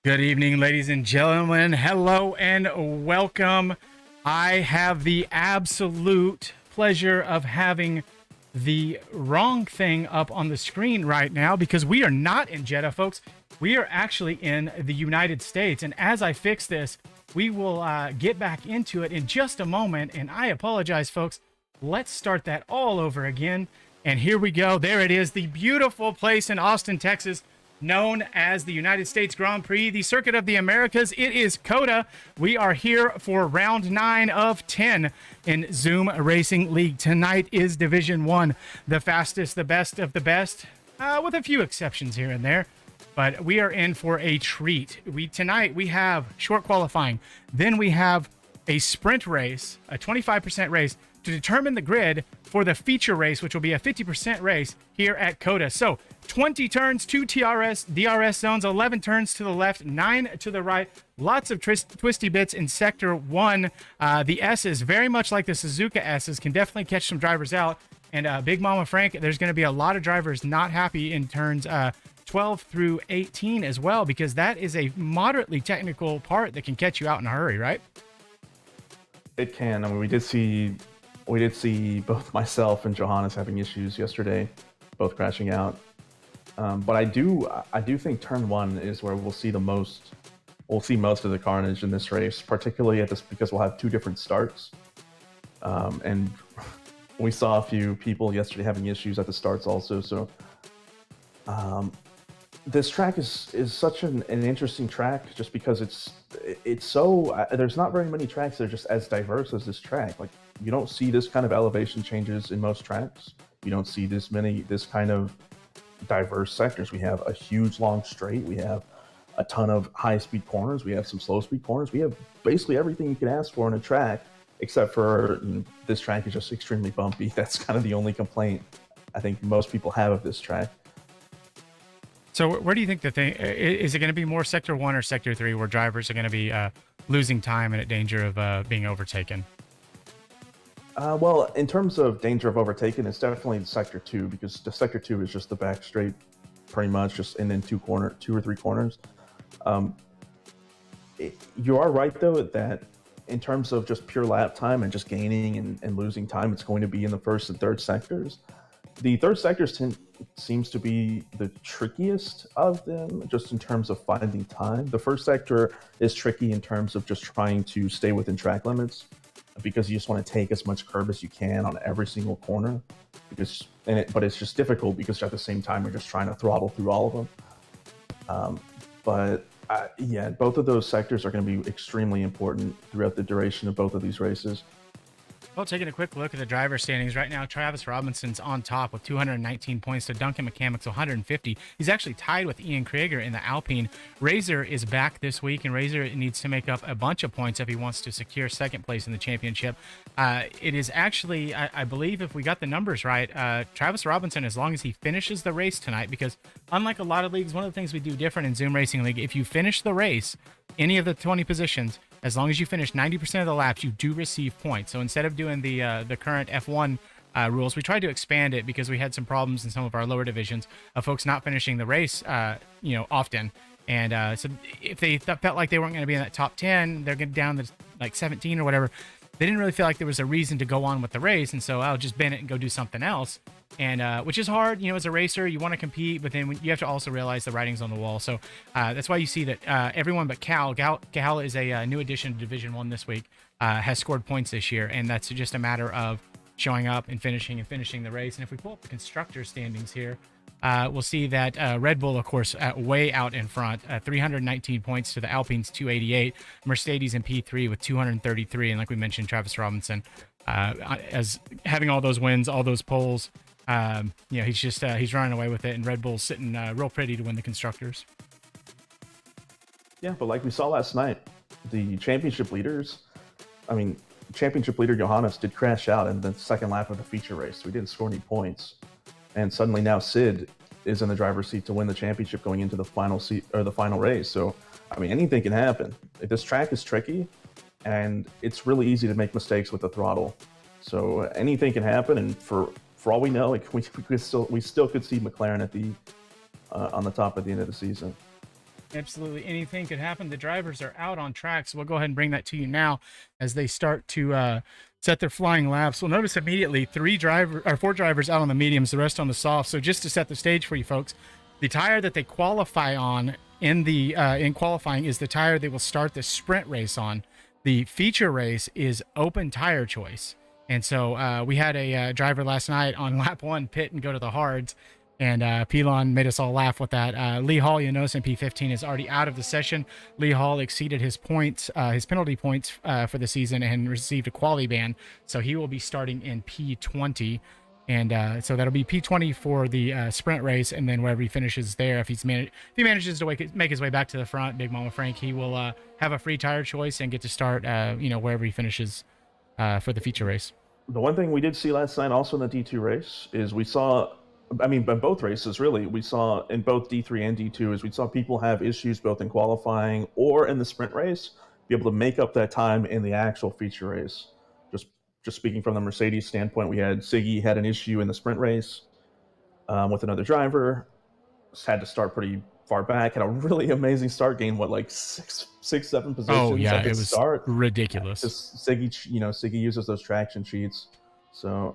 Good evening, ladies and gentlemen. Hello and welcome. I have the absolute pleasure of having the wrong thing up on the screen right now because we are not in Jeddah, folks. We are actually in the United States. And as I fix this, we will get back into it in just a moment. And I apologize, folks. Let's start that all over again. And here we go. There it is, the beautiful place in Austin, Texas, known as the United States Grand Prix, the Circuit of the Americas. It is COTA. We are here for round 9 of 10 in Zoom Racing League. Tonight is Division 1, the fastest, the best of the best, with a few exceptions here and there. But we are in for a treat. Tonight we have short qualifying. Then we have a sprint race, a 25% race, to determine the grid for the feature race, which will be a 50% race here at COTA. So 20 turns, 2 DRS zones, 11 turns to the left, 9 to the right. Lots of twisty bits in Sector 1. The S's, very much like the Suzuka S's, can definitely catch some drivers out. And Big Mama Frank, there's going to be a lot of drivers not happy in turns 12 through 18 as well, because that is a moderately technical part that can catch you out in a hurry, right? It can. I mean, we did see both myself and Johannes having issues yesterday, both crashing out. But I do think turn 1 is where we'll see most of the carnage in this race, particularly at this, because we'll have 2 different starts. And we saw a few people yesterday having issues at the starts also. So this track is such an interesting track, just because it's so there's not very many tracks that are just as diverse as this track. Like, you don't see this kind of elevation changes in most tracks. You don't see this kind of diverse sectors. We have a huge long straight. We have a ton of high speed corners. We have some slow speed corners. We have basically everything you can ask for in a track, except for this track is just extremely bumpy. That's kind of the only complaint I think most people have of this track. So where do you think the thing is? It going to be more Sector 1 or Sector 3, where drivers are going to be losing time and at danger of being overtaken? Well, in terms of danger of overtaking, it's definitely Sector 2, because the Sector 2 is just the back straight, pretty much, and then 2 or 3 corners. You are right, though, that in terms of just pure lap time and just gaining and losing time, it's going to be in the first and third sectors. The third sectors seems to be the trickiest of them, just in terms of finding time. The first sector is tricky in terms of just trying to stay within track limits, because you just want to take as much curb as you can on every single corner. But it's just difficult because at the same time you're just trying to throttle through all of them. Yeah, both of those sectors are going to be extremely important throughout the duration of both of these races. Well, taking a quick look at the driver standings right now, Travis Robinson's on top with 219 points to Duncan McCammic's 150. He's actually tied with Ian Krieger in the Alpine. Razor is back this week, and Razor needs to make up a bunch of points if he wants to secure second place in the championship. It is actually, I believe, if we got the numbers right, Travis Robinson, as long as he finishes the race tonight, because unlike a lot of leagues, one of the things we do different in Zoom Racing League, if you finish the race, any of the 20 positions, as long as you finish 90% of the laps, you do receive points. So instead of doing the current F1 rules, we tried to expand it because we had some problems in some of our lower divisions of folks not finishing the race, often. And so if they felt like they weren't going to be in that top 10, they're getting down to like 17 or whatever. They didn't really feel like there was a reason to go on with the race, and so I'll just bin it and go do something else. And which is hard, as a racer, you want to compete, but then you have to also realize the writing's on the wall. So that's why you see that everyone but Cal is a new addition to Division 1 this week, has scored points this year, and that's just a matter of showing up and finishing the race. And if we pull up the constructor standings here, we'll see that Red Bull, of course, way out in front, 319 points to the Alpine's 288. Mercedes in P3 with 233, and like we mentioned, Travis Robinson as having all those wins, all those poles. He's just he's running away with it, and Red Bull's sitting real pretty to win the constructors. Yeah, but like we saw last night, the championship leader Johannes did crash out in the second lap of the feature race, so he didn't score any points. And suddenly now Sid is in the driver's seat to win the championship going into the final race. So, anything can happen. This track is tricky, and it's really easy to make mistakes with the throttle. So anything can happen, and for all we know, we still could see McLaren at the on the top at the end of the season. Absolutely anything could happen. The drivers are out on track, so we'll go ahead and bring that to you now as they start to set their flying laps. We'll notice immediately four drivers out on the mediums, the rest on the soft. So just to set the stage for you folks, the tire that they qualify on in qualifying is the tire they will start the sprint race on. The feature race is open tire choice. And so we had a driver last night on lap 1 pit and go to the hards. And Pelon made us all laugh with that. Lee Hall, you notice in P15 is already out of the session. Lee Hall exceeded his points, his penalty points for the season and received a quality ban. So he will be starting in P20. And so that'll be P20 for the sprint race. And then wherever he finishes there, if he manages to make his way back to the front, Big Mama Frank, he will have a free tire choice and get to start, wherever he finishes for the feature race. The one thing we did see last night also in the D2 race is we saw, in both races, really, we saw in both D3 and D2 is we saw people have issues both in qualifying or in the sprint race, be able to make up that time in the actual feature race. Just speaking from the Mercedes standpoint, we had Siggy had an issue in the sprint race with another driver, had to start pretty far back, had a really amazing start, gained like six, 7 positions. Oh yeah, it was start. ridiculous. Siggy uses those traction sheets, so.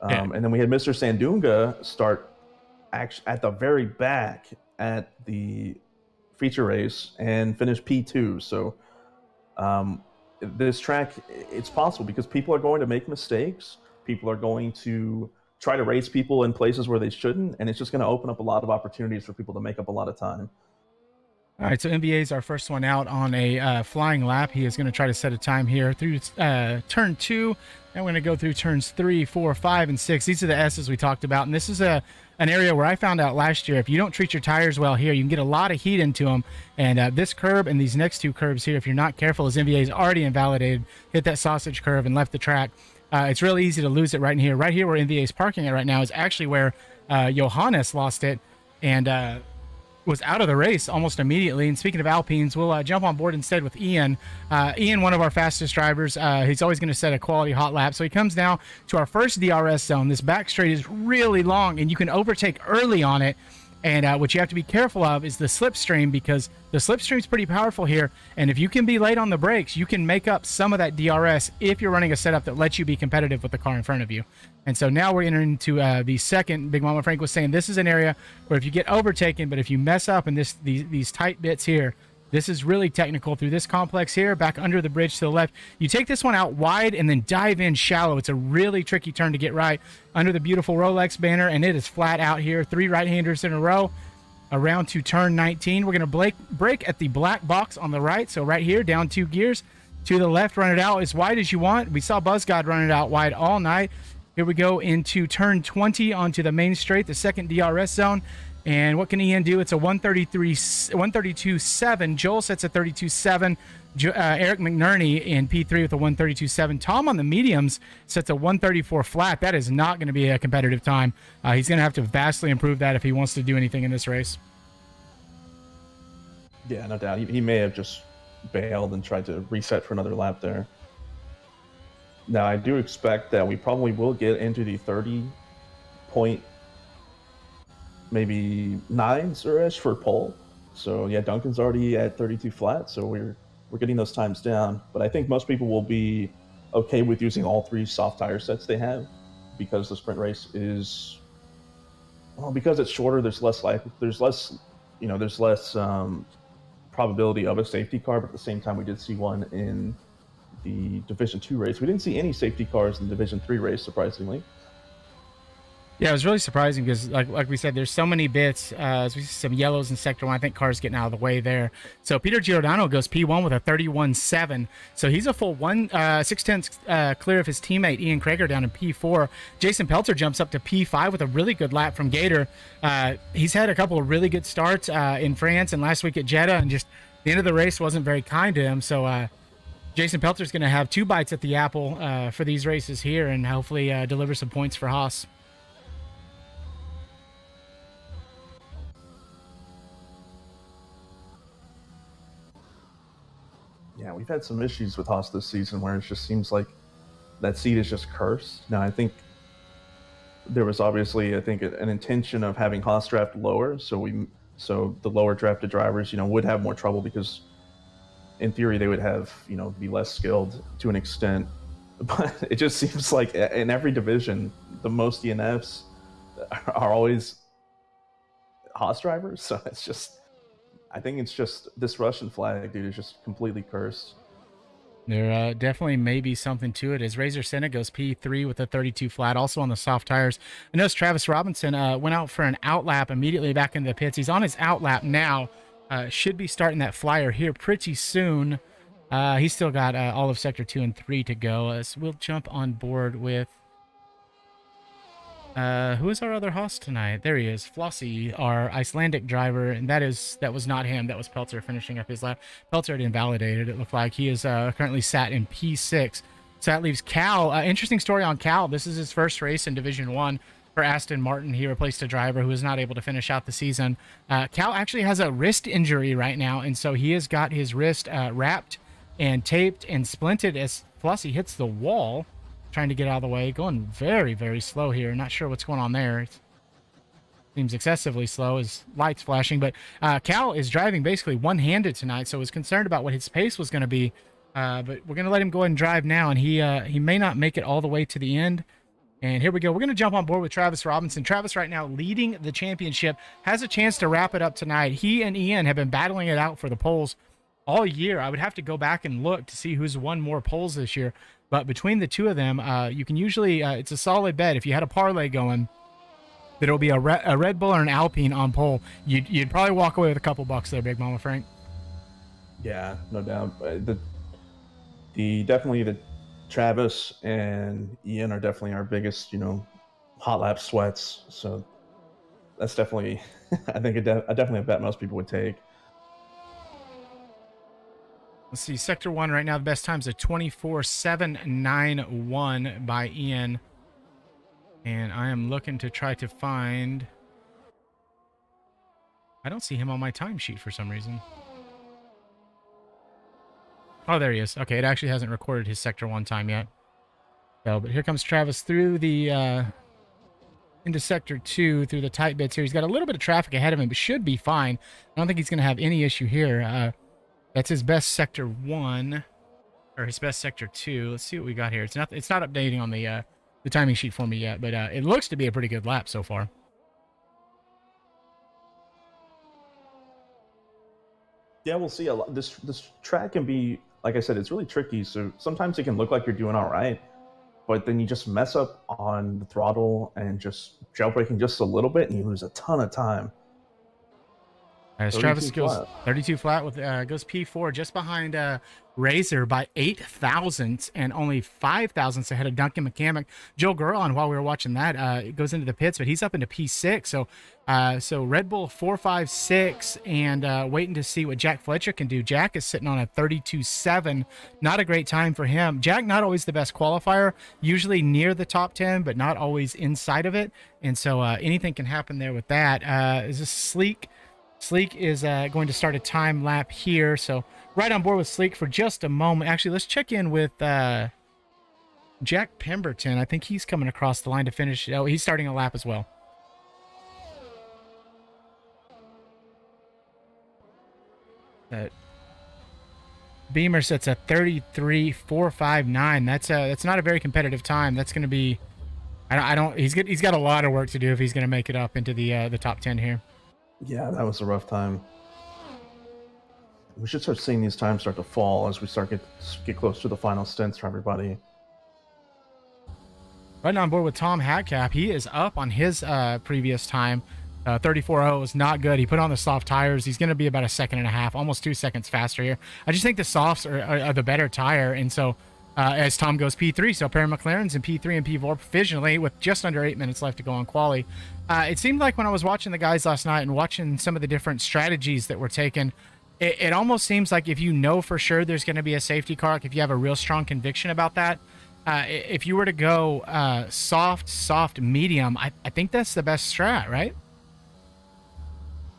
And then we had Mr. Sandunga start at the very back at the feature race and finish P2. So this track, it's possible because people are going to make mistakes. People are going to try to race people in places where they shouldn't. And it's just going to open up a lot of opportunities for people to make up a lot of time. All right, so NBA is our first one out on a flying lap. He is going to try to set a time here through turn 2. And we're going to go through turns 3, 4, 5, and 6. These are the S's we talked about. And this is an area where I found out last year, if you don't treat your tires well here, you can get a lot of heat into them. And this curb and these next 2 curbs here, if you're not careful, as NBA is already invalidated, hit that sausage curve and left the track. It's really easy to lose it right in here. Right here where NBA is parking it right now is actually where Johannes lost it and was out of the race almost immediately. And speaking of Alpines, we'll jump on board instead with Ian. Ian, one of our fastest drivers, he's always going to set a quality hot lap. So he comes now to our first DRS zone. This back straight is really long, and you can overtake early on it. And what you have to be careful of is the slipstream, because the slipstream is pretty powerful here. And if you can be late on the brakes, you can make up some of that DRS if you're running a setup that lets you be competitive with the car in front of you. And so now we're entering into the second. Big Mama Frank was saying this is an area where if you get overtaken, but if you mess up in these tight bits here, this is really technical through this complex here, back under the bridge to the left. You take this one out wide and then dive in shallow. It's a really tricky turn to get right under the beautiful Rolex banner, and it is flat out here. 3 right-handers in a row around to turn 19. We're going to brake at the black box on the right, so right here, down 2 gears. To the left, run it out as wide as you want. We saw BuzzGod run it out wide all night. Here we go into turn 20 onto the main straight, the second DRS zone. And what can Ian do? It's a 132.7. Joel sets a 32.7. Eric McNerney in P3 with a 132.7. Tom on the mediums sets a 134 flat. That is not going to be a competitive time. He's going to have to vastly improve that if he wants to do anything in this race. Yeah, no doubt. He may have just bailed and tried to reset for another lap there. Now, I do expect that we probably will get into the 30-point maybe 9s or ish for pole. So yeah, Duncan's already at 32 flat, so we're getting those times down. But I think most people will be okay with using all 3 soft tire sets they have, because the sprint race is, well, because it's shorter. There's less probability of a safety car. But at the same time, we did see one in the Division 2 race. We didn't see any safety cars in the Division 3 race, surprisingly. Yeah, it was really surprising because, like we said, there's so many bits. As we see some yellows in Sector 1, I think cars getting out of the way there. So Peter Giordano goes P1 with a 31.7. So he's a full 6/10 clear of his teammate Ian Krager down in P4. Jason Pelter jumps up to P5 with a really good lap from Gator. He's had a couple of really good starts in France and last week at Jeddah, and just the end of the race wasn't very kind to him. So Jason Pelter's going to have 2 bites at the apple for these races here, and hopefully deliver some points for Haas. Yeah, we've had some issues with Haas this season where it just seems like that seat is just cursed. Now, I think there was obviously, an intention of having Haas draft lower, so So the lower drafted drivers, would have more trouble because in theory they would have, be less skilled to an extent. But it just seems like in every division, the most DNFs are always Haas drivers. So I think it's just this Russian flag, dude, is just completely cursed. There definitely may be something to it as Razor Senna goes P3 with a 32 flat, also on the soft tires. I noticed Travis Robinson went out for an outlap immediately back into the pits. He's on his outlap now. Should be starting that flyer here pretty soon. He's still got all of Sector 2 and 3 to go. So we'll jump on board with... who is our other host tonight? There he is, Flossie, our Icelandic driver, and that was not him. That was Pelter finishing up his lap. Pelter had invalidated, it looked like. He is currently sat in P6. So that leaves Cal. Interesting story on Cal. This is his first race in Division 1 for Aston Martin. He replaced a driver who was not able to finish out the season. Cal actually has a wrist injury right now, and so he has got his wrist wrapped and taped and splinted as Flossie hits the wall, trying to get out of the way. Going very, very slow here. Not sure what's going on there. It seems excessively slow. His lights flashing. But Cal is driving basically one-handed tonight, so I was concerned about what his pace was going to be. But we're going to let him go ahead and drive now, and he may not make it all the way to the end. And here we go. We're going to jump on board with Travis Robinson. Travis right now leading the championship. Has a chance to wrap it up tonight. He and Ian have been battling it out for the poles all year. I would have to go back and look to see who's won more poles this year. But between the two of them, you can usually, it's a solid bet. If you had a parlay going, that it'll be a Red Bull or an Alpine on pole, you'd probably walk away with a couple bucks there, Big Mama Frank. Yeah, no doubt. Definitely the Travis and Ian are definitely our biggest, hot lap sweats. So that's definitely, I think, definitely a bet most people would take. Let's see, Sector 1 right now, the best time's a 24.791 by Ian. And I am looking to try to find... I don't see him on my timesheet for some reason. Oh, there he is. Okay, it actually hasn't recorded his Sector 1 time yet. So, but here comes Travis through the... into Sector 2 through the tight bits here. He's got a little bit of traffic ahead of him, but should be fine. I don't think he's going to have any issue here. That's his best Sector 1, or his best Sector 2. Let's see what we got here. It's not updating on the timing sheet for me yet, but it looks to be a pretty good lap so far. Yeah, we'll see. This track can be, like I said, it's really tricky. So sometimes it can look like you're doing all right, but then you just mess up on the throttle and just jailbreaking just a little bit, and you lose a ton of time. As Travis goes 32 flat with goes P4 just behind Razor by 8 thousandths and only 5 thousandths ahead of Duncan McCamick. Joe Gurlon, while we were watching that, goes into the pits, but he's up into P6. So Red Bull 4, 5, 6, and waiting to see what Jack Fletcher can do. Jack is sitting on a 32.7. Not a great time for him. Jack, not always the best qualifier, usually near the top 10, but not always inside of it. And so anything can happen there with that. Is this Sleek? Sleek is going to start a time lap here. So right on board with Sleek for just a moment. Actually, let's check in with Jack Pemberton. I think he's coming across the line to finish. Oh, he's starting a lap as well. Beamer sets a 33.459. That's not a very competitive time. That's going to be... He's got a lot of work to do if he's going to make it up into the top 10 here. Yeah, that was a rough time. We should start seeing these times start to fall as we start get close to the final stints for everybody. Right on board with Tom Hatcap. He is up on his previous time. 34.0 is not good. He put on the soft tires. He's going to be about a second and a half, almost 2 seconds faster here. I just think the softs are the better tire, and so as Tom goes P3, so Perry McLaren's in P3 and P4 provisionally with just under 8 minutes left to go on quali. It seemed like when I was watching the guys last night and watching some of the different strategies that were taken, it almost seems like if you know for sure there's going to be a safety car, like if you have a real strong conviction about that, if you were to go soft, medium, I think that's the best strat, right?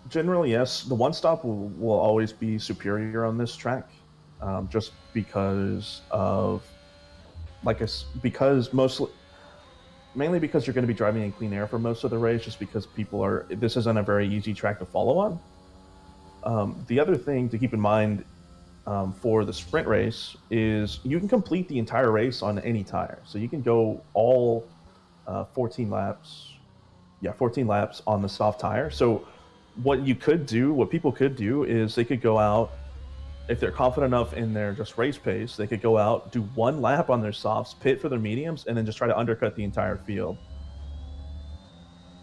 Generally, yes. The one stop will always be superior on this track, just because of, because mostly mainly because you're going to be driving in clean air for most of the race, just because this isn't a very easy track to follow on. The other thing to keep in mind for the sprint race is you can complete the entire race on any tire. So you can go all 14 laps. Yeah, 14 laps on the soft tire. So what people could do is they could go out, if they're confident enough in their just race pace, they could go out, do one lap on their softs, pit for their mediums, and then just try to undercut the entire field.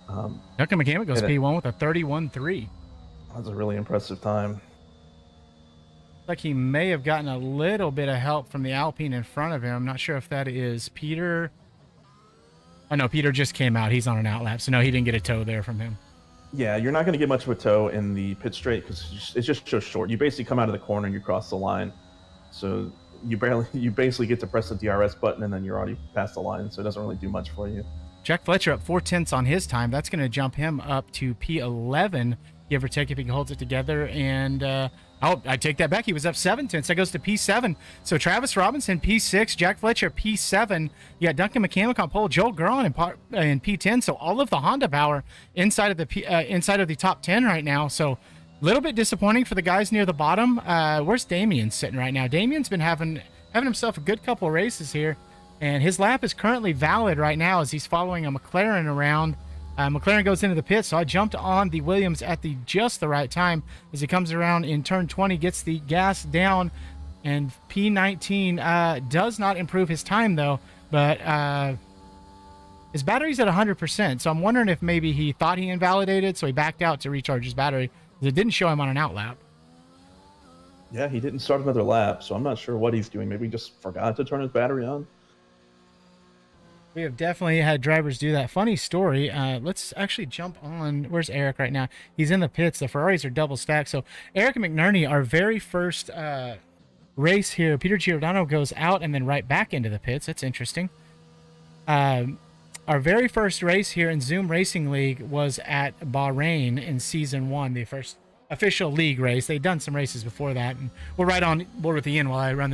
Duncan McCamick goes P1 with a 31.3. That's a really impressive time. Like he may have gotten a little bit of help from the Alpine in front of him. I'm not sure if that is Peter. Oh, no, Peter just came out. He's on an outlap. So, no, he didn't get a tow there from him. Yeah, you're not going to get much of a tow in the pit straight because it's just so short. You basically come out of the corner and you cross the line. So you basically get to press the DRS button and then you're already past the line. So it doesn't really do much for you. Jack Fletcher up 0.4 on his time. That's going to jump him up to P11, give or take, if he holds it together. And I take that back. He was up 0.7. That goes to P7. So Travis Robinson, P6. Jack Fletcher, P7. You got Duncan McCamick on pole. Joel Gurron in P10. So all of the Honda power inside of the top 10 right now. So a little bit disappointing for the guys near the bottom. Where's Damian sitting right now? Damian's been having himself a good couple of races here. And his lap is currently valid right now as he's following a McLaren around. McLaren goes into the pit, so I jumped on the Williams at just the right time as he comes around in turn 20, gets the gas down, and P19 does not improve his time, though, but his battery's at 100%, so I'm wondering if maybe he thought he invalidated, so he backed out to recharge his battery. It didn't show him on an outlap. Yeah, he didn't start another lap, so I'm not sure what he's doing. Maybe he just forgot to turn his battery on. We have definitely had drivers do that. Funny story. Let's actually jump on. Where's Eric right now? He's in the pits. The Ferraris are double stacked. So Eric and McNerney, our very first race here, Peter Giordano goes out and then right back into the pits. That's interesting. Our very first race here in Zoom Racing League was at Bahrain in season 1, the first official league race. They'd done some races before that, and we're right on board with Ian while I run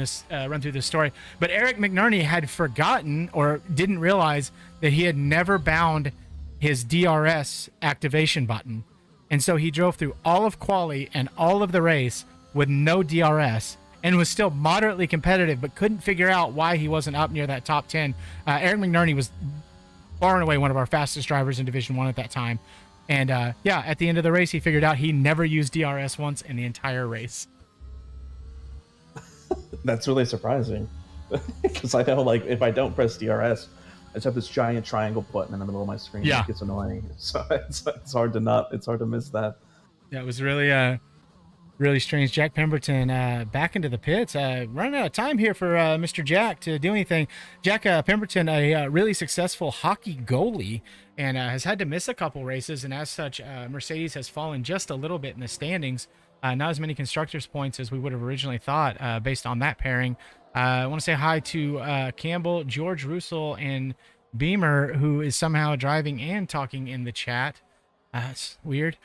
through this story. But Eric McNerney had forgotten or didn't realize that he had never bound his DRS activation button, and so he drove through all of quali and all of the race with no DRS and was still moderately competitive, but couldn't figure out why he wasn't up near that top 10. Eric McNerney was far and away one of our fastest drivers in Division 1 at that time. And at the end of the race, he figured out he never used DRS once in the entire race. That's really surprising. Because I know, like, if I don't press DRS, I just have this giant triangle button in the middle of my screen. Yeah. It gets annoying. So it's hard to miss that. Yeah, it was really really strange. Jack Pemberton back into the pits. Running out of time here for Mr. Jack to do anything. Jack Pemberton, a really successful hockey goalie, and has had to miss a couple races, and as such, Mercedes has fallen just a little bit in the standings. Not as many constructors' points as we would have originally thought based on that pairing. I want to say hi to Campbell, George Russell, and Beamer, who is somehow driving and talking in the chat. It's weird.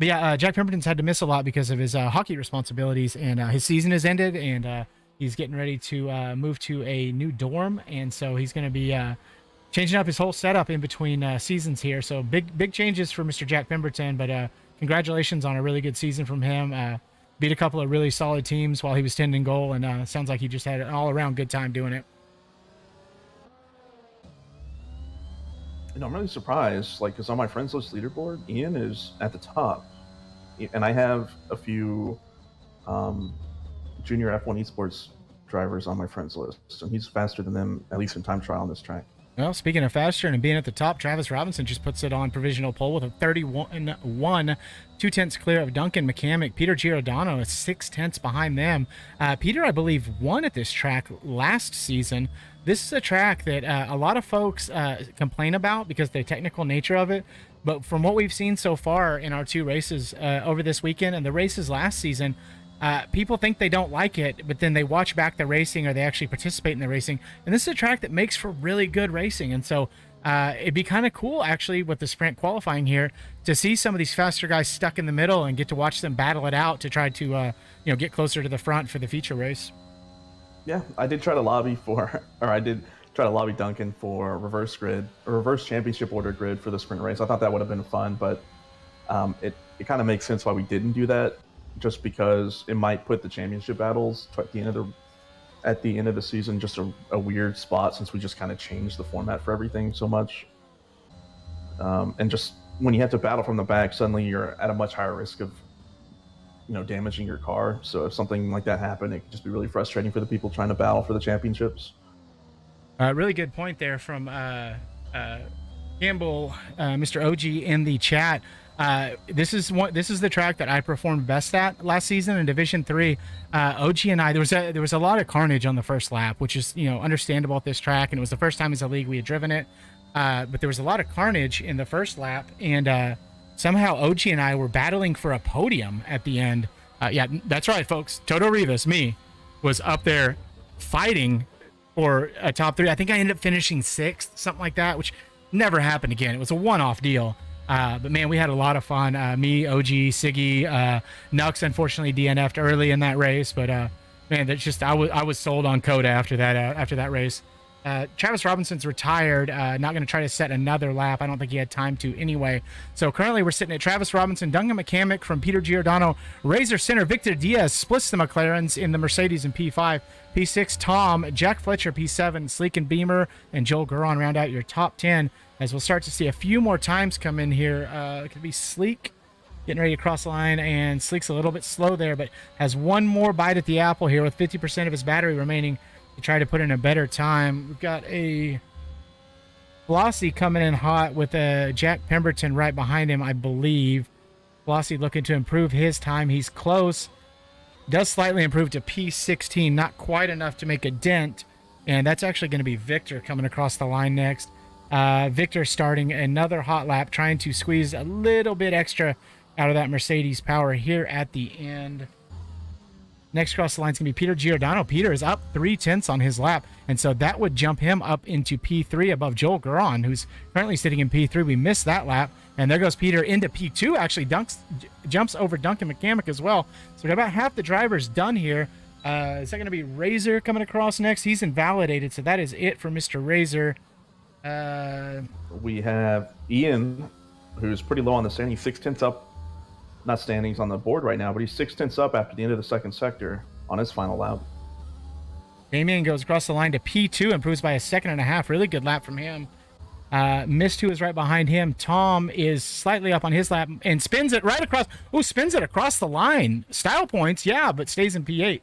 But yeah, Jack Pemberton's had to miss a lot because of his hockey responsibilities, and his season has ended, and he's getting ready to move to a new dorm, and so he's going to be changing up his whole setup in between seasons here. So big changes for Mr. Jack Pemberton, but congratulations on a really good season from him. Beat a couple of really solid teams while he was tending goal, and sounds like he just had an all-around good time doing it. You know, I'm really surprised, like, because on my friends list leaderboard, Ian is at the top, and I have a few junior F1 esports drivers on my friends list, and he's faster than them, at least in time trial on this track. Well, speaking of faster and being at the top, Travis Robinson just puts it on provisional pole with a 31-1, 2/10 clear of Duncan McCamick. Peter Giordano is 6/10 behind them. Peter, I believe, won at this track last season. This is a track that a lot of folks complain about because of the technical nature of it. But from what we've seen so far in our two races over this weekend and the races last season, people think they don't like it, but then they watch back the racing or they actually participate in the racing. And this is a track that makes for really good racing. And so it'd be kind of cool, actually, with the sprint qualifying here to see some of these faster guys stuck in the middle and get to watch them battle it out to try to get closer to the front for the feature race. Yeah, I did try to lobby for, or I did try to lobby Duncan for a reverse grid, a reverse championship order grid for the sprint race. I thought that would have been fun, but it kind of makes sense why we didn't do that, just because it might put the championship battles at the end of the season just a weird spot, since we just kind of changed the format for everything so much. And just when you have to battle from the back, suddenly you're at a much higher risk of damaging your car. So if something like that happened, it could just be really frustrating for the people trying to battle for the championships. Really good point there from Campbell, Mr. OG in the chat. This is the track that I performed best at last season in Division 3. OG and I, there was a lot of carnage on the first lap, which is understandable at this track, and it was the first time as a league we had driven it. But there was a lot of carnage in the first lap, and somehow OG and I were battling for a podium at the end. Yeah, that's right, folks. Toto Rivas, me, was up there fighting for a top 3. I think I ended up finishing 6th, something like that, which never happened again. It was a one-off deal. But man, we had a lot of fun. Me, OG, Siggy, Nux unfortunately DNF'd early in that race, but man, that's just I was sold on Coda after that race. Travis Robinson's retired. Not going to try to set another lap. I don't think he had time to anyway. So currently we're sitting at Travis Robinson, Duncan McCamick from Peter Giordano, Razor Center, Victor Diaz splits the McLarens in the Mercedes in P5, P6 Tom, Jack Fletcher P7, Sleek and Beamer, and Joel Guron round out your top 10. As we'll start to see a few more times come in here. It could be Sleek getting ready to cross the line, and Sleek's a little bit slow there, but has one more bite at the apple here with 50% of his battery remaining to try to put in a better time. We've got a Flossie coming in hot with a Jack Pemberton right behind him, I believe. Flossie looking to improve his time. He's close. Does slightly improve to P16, not quite enough to make a dent, and that's actually going to be Victor coming across the line next. Victor starting another hot lap, trying to squeeze a little bit extra out of that Mercedes power here at the end. Next across the line is going to be Peter Giordano. Peter is up 0.3 on his lap, and so that would jump him up into P3 above Joel Guron, who's currently sitting in P3. We missed that lap, and there goes Peter into P2. Actually, jumps over Duncan McCamick as well. So we got about half the drivers done here. Is that going to be Razor coming across next? He's invalidated, so that is it for Mr. Razor. We have Ian, who's pretty low on the standing, 0.6 up. Not standings on the board right now, but he's 0.6 up after the end of the second sector on his final lap. Damien goes across the line to P2, improves by 1.5 seconds. Really good lap from him. Mist, who is right behind him. Tom is slightly up on his lap and spins it right across. Oh, spins it across the line. Style points, yeah, but stays in P8.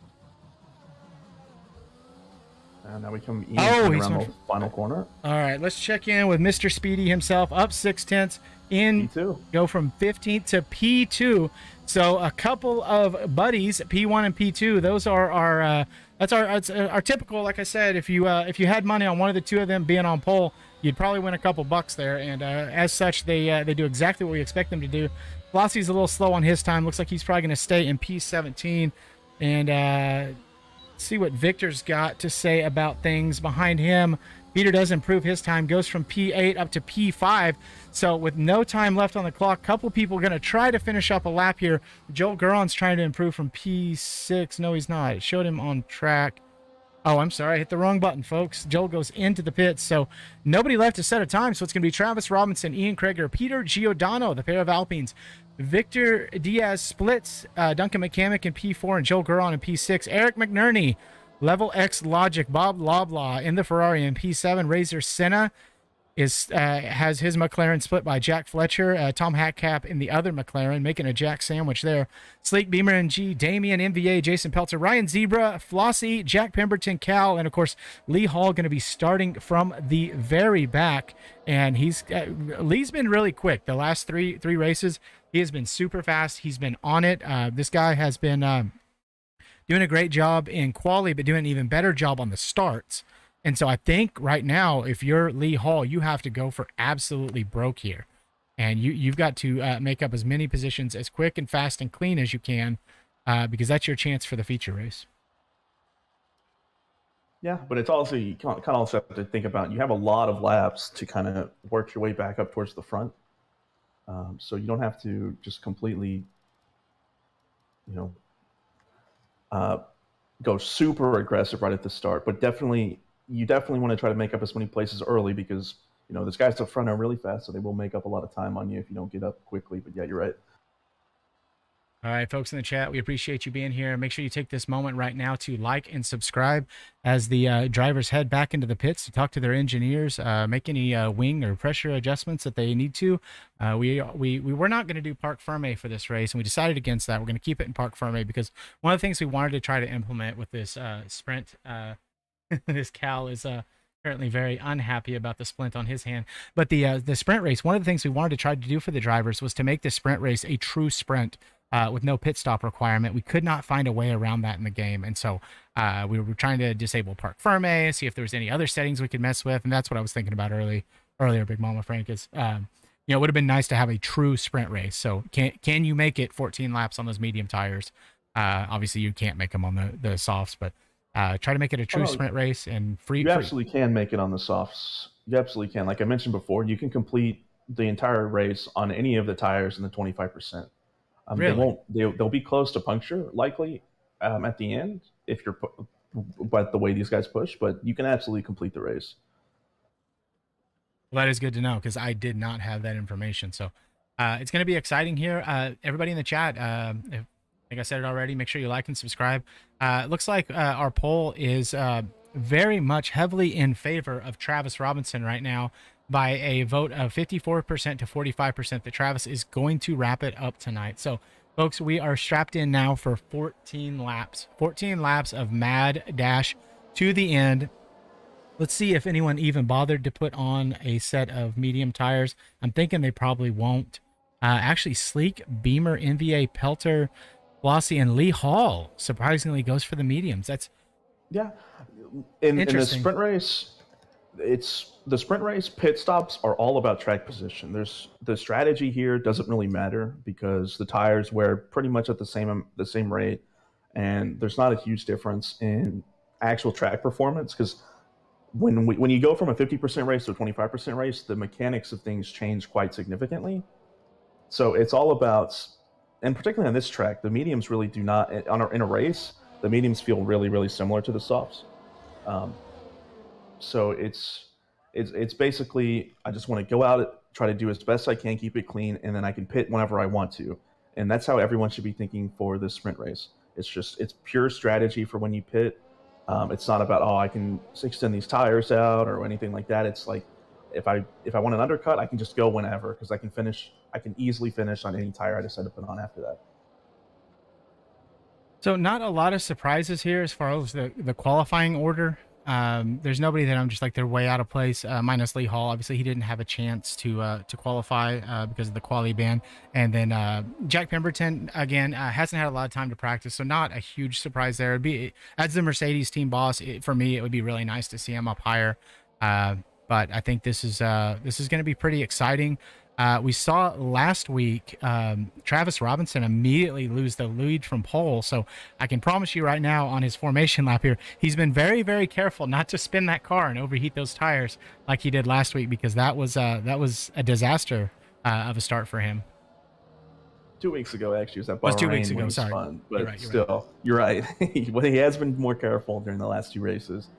And now we come Ian around the final corner. All right, let's check in with Mr. Speedy himself. Up 0.6 in P2. Go from 15th to P2. So a couple of buddies, P1 and P2. Those are our typical. Like I said, if you had money on one of the two of them being on pole, you'd probably win a couple bucks there. And as such, they do exactly what we expect them to do. Flossie's a little slow on his time. Looks like he's probably going to stay in P17. And see what Victor's got to say about things behind him. Peter does improve his time, goes from P8 up to P5. So with no time left on the clock, a couple people are going to try to finish up a lap here. Joel Guron's trying to improve from P6. No, he's not. It showed him on track. Oh, I'm sorry. I hit the wrong button, folks. Joel goes into the pits. So nobody left to set a time. So it's going to be Travis Robinson, Ian Krieger, Peter Giordano, the pair of Alpines. Victor Diaz splits Duncan McCamick in P4 and Joel Guron in P6. Eric McNerney, Level X Logic, Bob Loblaw in the Ferrari in P7. Razor Senna has his McLaren split by Jack Fletcher. Tom Hatcap in the other McLaren, making a Jack sandwich there. Sleek, Beamer and G, Damien, MVA, Jason Peltzer, Ryan Zebra, Flossie, Jack Pemberton, Cal, and of course Lee Hall going to be starting from the very back. And Lee's been really quick the last three races. He has been super fast. He's been on it. This guy has been doing a great job in quali, but doing an even better job on the starts. And so I think right now, if you're Lee Hall, you have to go for absolutely broke here. And you've got to make up as many positions as quick and fast and clean as you can, because that's your chance for the feature race. Yeah, but it's also, you kind of also have to think about, you have a lot of laps to kind of work your way back up towards the front. So you don't have to just completely, go super aggressive right at the start, but definitely you definitely want to try to make up as many places early because these guys up front are really fast, so they will make up a lot of time on you if you don't get up quickly. But yeah, you're right. All right, folks in the chat, we appreciate you being here. Make sure you take this moment right now to like and subscribe as the drivers head back into the pits to talk to their engineers, make any wing or pressure adjustments that they need to. We were not going to do Parc Ferme for this race, and we decided against that. We're going to keep it in Parc Ferme because one of the things we wanted to try to implement with this sprint, this Cal is currently very unhappy about the splint on his hand. But the sprint race, one of the things we wanted to try to do for the drivers was to make the sprint race a true sprint. With no pit stop requirement. We could not find a way around that in the game. And so we were trying to disable Parc Ferme, see if there was any other settings we could mess with. And that's what I was thinking about earlier, Big Mama Frank, is, it would have been nice to have a true sprint race. So can you make it 14 laps on those medium tires? Obviously, you can't make them on the softs, but try to make it a true sprint race and free. You absolutely can make it on the softs. You absolutely can. Like I mentioned before, you can complete the entire race on any of the tires in the 25%. Really? They'll be close to puncture likely at the end if you're by the way these guys push, but you can absolutely complete the race. Well, that is good to know because I did not have that information. So it's going to be exciting here. Everybody in the chat, like I said it already, make sure you like and subscribe. It looks like our poll is very much heavily in favor of Travis Robinson right now by a vote of 54% to 45% that Travis is going to wrap it up tonight. So, folks, we are strapped in now for 14 laps. 14 laps of mad dash to the end. Let's see if anyone even bothered to put on a set of medium tires. I'm thinking they probably won't. Actually, Sleek, Beamer, NVA, Pelter, Flossie, and Lee Hall surprisingly goes for the mediums. That's in the sprint race. The sprint race pit stops are all about track position. The strategy here doesn't really matter because the tires wear pretty much at the same rate, and there's not a huge difference in actual track performance because when you go from a 50% race to a 25% race, the mechanics of things change quite significantly. So it's all about, and particularly on this track, the mediums really do not in a race. The mediums feel really, really similar to the softs. So it's basically I just want to go out, try to do as best I can, keep it clean, and then I can pit whenever I want to. And that's how everyone should be thinking for this sprint race. It's pure strategy for when you pit. It's not about I can extend these tires out or anything like that. It's like if I want an undercut, I can just go whenever because I can easily finish on any tire I decide to put on after that. So not a lot of surprises here as far as the qualifying order. There's nobody that I'm just like they're way out of place, minus Lee Hall. Obviously, he didn't have a chance to qualify because of the quality ban. And then Jack Pemberton, again, hasn't had a lot of time to practice, so not a huge surprise there. It'd be, as the Mercedes team boss, for me, it would be really nice to see him up higher. But I think this is going to be pretty exciting. We saw last week Travis Robinson immediately lose the lead from pole. So I can promise you right now on his formation lap here, he's been very, very careful not to spin that car and overheat those tires like he did last week because that was a disaster of a start for him. 2 weeks ago, actually, was that was 2 weeks ago. Sorry, fun, but you're right. Well, he has been more careful during the last two races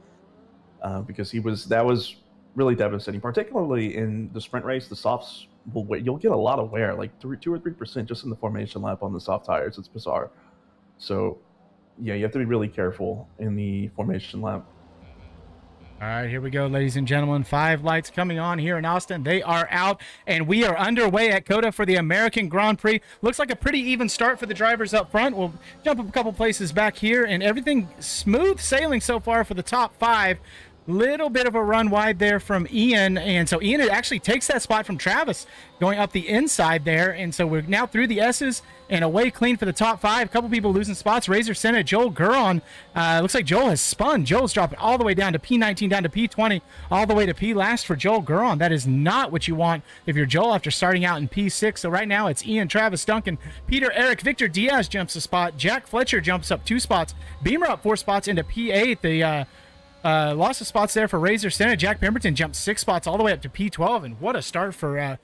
because that was really devastating, particularly in the sprint race. The softs you'll get a lot of wear, like 2 or 3% just in the formation lap on the soft tires. It's bizarre. So yeah, you have to be really careful in the formation lap. All right, here we go, ladies and gentlemen. 5 lights coming on here in Austin. They are out, and we are underway at COTA for the American Grand Prix. Looks like a pretty even start for the drivers up front. We'll jump up a couple places back here, and everything smooth sailing so far for the top 5. Little bit of a run wide there from Ian, and so Ian actually takes that spot from Travis going up the inside there, and so we're now through the S's and away clean for the top 5. A couple people losing spots. Razor Senna, Joel Guron. Looks like Joel has spun. Joel's dropping all the way down to P19, down to P20, all the way to P last for Joel Guron. That is not what you want if you're Joel after starting out in P6. So right now it's Ian, Travis, Duncan, Peter, Eric, Victor Diaz jumps a spot. Jack Fletcher jumps up 2 spots. Beamer up 4 spots into P8. The loss of spots there for Razor Senna. Jack Pemberton jumped 6 spots all the way up to P12, and what a start for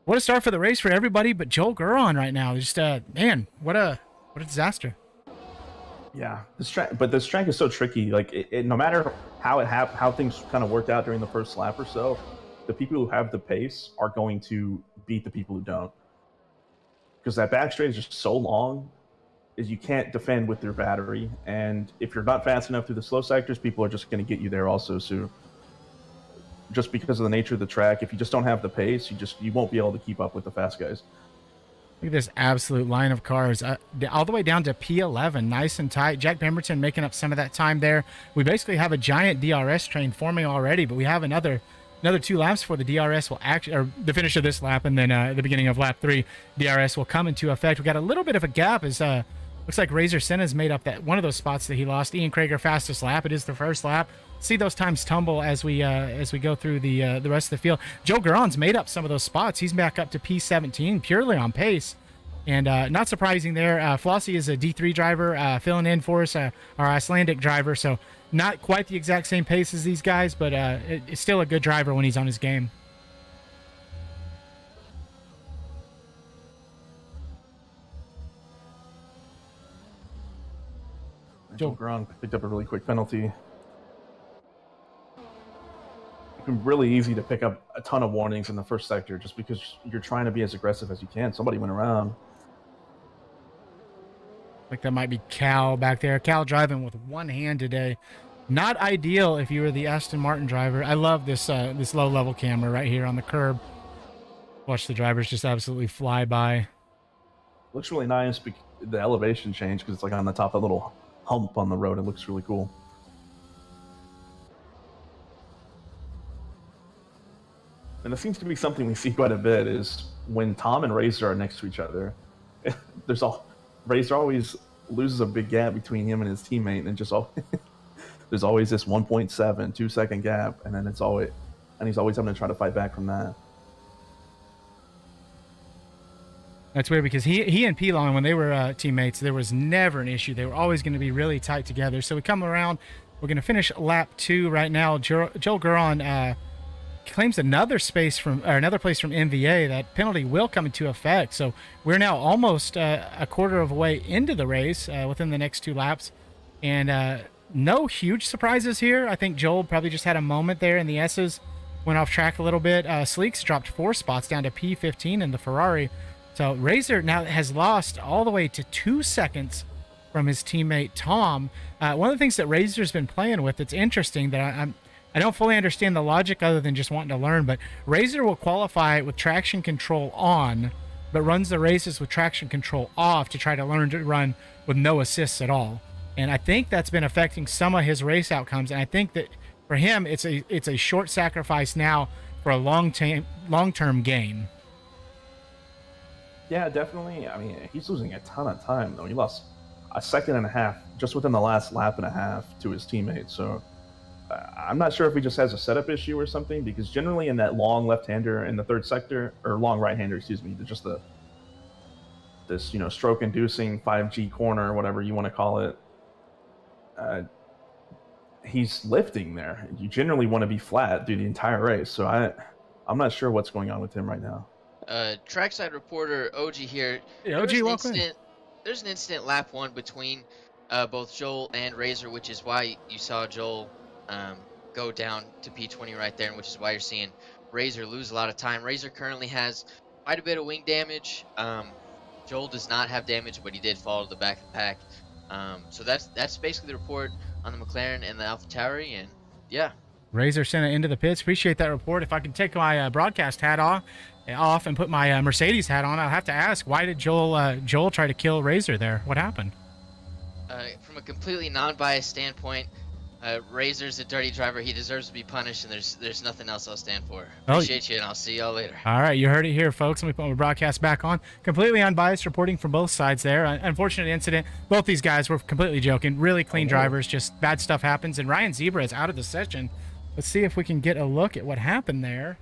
the race for everybody but Joel Guron right now. Just man, what a disaster. Yeah, this track is so tricky. Like, no matter how things kind of worked out during the first lap or so, the people who have the pace are going to beat the people who don't, because that back straight is just so long, is you can't defend with your battery, and if you're not fast enough through the slow sectors, people are just going to get you there also. So, just because of the nature of the track, if you just don't have the pace, you won't be able to keep up with the fast guys. Look at this absolute line of cars, all the way down to P11, nice and tight. Jack Pemberton making up some of that time there. We basically have a giant DRS train forming already, but we have another 2 laps for the DRS will actually, or the finish of this lap, and then the beginning of lap 3, DRS will come into effect. We got a little bit of a gap as looks like Razor Senna's made up that one of those spots that he lost. Ian Krager fastest lap. It is the first lap. See those times tumble as we go through the rest of the field. Joe Garon's made up some of those spots. He's back up to P17 purely on pace, and not surprising there. Flossie is a D3 driver filling in for us, our Icelandic driver. So not quite the exact same pace as these guys, but it's still a good driver when he's on his game. Joe Garon picked up a really quick penalty. It's been really easy to pick up a ton of warnings in the first sector just because you're trying to be as aggressive as you can. Somebody went around. Like that might be Cal back there. Cal driving with one hand today. Not ideal if you were the Aston Martin driver. I love this this low level camera right here on the curb. Watch the drivers just absolutely fly by. Looks really nice. The elevation change because it's like on the top of a little hump on the road. It looks really cool. And it seems to be something we see quite a bit is when Tom and Razor are next to each other, Razor always loses a big gap between him and his teammate, and just there's always this 1.7 2-second gap, and then he's always having to try to fight back from that. That's weird because he and P-Long, when they were teammates, there was never an issue. They were always going to be really tight together. So we come around. We're going to finish lap 2 right now. Joel Guron claims another place from MVA. That penalty will come into effect. So we're now almost a quarter of a way into the race within the next 2 laps. And no huge surprises here. I think Joel probably just had a moment there in the S's. Went off track a little bit. Sleeks dropped 4 spots down to P15 in the Ferrari. So Razor now has lost all the way to 2 seconds from his teammate Tom. One of the things that Razor's been playing with that's interesting that I don't fully understand the logic other than just wanting to learn, but Razor will qualify with traction control on, but runs the races with traction control off to try to learn to run with no assists at all. And I think that's been affecting some of his race outcomes. And I think that for him, it's a short sacrifice now for a long-term gain. Yeah, definitely. I mean, he's losing a ton of time, though. He lost a 1.5 seconds just within the last lap and a half to his teammates. So I'm not sure if he just has a setup issue or something, because generally in that long left-hander in the third sector, or long right-hander, excuse me, just this stroke-inducing 5G corner, or whatever you want to call it, he's lifting there. You generally want to be flat through the entire race. So I'm not sure what's going on with him right now. Trackside reporter OG here. Hey, OG, welcome. There's an instant lap 1 between both Joel and Razor, which is why you saw Joel go down to P20 right there, and which is why you're seeing Razor lose a lot of time. Razor currently has quite a bit of wing damage. Joel does not have damage, but he did fall to the back of the pack. So that's basically the report on the McLaren and the AlphaTauri, and yeah. Razor Senna into the pits. Appreciate that report. If I can take my broadcast hat off and put my Mercedes hat on, I'll have to ask, why did Joel try to kill Razor there? What happened? From a completely non-biased standpoint, Razor's a dirty driver. He deserves to be punished, and there's nothing else I'll stand for. Appreciate you, and I'll see y'all later. All right, you heard it here, folks. Let me put my broadcast back on. Completely unbiased reporting from both sides there. Unfortunate incident. Both these guys were completely joking. Really clean drivers. Just bad stuff happens. And Ryan Zebra is out of the session. Let's see if we can get a look at what happened there.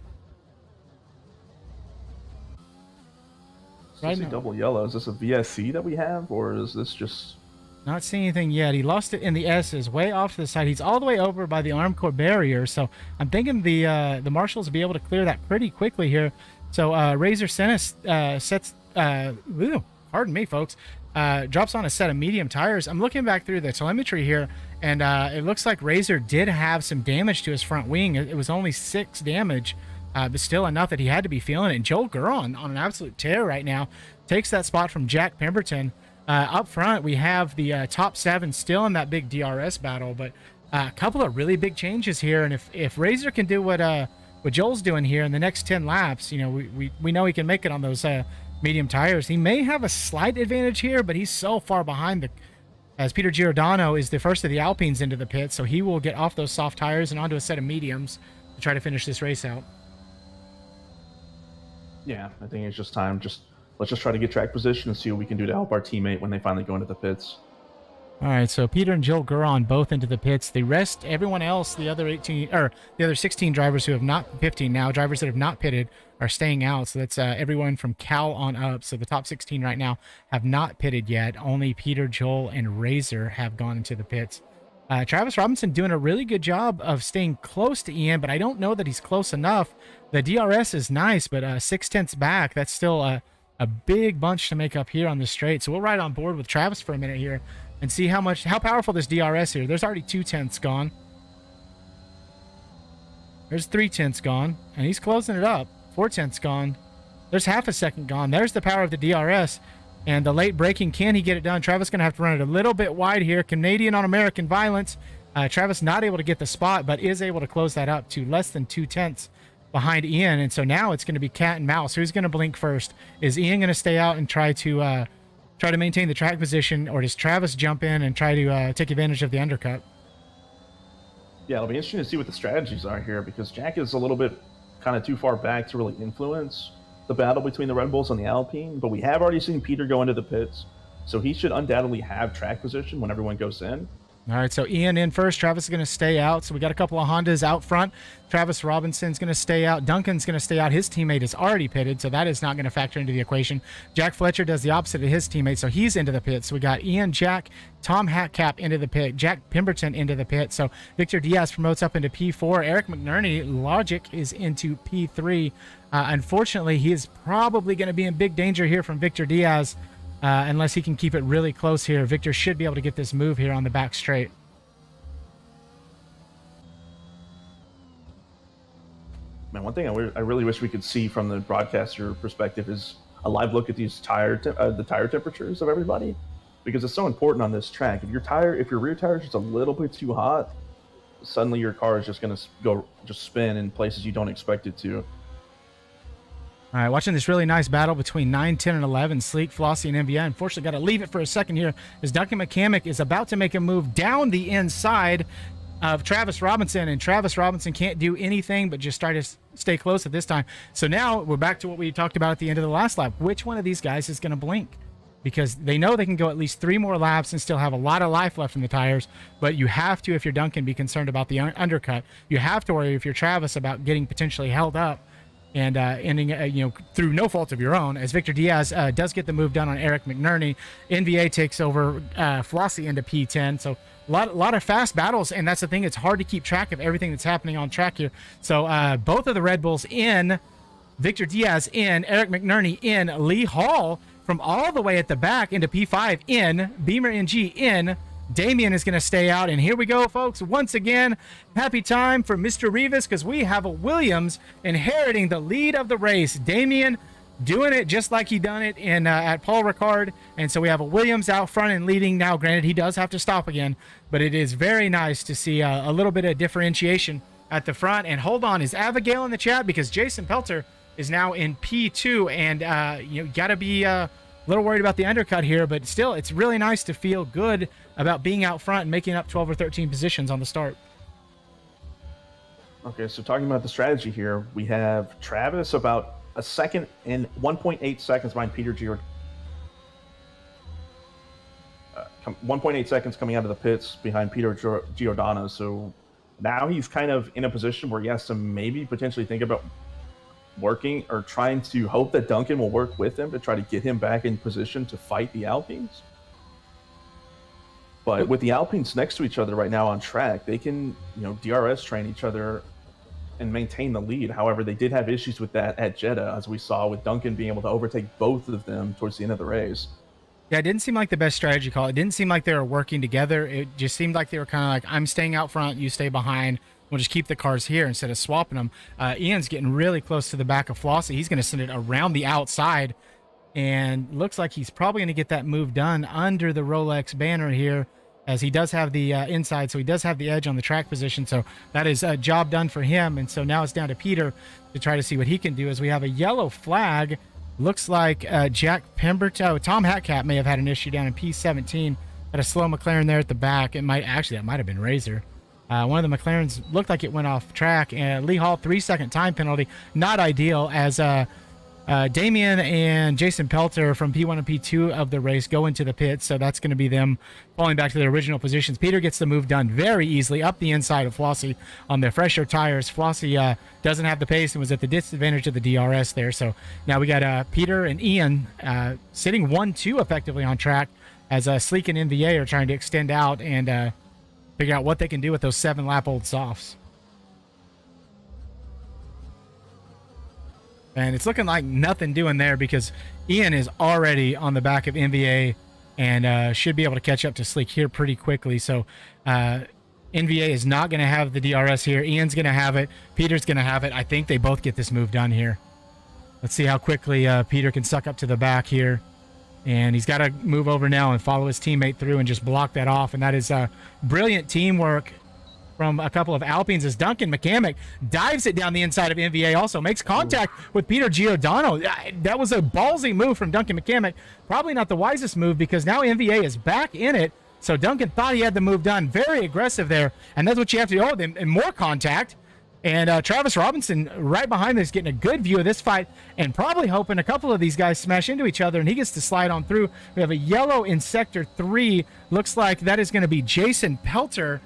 Right now. Double yellow. Is this a VSC that we have, or is this just... Not seeing anything yet. He lost it in the S's, way off to the side. He's all the way over by the Armcorp barrier, so I'm thinking the marshals will be able to clear that pretty quickly here. So Razor Senna sets, pardon me, folks, drops on a set of medium tires. I'm looking back through the telemetry here, and it looks like Razor did have some damage to his front wing. It was only 6 damage, but still enough that he had to be feeling it. And Joel Guron on an absolute tear right now takes that spot from Jack Pemberton. Up front, we have the top 7 still in that big DRS battle, but a couple of really big changes here. And if Razor can do what Joel's doing here in the next 10 laps, we know he can make it on those medium tires. He may have a slight advantage here, but he's so far behind as Peter Giordano is the first of the Alpines into the pit, so he will get off those soft tires and onto a set of mediums to try to finish this race out. Yeah, I think it's just time. Let's just try to get track position and see what we can do to help our teammate when they finally go into the pits. All right, so Peter and Joel Guron both into the pits. The rest, everyone else, the other 16 drivers who have not 15 now, drivers that have not pitted, are staying out. So that's everyone from Cal on up. So the top 16 right now have not pitted yet. Only Peter, Joel, and Razor have gone into the pits. Travis Robinson doing a really good job of staying close to Ian, but I don't know that he's close enough. The DRS is nice, but 0.6 back, that's still a big bunch to make up here on the straight. So we'll ride on board with Travis for a minute here and see how powerful this DRS here. There's already 0.2 gone. There's 0.3 gone, and he's closing it up. 0.4 gone. There's 0.5 second gone. There's the power of the DRS. And the late braking, can he get it done? Travis going to have to run it a little bit wide here. Canadian on American violence. Travis not able to get the spot, but is able to close that up to less than 0.2 behind Ian. And so now it's going to be cat and mouse. Who's going to blink first? Is Ian going to stay out and try to maintain the track position, or does Travis jump in and try to take advantage of the undercut? Yeah, it'll be interesting to see what the strategies are here, because Jack is a little bit kind of too far back to really influence the battle between the Red Bulls and the Alpine, but we have already seen Peter go into the pits, so he should undoubtedly have track position when everyone goes in. All right, so Ian in first. Travis is going to stay out. So we got a couple of Hondas out front. Travis Robinson's going to stay out. Duncan's going to stay out. His teammate is already pitted, so that is not going to factor into the equation. Jack Fletcher does the opposite of his teammate, so he's into the pit. So we got Ian, Jack, Tom Hatcap into the pit, Jack Pemberton into the pit. So Victor Diaz promotes up into P4. Eric McNerney, Logic, is into P3. Unfortunately, he is probably going to be in big danger here from Victor Diaz. Unless he can keep it really close here. Victor should be able to get this move here on the back straight. Man, one thing I really wish we could see from the broadcaster perspective is a live look at these the tire temperatures of everybody, because it's so important on this track. If your rear tire is just a little bit too hot, suddenly your car is just going to spin in places you don't expect it to. All right, watching this really nice battle between 9, 10, and 11, Sleek, Flossie, and NVI. Unfortunately, got to leave it for a second here as Duncan McCamick is about to make a move down the inside of Travis Robinson, and Travis Robinson can't do anything but just try to stay close at this time. So now we're back to what we talked about at the end of the last lap. Which one of these guys is going to blink? Because they know they can go at least 3 more laps and still have a lot of life left in the tires, but you have to, if you're Duncan, be concerned about the undercut. You have to worry, if you're Travis, about getting potentially held up and ending through no fault of your own, as Victor Diaz does get the move done on Eric McNerney. NVA takes over Flossie into P10. So a lot of fast battles, and that's the thing. It's hard to keep track of everything that's happening on track here. So both of the Red Bulls in, Victor Diaz in, Eric McNerney in, Lee Hall from all the way at the back into P5 in, Beamer NG in, Damien is going to stay out, and here we go, folks. Once again, happy time for Mr. Rivas, because we have a Williams inheriting the lead of the race. Damien doing it just like he done it in at Paul Ricard, and so we have a Williams out front and leading now. Granted, he does have to stop again, but it is very nice to see a little bit of differentiation at the front. And hold on, is Abigail in the chat? Because Jason Pelter is now in P2, and you got to be a little worried about the undercut here, but still, it's really nice to feel good about being out front and making up 12 or 13 positions on the start. Okay, so talking about the strategy here, we have Travis about a second and 1.8 seconds behind Peter Giordano. 1.8 seconds coming out of the pits behind Peter Giordano. So now he's kind of in a position where he has to maybe potentially think about working or trying to hope that Duncan will work with him to try to get him back in position to fight the Alpines. But with the Alpines next to each other right now on track, they can, DRS train each other and maintain the lead. However, they did have issues with that at Jeddah, as we saw with Duncan being able to overtake both of them towards the end of the race. Yeah, it didn't seem like the best strategy call. It didn't seem like they were working together. It just seemed like they were kind of like, I'm staying out front, you stay behind. We'll just keep the cars here instead of swapping them. Ian's getting really close to the back of Flossie. He's going to send it around the outside, and looks like he's probably going to get that move done under the Rolex banner here, as he does have the inside, so he does have the edge on the track position. So that is a job done for him. And so now it's down to Peter to try to see what he can do, as we have a yellow flag. Looks like Jack Pemberton, Tom Hatcat may have had an issue down in P17. Got a slow McLaren there at the back. That might have been Razor. One of the McLarens looked like it went off track. And Lee Hall, 3-second time penalty. Not ideal, as Damian and Jason Pelter from P1 and P2 of the race go into the pits. So that's going to be them falling back to their original positions. Peter gets the move done very easily up the inside of Flossie on the fresher tires. Flossie doesn't have the pace and was at the disadvantage of the DRS there. So now we got Peter and Ian sitting 1-2 effectively on track, as Sleek and NVA are trying to extend out and figure out what they can do with those 7-lap-old softs. And it's looking like nothing doing there, because Ian is already on the back of NVA and should be able to catch up to Sleek here pretty quickly. So NVA is not going to have the DRS here. Ian's going to have it. Peter's going to have it. I think they both get this move done here. Let's see how quickly Peter can suck up to the back here. And he's got to move over now and follow his teammate through and just block that off. And that is brilliant teamwork from a couple of Alpines, as Duncan McCamick dives it down the inside of NVA, also makes contact with Peter Giordano. That was a ballsy move from Duncan McCamick. Probably not the wisest move, because now NVA is back in it. So Duncan thought he had the move done. Very aggressive there. And that's what you have to do. Oh, and more contact. And Travis Robinson right behind this, getting a good view of this fight and probably hoping a couple of these guys smash into each other, and he gets to slide on through. We have a yellow in Sector 3. Looks like that is going to be Jason Pelter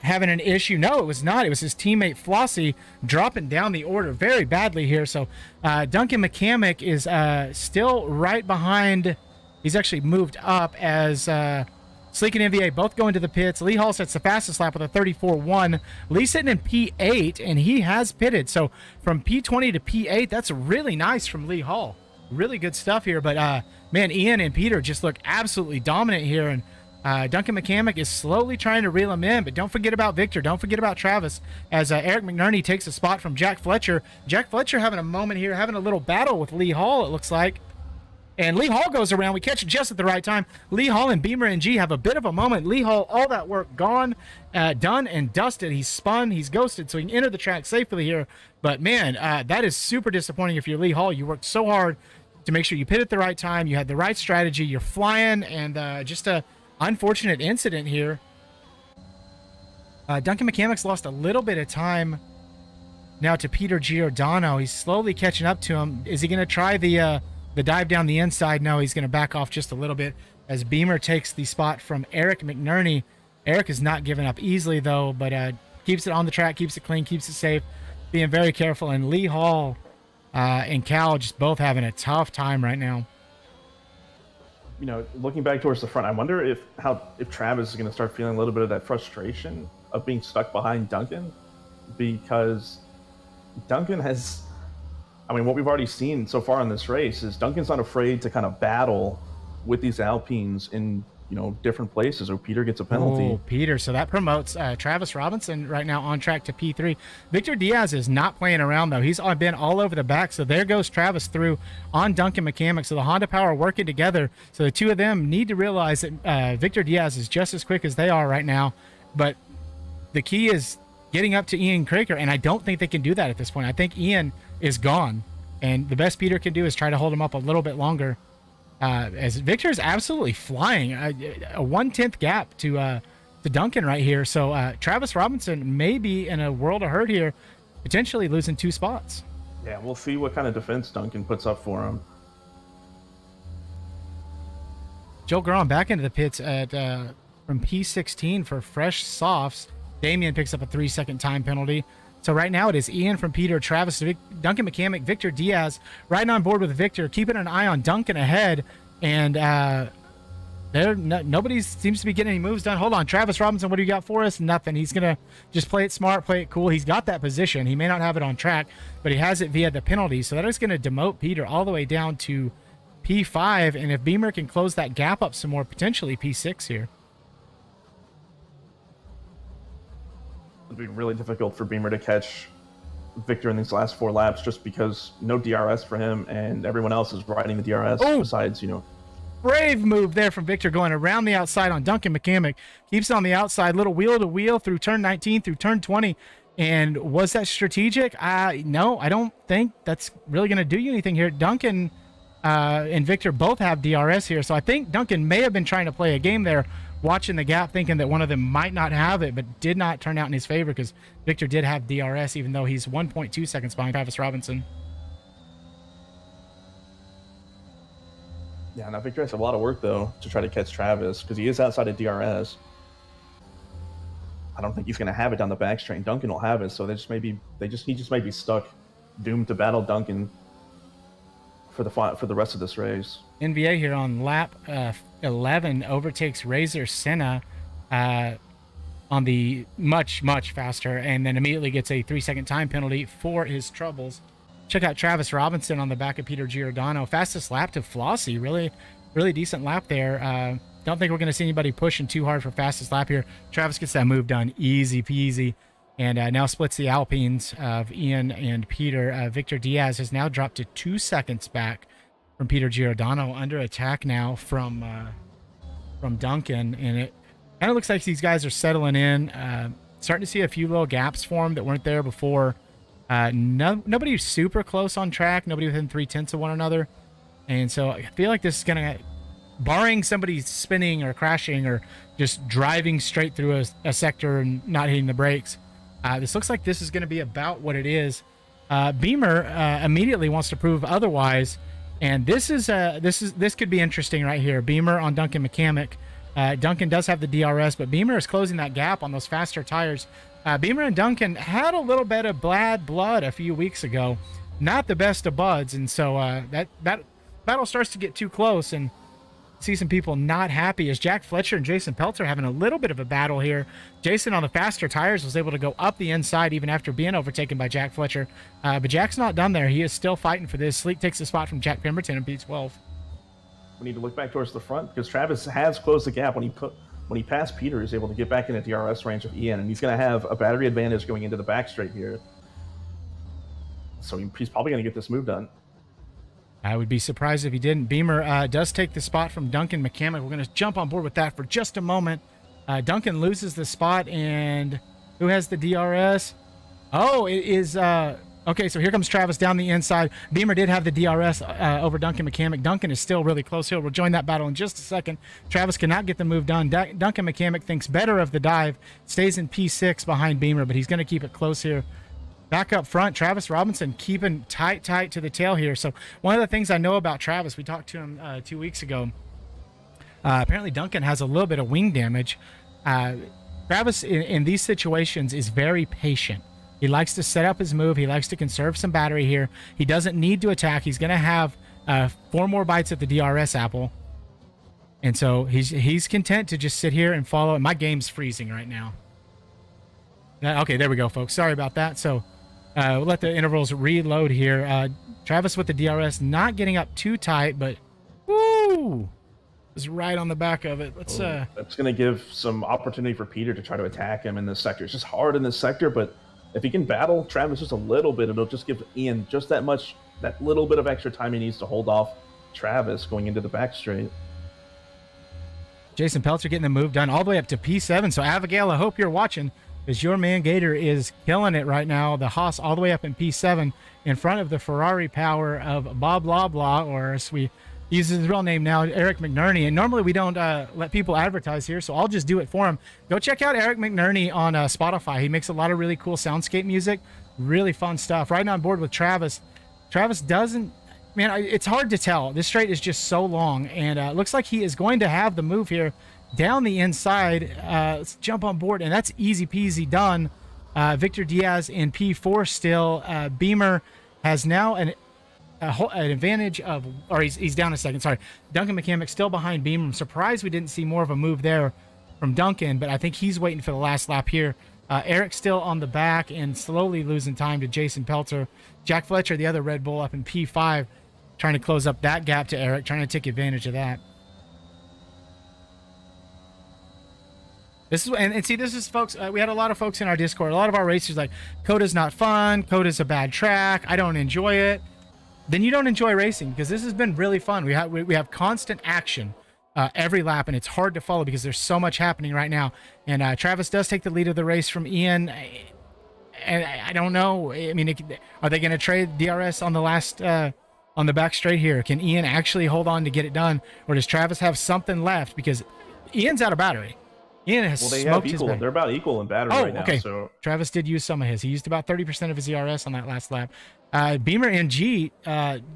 having an issue. No, it was not. It was his teammate Flossie dropping down the order very badly here. So Duncan McCamick is still right behind. He's actually moved up, as Sleek and NVA both go into the pits. Lee Hall sets the fastest lap with a 34.1. Lee sitting in P8, and he has pitted. So from P20 to P8, that's really nice from Lee Hall. Really good stuff here. But, man, Ian and Peter just look absolutely dominant here. And Duncan McCamick is slowly trying to reel him in. But don't forget about Victor. Don't forget about Travis, as Eric McNerney takes a spot from Jack Fletcher. Jack Fletcher having a moment here, having a little battle with Lee Hall, it looks like. And Lee Hall goes around. We catch it just at the right time. Lee Hall and Beamer and G have a bit of a moment. Lee Hall, all that work gone, done and dusted. He's spun. He's ghosted, so he can enter the track safely here. But, man, that is super disappointing if you're Lee Hall. You worked so hard to make sure you pit at the right time. You had the right strategy. You're flying, and just a unfortunate incident here. Duncan McCamick's lost a little bit of time now to Peter Giordano. He's slowly catching up to him. Is he going to try the dive down the inside? No, he's going to back off just a little bit, as Beamer takes the spot from Eric McNerney. Eric is not giving up easily, though, but keeps it on the track, keeps it clean, keeps it safe, being very careful. And Lee Hall and Cal just both having a tough time right now. You know, looking back towards the front, I wonder if Travis is going to start feeling a little bit of that frustration of being stuck behind Duncan, because Duncan has... I mean, what we've already seen so far in this race is Duncan's not afraid to kind of battle with these Alpines in, different places, or Peter gets a penalty. Oh, Peter. So that promotes Travis Robinson right now on track to P3. Victor Diaz is not playing around, though. He's been all over the back. So there goes Travis through on Duncan McCamick. So the Honda Power working together. So the two of them need to realize that Victor Diaz is just as quick as they are right now. But the key is getting up to Ian Kraker, and I don't think they can do that at this point. I think Ian is gone, and the best Peter can do is try to hold him up a little bit longer, as Victor is absolutely flying. A 1/10 gap to Duncan right here. So Travis Robinson may be in a world of hurt here, potentially losing 2 spots. Yeah, we'll see what kind of defense Duncan puts up for him. Joe Gron back into the pits at from P16 for fresh softs. Damian picks up a 3-second time penalty. So right now it is Ian from Peter, Travis, Duncan McCamick, Victor Diaz, riding on board with Victor, keeping an eye on Duncan ahead, and nobody seems to be getting any moves done. Hold on, Travis Robinson, what do you got for us? Nothing. He's going to just play it smart, play it cool. He's got that position. He may not have it on track, but he has it via the penalty. So that is going to demote Peter all the way down to P5, and if Beamer can close that gap up some more, potentially P6 here. It'd be really difficult for Beamer to catch Victor in these last 4 laps just because no DRS for him and everyone else is riding the DRS besides, Brave move there from Victor, going around the outside on Duncan McCamick. Keeps on the outside, little wheel to wheel through turn 19, through turn 20. And was that strategic? No, I don't think that's really going to do you anything here. Duncan and Victor both have DRS here, so I think Duncan may have been trying to play a game there, watching the gap, thinking that one of them might not have it, but did not turn out in his favor because Victor did have DRS, even though he's 1.2 seconds behind Travis Robinson. Yeah, now Victor has a lot of work, though, to try to catch Travis because he is outside of DRS. I don't think he's going to have it down the backstraight. Duncan will have it, so he just may be stuck, doomed to battle Duncan for the rest of this race. NVA here on lap 11 overtakes Razor Senna on the much faster, and then immediately gets a 3-second time penalty for his troubles. Check out Travis Robinson on the back of Peter Giordano. Fastest lap to Flossie. Really decent lap there. Don't think we're going to see anybody pushing too hard for fastest lap here. Travis gets that move done easy peasy, and now splits the Alpines of Ian and Peter. Victor Diaz has now dropped to 2 seconds back from Peter Giordano, under attack now from Duncan, and it kind of looks like these guys are settling in. Starting to see a few little gaps form that weren't there before. Nobody super close on track, nobody within 0.3 of one another, and so I feel like this is gonna, barring somebody spinning or crashing or just driving straight through a sector and not hitting the brakes, this looks like this is going to be about what it is. Beamer immediately wants to prove otherwise, and this could be interesting right here. Beamer on Duncan McCamick. Duncan does have the DRS, but Beamer is closing that gap on those faster tires. Beamer and Duncan had a little bit of bad blood a few weeks ago, not the best of buds, and so that battle starts to get too close, and see some people not happy as Jack Fletcher and Jason Pelter having a little bit of a battle here. Jason on the faster tires was able to go up the inside even after being overtaken by Jack Fletcher, but Jack's not done there. He is still fighting for this. Sleek takes the spot from Jack Pemberton in P12. We need to look back towards the front because Travis has closed the gap when he passed Peter. He's able to get back into DRS range of Ian, and he's going to have a battery advantage going into the back straight here. So he's probably going to get this move done. I would be surprised if he didn't. Beamer does take the spot from Duncan McCamick. We're going to jump on board with that for just a moment. Duncan loses the spot, and who has the DRS? Oh, it is... okay, so here comes Travis down the inside. Beamer did have the DRS over Duncan McCamick. Duncan is still really close here. We'll join that battle in just a second. Travis cannot get the move done. Duncan McCamick thinks better of the dive, stays in P6 behind Beamer, but he's going to keep it close here. Back up front, Travis Robinson keeping tight to the tail here. So one of the things I know about Travis, we talked to him 2 weeks ago. Apparently Duncan has a little bit of wing damage. Travis in these situations is very patient. He likes to set up his move. He likes to conserve some battery here. He doesn't need to attack. He's going to have 4 more bites at the DRS apple. And so he's content to just sit here and follow. My game's freezing right now. Okay, there we go, folks. Sorry about that. So we'll let the intervals reload here. Travis with the DRS, not getting up too tight, but woo! Was right on the back of it. Let's. That's going to give some opportunity for Peter to try to attack him in this sector. It's just hard in this sector, but if he can battle Travis just a little bit, it'll just give Ian just that little bit of extra time he needs to hold off Travis going into the back straight. Jason Pelter getting the move done all the way up to P7. So Abigail, I hope you're watching, because your man Gator is killing it right now. The Haas all the way up in P7 in front of the Ferrari power of Bob Blah Blah, or as we use his real name now, Eric McNerney. And normally we don't let people advertise here, so I'll just do it for him. Go check out Eric McNerney on Spotify. He makes a lot of really cool soundscape music, really fun stuff. Right on board with Travis. Travis doesn't, man, it's hard to tell. This straight is just so long, and it looks like he is going to have the move here down the inside. Let's jump on board, and that's easy peasy done. Victor Diaz in P4 still. Beamer has now an advantage of, or he's down a second. Sorry, Duncan McCamick still behind Beamer. I'm surprised we didn't see more of a move there from Duncan, but I think he's waiting for the last lap here. Eric still on the back and slowly losing time to Jason Pelter. Jack Fletcher, the other Red Bull, up in P5. trying to close up that gap to Eric, trying to take advantage of that. This is and see, this is folks. We had a lot of folks in our Discord. A lot of our racers like, Coda's not fun. Coda's a bad track. I don't enjoy it. Then you don't enjoy racing, because this has been really fun. We have constant action every lap, and it's hard to follow because there's so much happening right now. And Travis does take the lead of the race from Ian. And I don't know. I mean, are they going to trade DRS on the last on the back straight here? Can Ian actually hold on to get it done, or does Travis have something left? Because Ian's out of battery. Ian has smoked his battery. They're about equal in battery right now. Okay. So Travis did use some of his. He used about 30% of his ERS on that last lap. Beamer NG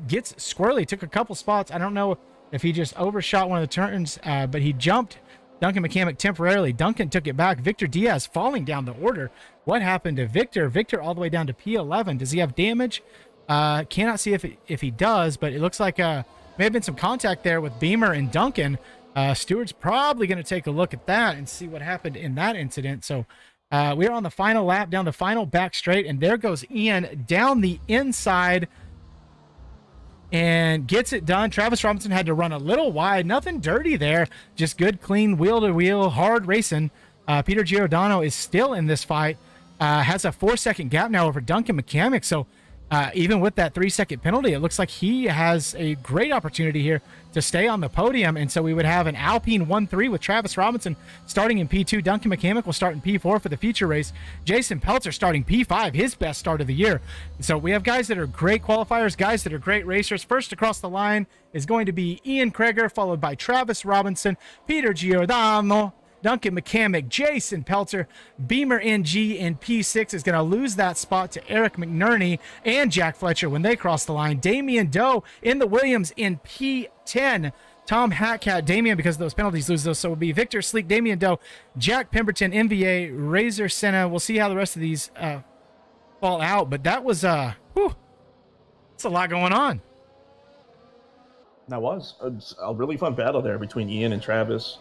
gets squirrely, took a couple spots. I don't know if he just overshot one of the turns, but he jumped Duncan McCamick temporarily. Duncan took it back. Victor Diaz falling down the order. What happened to Victor? Victor all the way down to P11. Does he have damage? Cannot see if he does, but it looks like may have been some contact there with Beamer and Duncan. Stewart's probably going to take a look at that and see what happened in that incident. So we're on the final lap, down the final back straight, and there goes Ian down the inside and gets it done. Travis Robinson had to run a little wide. Nothing dirty there. Just good, clean, wheel-to-wheel, hard racing. Peter Giordano is still in this fight. Has a 4-second gap now over Duncan McCamick. So even with that 3-second penalty, it looks like he has a great opportunity here to stay on the podium. And so we would have an Alpine 1-3 with Travis Robinson starting in P2. Duncan McCamick will start in P4 for the feature race. Jason Peltzer starting P5, his best start of the year. So we have guys that are great qualifiers, guys that are great racers. First across the line is going to be Ian Krieger, followed by Travis Robinson, Peter Giordano, Duncan McCamick, Jason Peltzer. Beamer NG in P6 is going to lose that spot to Eric McNerney and Jack Fletcher when they cross the line. Damian Doe in the Williams in P10. Tom Hatcat, Damian, because of those penalties, loses those. So it will be Victor Sleek, Damian Doe, Jack Pemberton, MVA, Razor Senna. We'll see how the rest of these fall out. But that was, it's a lot going on. that was a really fun battle there between Ian and Travis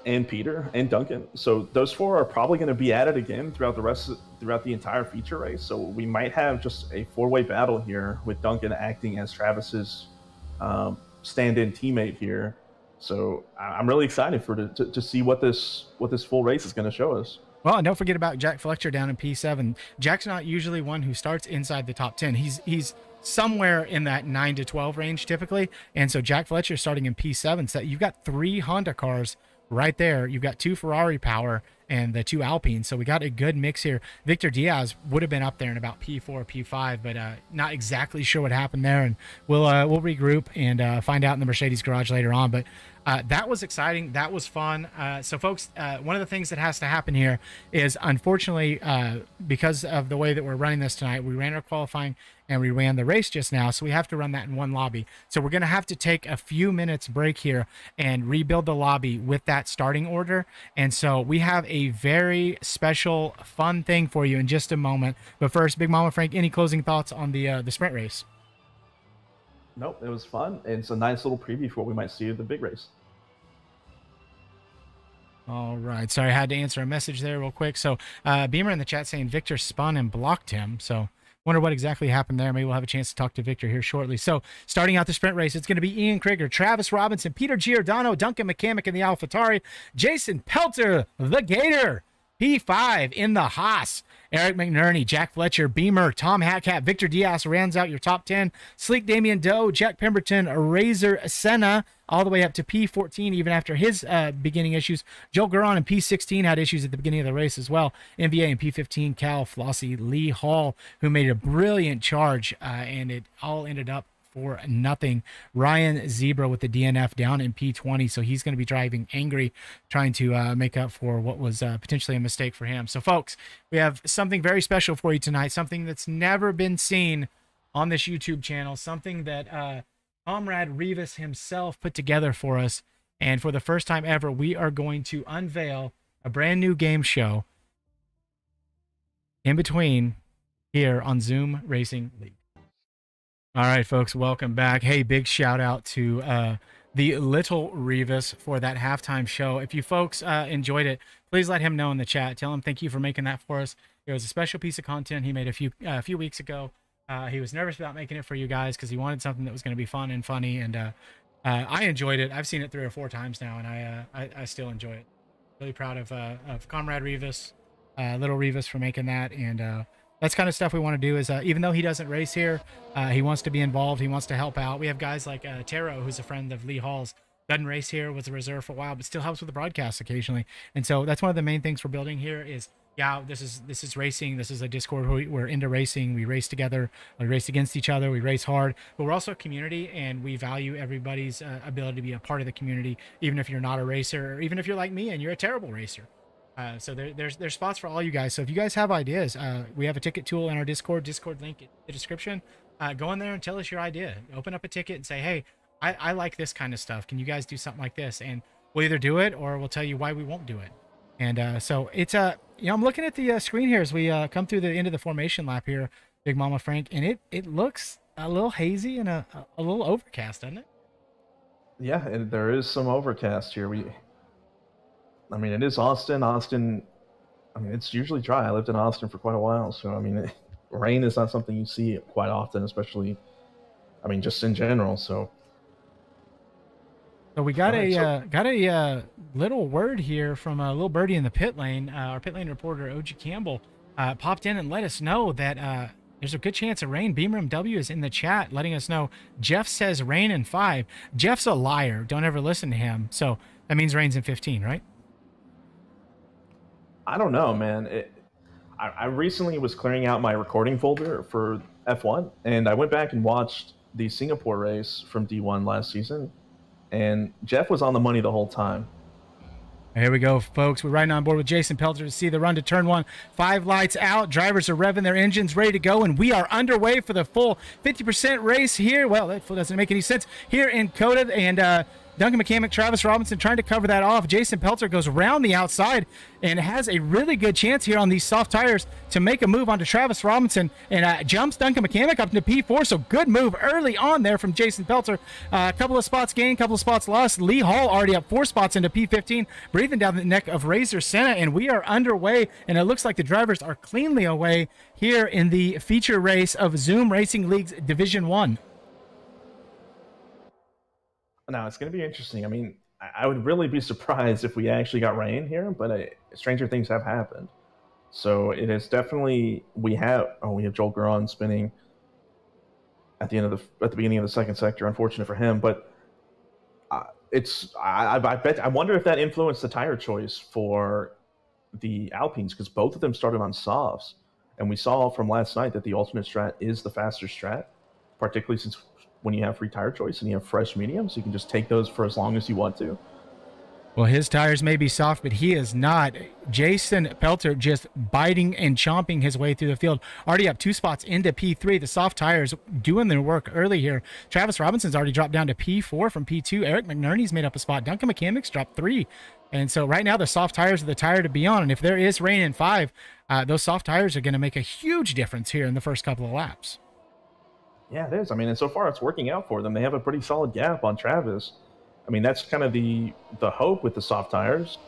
and Peter and Duncan. So those four are probably going to be at it again throughout the entire feature race. So we might have just a 4-way battle here with Duncan acting as Travis's stand-in teammate here. So I'm really excited to see what this full race is going to show us. Well, and don't forget about Jack Fletcher down in P7. Jack's not usually one who starts inside the top 10. He's somewhere in that 9 to 12 range typically. And so Jack Fletcher starting in P7. So you've got 3 Honda cars right there. You've got 2 Ferrari power and the 2 Alpines. So we got a good mix here. Victor Diaz would have been up there in about P4, P5, but not exactly sure what happened there. And we'll regroup and find out in the Mercedes garage later on. But that was exciting. That was fun. So folks, one of the things that has to happen here is, unfortunately, because of the way that we're running this tonight, we ran our qualifying and we ran the race just now. So we have to run that in one lobby. So we're going to have to take a few minutes break here and rebuild the lobby with that starting order. And so we have a very special, fun thing for you in just a moment. But first, Big Mama Frank, any closing thoughts on the sprint race? Nope, it was fun. It's a nice little preview for what we might see at the big race. All right. Sorry, I had to answer a message there real quick. So Beamer in the chat saying Victor spun and blocked him. So wonder what exactly happened there. Maybe we'll have a chance to talk to Victor here shortly. So starting out the sprint race, it's going to be Ian Krieger, Travis Robinson, Peter Giordano, Duncan McCamick in the AlphaTauri, Jason Peltzer, the Gator, P5 in the Haas, Eric McNerney, Jack Fletcher, Beamer, Tom Hatcat, Victor Diaz rounds out your top 10. Sleek Damian Doe, Jack Pemberton, Razor Senna, all the way up to P14, even after his beginning issues. Joel Guron in P16 had issues at the beginning of the race as well. MVA in P15, Cal Flossie, Lee Hall, who made a brilliant charge, and it all ended up for nothing. Ryan Zebra with the DNF down in P20, so he's going to be driving angry, trying to make up for what was potentially a mistake for him. So, folks, we have something very special for you tonight, something that's never been seen on this YouTube channel, something that Comrade Rivas himself put together for us. And for the first time ever, we are going to unveil a brand new game show in between here on Zoom Racing League. All right, folks, welcome back. Hey, big shout out to the Little Rivas for that halftime show. If you folks enjoyed it, please let him know in the chat. Tell him thank you for making that for us. It was a special piece of content he made a few weeks ago. He was nervous about making it for you guys because he wanted something that was going to be fun and funny, and I enjoyed it. I've seen it 3 or 4 times now, and I still enjoy it. Really proud of Comrade Rivas, little Rivas, for making that, and that's kind of stuff we want to do. Is even though he doesn't race here, he wants to be involved. He wants to help out. We have guys like Taro, who's a friend of Lee Hall's, doesn't race here, was a reserve for a while, but still helps with the broadcast occasionally. And so that's one of the main things we're building here is, yeah, this is racing. This is a Discord where we're into racing. We race together. We race against each other. We race hard. But we're also a community, and we value everybody's ability to be a part of the community, even if you're not a racer, or even if you're like me and you're a terrible racer. So there's spots for all you guys. So if you guys have ideas, we have a ticket tool in our Discord link in the description. Go in there and tell us your idea. Open up a ticket and say, hey, I like this kind of stuff. Can you guys do something like this? And we'll either do it or we'll tell you why we won't do it. And so it's I'm looking at the screen here as we come through the end of the formation lap here, Big Mama Frank, and it looks a little hazy and a little overcast, doesn't it? Yeah, and there is some overcast here. I mean, it is Austin. Austin, I mean, it's usually dry. I lived in Austin for quite a while, so I mean, rain is not something you see quite often, especially, I mean, just in general. So we got a little word here from a little birdie in the pit lane. Our pit lane reporter OG Campbell popped in and let us know that there's a good chance of rain. Beamer MW is in the chat letting us know. Jeff says rain in 5. Jeff's a liar. Don't ever listen to him. So that means rain's in 15, right? I don't know, man. I recently was clearing out my recording folder for F1, and I went back and watched the Singapore race from D1 last season, and Jeff was on the money the whole time. Here we go, folks. We're riding on board with Jason Pelter to see the run to turn 1. 5 lights out. Drivers are revving their engines, ready to go, and we are underway for the full 50% race here. Well, that doesn't make any sense. Here in COTA, and Duncan McCamick, Travis Robinson trying to cover that off. Jason Pelter goes around the outside and has a really good chance here on these soft tires to make a move onto Travis Robinson, and jumps Duncan McCamick up into P4. So good move early on there from Jason Pelter. A couple of spots gained, couple of spots lost. Lee Hall already up 4 spots into P15, breathing down the neck of Razor Senna, and we are underway, and it looks like the drivers are cleanly away here in the feature race of Zoom Racing League's Division 1. Now, it's going to be interesting. I mean, I would really be surprised if we actually got rain here, but stranger things have happened. So it is definitely, we have Joel Guron spinning at the beginning of the second sector. Unfortunate for him, but I wonder if that influenced the tire choice for the Alpines, because both of them started on softs, and we saw from last night that the alternate strat is the faster strat, particularly since when you have free tire choice and you have fresh mediums, you can just take those for as long as you want to. Well, his tires may be soft, but he is not. Jason Pelter just biting and chomping his way through the field. Already up 2 spots into P3. The soft tires doing their work early here. Travis Robinson's already dropped down to P4 from P2. Eric McNerney's made up a spot. Duncan McCamick's dropped 3. And so right now the soft tires are the tire to be on. And if there is rain in 5, those soft tires are going to make a huge difference here in the first couple of laps. Yeah, it is. I mean, and so far it's working out for them. They have a pretty solid gap on Travis. I mean, that's kind of the hope with the soft tires.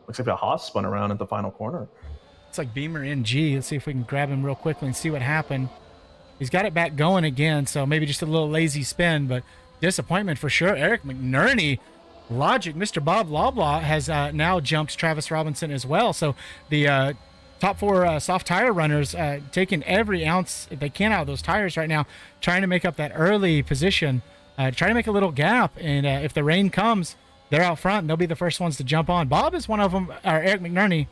Looks like the Haas spun around at the final corner. It's like Beamer NG. Let's see if we can grab him real quickly and see what happened. He's got it back going again, so maybe just a little lazy spin, but disappointment for sure. Eric McNerney, Logic, Mr. Bob Loblaw has now jumped Travis Robinson as well. So the top 4 soft tire runners taking every ounce they can out of those tires right now, trying to make up that early position, trying to make a little gap. And if the rain comes, they're out front and they'll be the first ones to jump on. Bob is one of them, or Eric McNerney.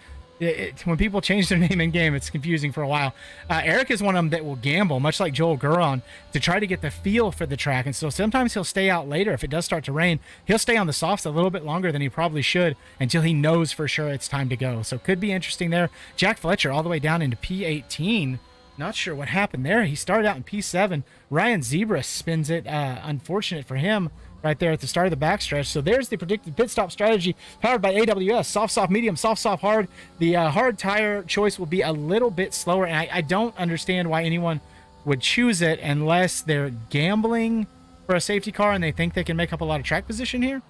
When people change their name in game, it's confusing for a while. Eric is one of them that will gamble, much like Joel Guron, to try to get the feel for the track. And so sometimes he'll stay out later. If it does start to rain, he'll stay on the softs a little bit longer than he probably should until he knows for sure it's time to go. So could be interesting there. Jack Fletcher all the way down into P18. Not sure what happened there. He started out in P7. Ryan Zebra spins it. Unfortunate for him right there at the start of the backstretch. So there's the predicted pit stop strategy powered by AWS. Soft, soft, medium, soft, soft, hard. The hard tire choice will be a little bit slower, and I don't understand why anyone would choose it unless they're gambling for a safety car and they think they can make up a lot of track position here.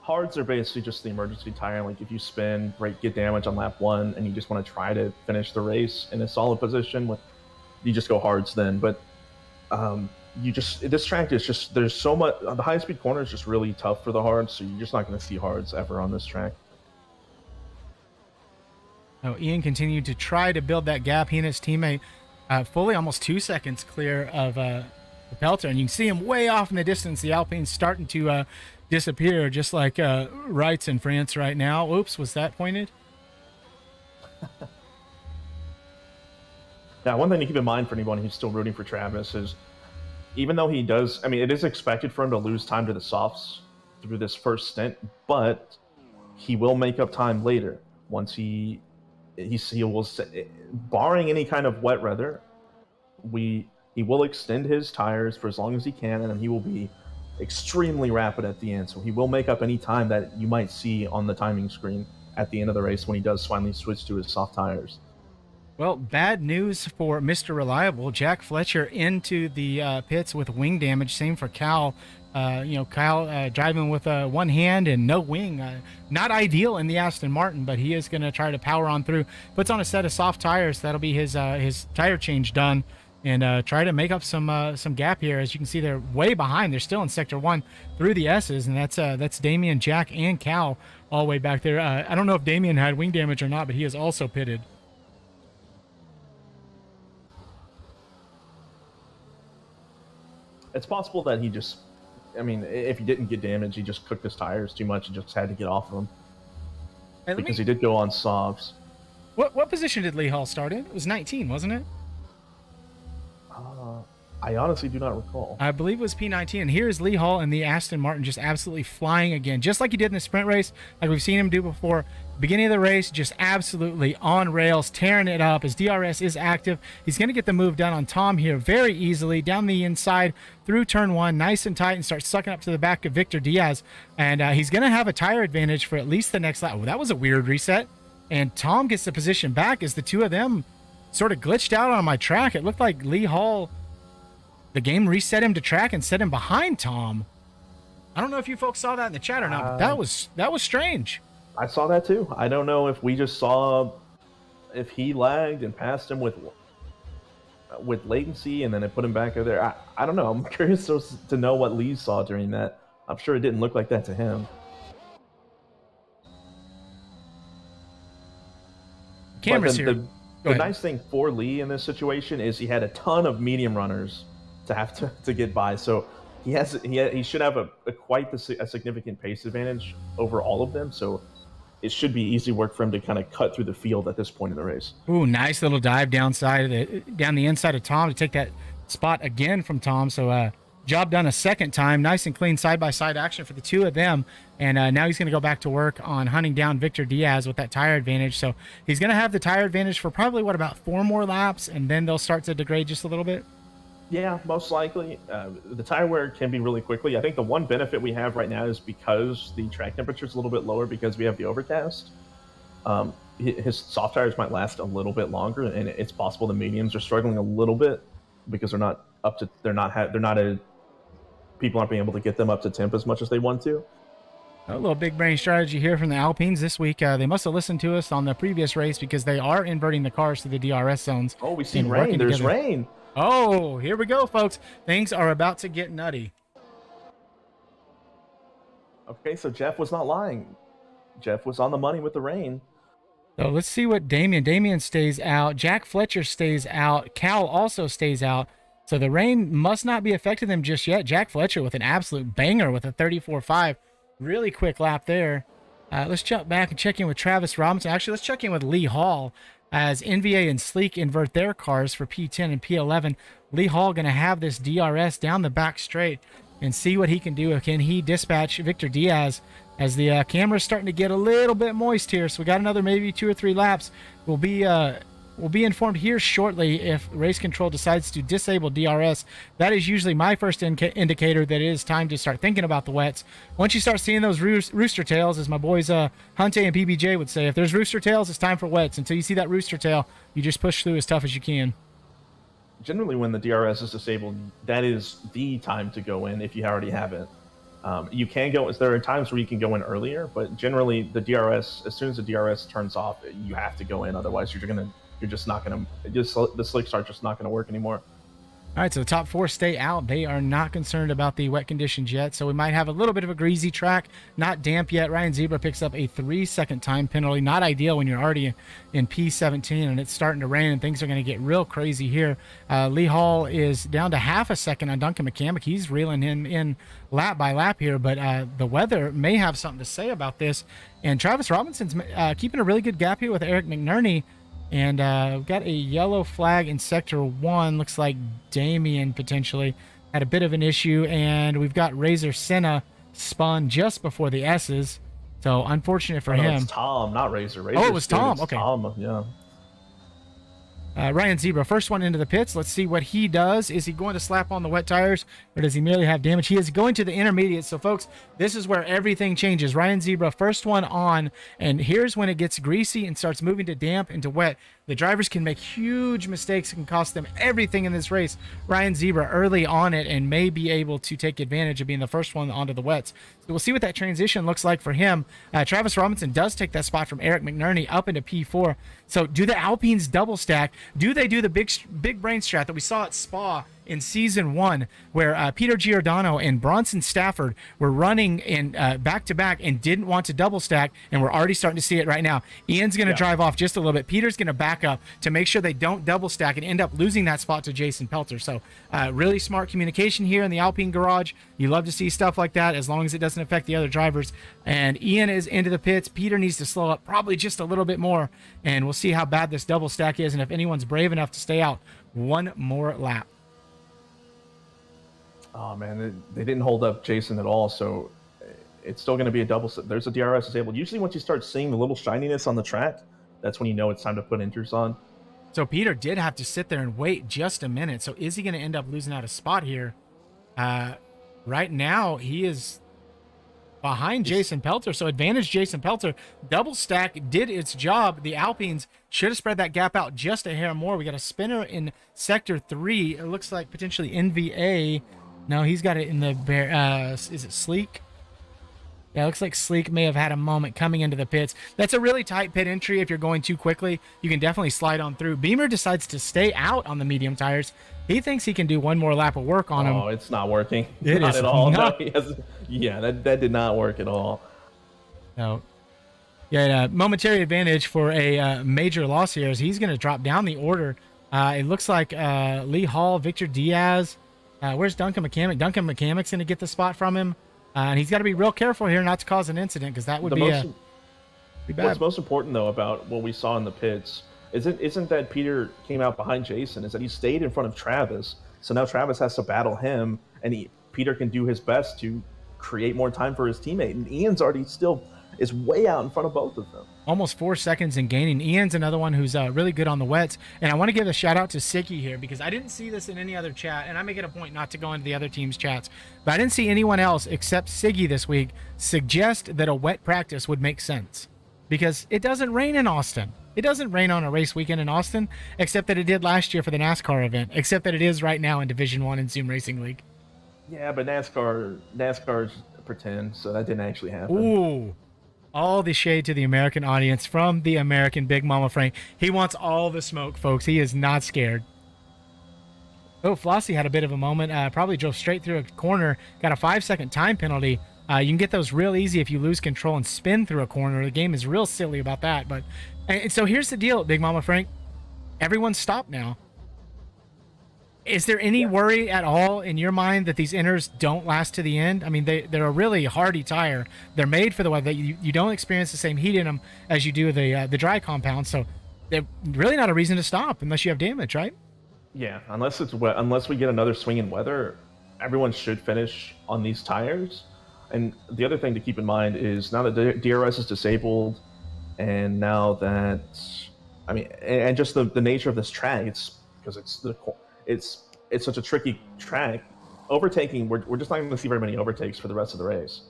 Hards are basically just the emergency tire. Like if you spin, get damage on lap 1, and you just want to try to finish the race in a solid position with you just go hards then. But this track is just, there's so much. The high speed corner is just really tough for the hards, so you're just not going to see hards ever on this track. Oh, Ian continued to try to build that gap. He and his teammate fully almost 2 seconds clear of the Pelter, and you can see him way off in the distance. The Alpine's starting to disappear, just like Wrights in France right now. Oops, was that pointed? Now, one thing to keep in mind for anyone who's still rooting for Travis is, even though he does, I mean, it is expected for him to lose time to the softs through this first stint, but he will make up time later once he will, barring any kind of wet weather, he will extend his tires for as long as he can, and then he will be extremely rapid at the end. So he will make up any time that you might see on the timing screen at the end of the race when he does finally switch to his soft tires. Well, bad news for Mr. Reliable. Jack Fletcher into the pits with wing damage. Same for Cal. Kyle driving with one hand and no wing. Not ideal in the Aston Martin, but he is going to try to power on through. Puts on a set of soft tires. That'll be his tire change done, and try to make up some gap here. As you can see, they're way behind. They're still in Sector 1 through the S's, and that's Damian, Jack, and Cal all the way back there. I don't know if Damian had wing damage or not, but he is also pitted. It's possible that he just, I mean, if he didn't get damaged, he just cooked his tires too much and just had to get off of them. Because he did go on softs. What position did Lee Hall start in? It was 19, wasn't it? I honestly do not recall. I believe it was P19. And here's Lee Hall and the Aston Martin just absolutely flying again, just like he did in the sprint race, like we've seen him do before. Beginning of the race, just absolutely on rails, tearing it up. His DRS is active. He's going to get the move done on Tom here very easily, down the inside through turn 1, nice and tight, and start sucking up to the back of Victor Diaz. And he's going to have a tire advantage for at least the next lap. Well, that was a weird reset. And Tom gets the position back as the two of them sort of glitched out on my track. It looked like Lee Hall, the game reset him to track and set him behind Tom. I don't know if you folks saw that in the chat or not, but that was strange. I saw that too. I don't know if we just saw if he lagged and passed him with latency and then it put him back over there. I don't know. I'm curious to know what Lee saw during that. I'm sure it didn't look like that to him. Cameras here. The nice thing for Lee in this situation is he had a ton of medium runners to have to get by. So he should have quite a significant pace advantage over all of them. So it should be easy work for him to kind of cut through the field at this point in the race. Ooh, nice little dive down the inside of Tom to take that spot again from Tom. So job done a second time. Nice and clean side-by-side action for the two of them. And now he's going to go back to work on hunting down Victor Diaz with that tire advantage. So he's going to have the tire advantage for probably, about 4 more laps, and then they'll start to degrade just a little bit? Yeah, most likely. The tire wear can be really quickly. I think the one benefit we have right now is because the track temperature is a little bit lower because we have the overcast. His soft tires might last a little bit longer, and it's possible the mediums are struggling a little bit because people aren't being able to get them up to temp as much as they want to. A little big brain strategy here from the Alpines this week. They must have listened to us on the previous race because they are inverting the cars to the DRS zones. Oh, we see rain. There's rain. Oh, here we go, folks. Things are about to get nutty. Okay, so Jeff was not lying. Jeff was on the money with the rain. So let's see what Damian stays out. Jack Fletcher stays out. Cal also stays out. So the rain must not be affecting them just yet. Jack Fletcher with an absolute banger with a 34.5. Really quick lap there. Let's jump back and check in with Travis Robinson. Actually, let's check in with Lee Hall as NVA and Sleek invert their cars for P10 and P11. Lee Hall going to have this DRS down the back straight and see what he can do. Can he dispatch Victor Diaz as the camera's starting to get a little bit moist here? So we got another maybe 2 or 3 laps. We'll be informed here shortly if race control decides to disable DRS. That is usually my first indicator that it is time to start thinking about the wets. Once you start seeing those rooster tails, as my boys Hunte and PBJ would say, if there's rooster tails, it's time for wets. Until you see that rooster tail, you just push through as tough as you can. Generally, when the DRS is disabled, that is the time to go in if you already have it. You can go. There are times where you can go in earlier, but generally the DRS, as soon as the DRS turns off, you have to go in. Otherwise, you're going to you're just not gonna the slick start's just not gonna work anymore. All right, so the top 4 stay out. They are not concerned about the wet conditions yet, so we might have a little bit of a greasy track, not damp yet. Ryan Zebra picks up a 3-second time penalty. Not ideal when you're already in P17 and it's starting to rain and things are going to get real crazy here. Lee Hall is down to half a second on Duncan McCamick. He's reeling him in lap by lap here, but the weather may have something to say about this. And Travis Robinson's keeping a really good gap here with Eric McNerney. And we've got a yellow flag in Sector 1. Looks like Damien potentially had a bit of an issue. And we've got Razor Senna spun just before the S's. So unfortunate for him. It's Tom, not Razor. Oh, it was Tom. Okay. Tom, yeah. Ryan Zebra, first one into the pits. Let's see what he does. Is he going to slap on the wet tires, or does he merely have damage? He is going to the intermediate. So, folks, this is where everything changes. Ryan Zebra, first one on, and here's when it gets greasy and starts moving to damp into wet. The drivers can make huge mistakes. It can cost them everything in this race. Ryan Zebra early on it and may be able to take advantage of being the first one onto the wets. So we'll see what that transition looks like for him. Travis Robinson does take that spot from Eric McNerney up into P4. So do the Alpines double stack? Do they do the big brain strat that we saw at Spa in season 1, where Peter Giordano and Bronson Stafford were running in back to back and didn't want to double stack, and we're already starting to see it right now. Ian's going to drive off just a little bit. Peter's going to back up to make sure they don't double stack and end up losing that spot to Jason Pelter. So really smart communication here in the Alpine garage. You love to see stuff like that as long as it doesn't affect the other drivers. And Ian is into the pits. Peter needs to slow up probably just a little bit more, and we'll see how bad this double stack is and if anyone's brave enough to stay out one more lap. Oh man, they didn't hold up Jason at all, so it's still going to be a double. There's a DRS disabled. Usually, once you start seeing the little shininess on the track, that's when you know it's time to put inters on. So Peter did have to sit there and wait just a minute. So is he going to end up losing out a spot here? Right now, he is behind Jason Pelter. So advantage Jason Pelter. Double stack did its job. The Alpines should have spread that gap out just a hair more. We got a spinner in Sector 3. It looks like potentially NVA. No, he's got it in the is it Sleek? Yeah, it looks like Sleek may have had a moment coming into the pits. That's a really tight pit entry. If you're going too quickly, you can definitely slide on through. Beamer decides to stay out on the medium tires. He thinks he can do one more lap of work on him. Oh, it's not working. It not is at all. not. No, yeah, that did not work at all. No. Yeah, momentary advantage for a major loss here as he's going to drop down the order. It looks like Lee Hall, Victor Diaz. Where's Duncan McCamick? Duncan McCamick's going to get the spot from him. And he's got to be real careful here not to cause an incident because that would be bad. What's most important, though, about what we saw in the pits isn't that Peter came out behind Jason, is that he stayed in front of Travis. So now Travis has to battle him, and Peter can do his best to create more time for his teammate. And Ian's already still is way out in front of both of them. Almost 4 seconds in gaining. Ian's another one who's really good on the wets. And I want to give a shout out to Siggy here because I didn't see this in any other chat. And I make it a point not to go into the other team's chats. But I didn't see anyone else except Siggy this week suggest that a wet practice would make sense. Because it doesn't rain in Austin. It doesn't rain on a race weekend in Austin, except that it did last year for the NASCAR event, except that it is right now in Division 1 in Zoom Racing League. Yeah, but NASCAR's pretend, so that didn't actually happen. Ooh. All the shade to the American audience from the American Big Mama Frank. He wants all the smoke, folks. He is not scared. Oh, Flossie had a bit of a moment. Probably drove straight through a corner. Got a 5-second time penalty. You can get those real easy if you lose control and spin through a corner. The game is real silly about that. And so here's the deal, Big Mama Frank. Everyone's stopped now. Is there any worry at all in your mind that these inners don't last to the end? I mean, they're a really hardy tire. They're made for the weather. You don't experience the same heat in them as you do the dry compound. So they're really not a reason to stop unless you have damage, right? Yeah, unless it's wet, unless we get another swing in weather, everyone should finish on these tires. And the other thing to keep in mind is now that the DRS is disabled, and now that and just the nature of this track, it's because it's such a tricky track. Overtaking, we're just not going to see very many overtakes for the rest of the race.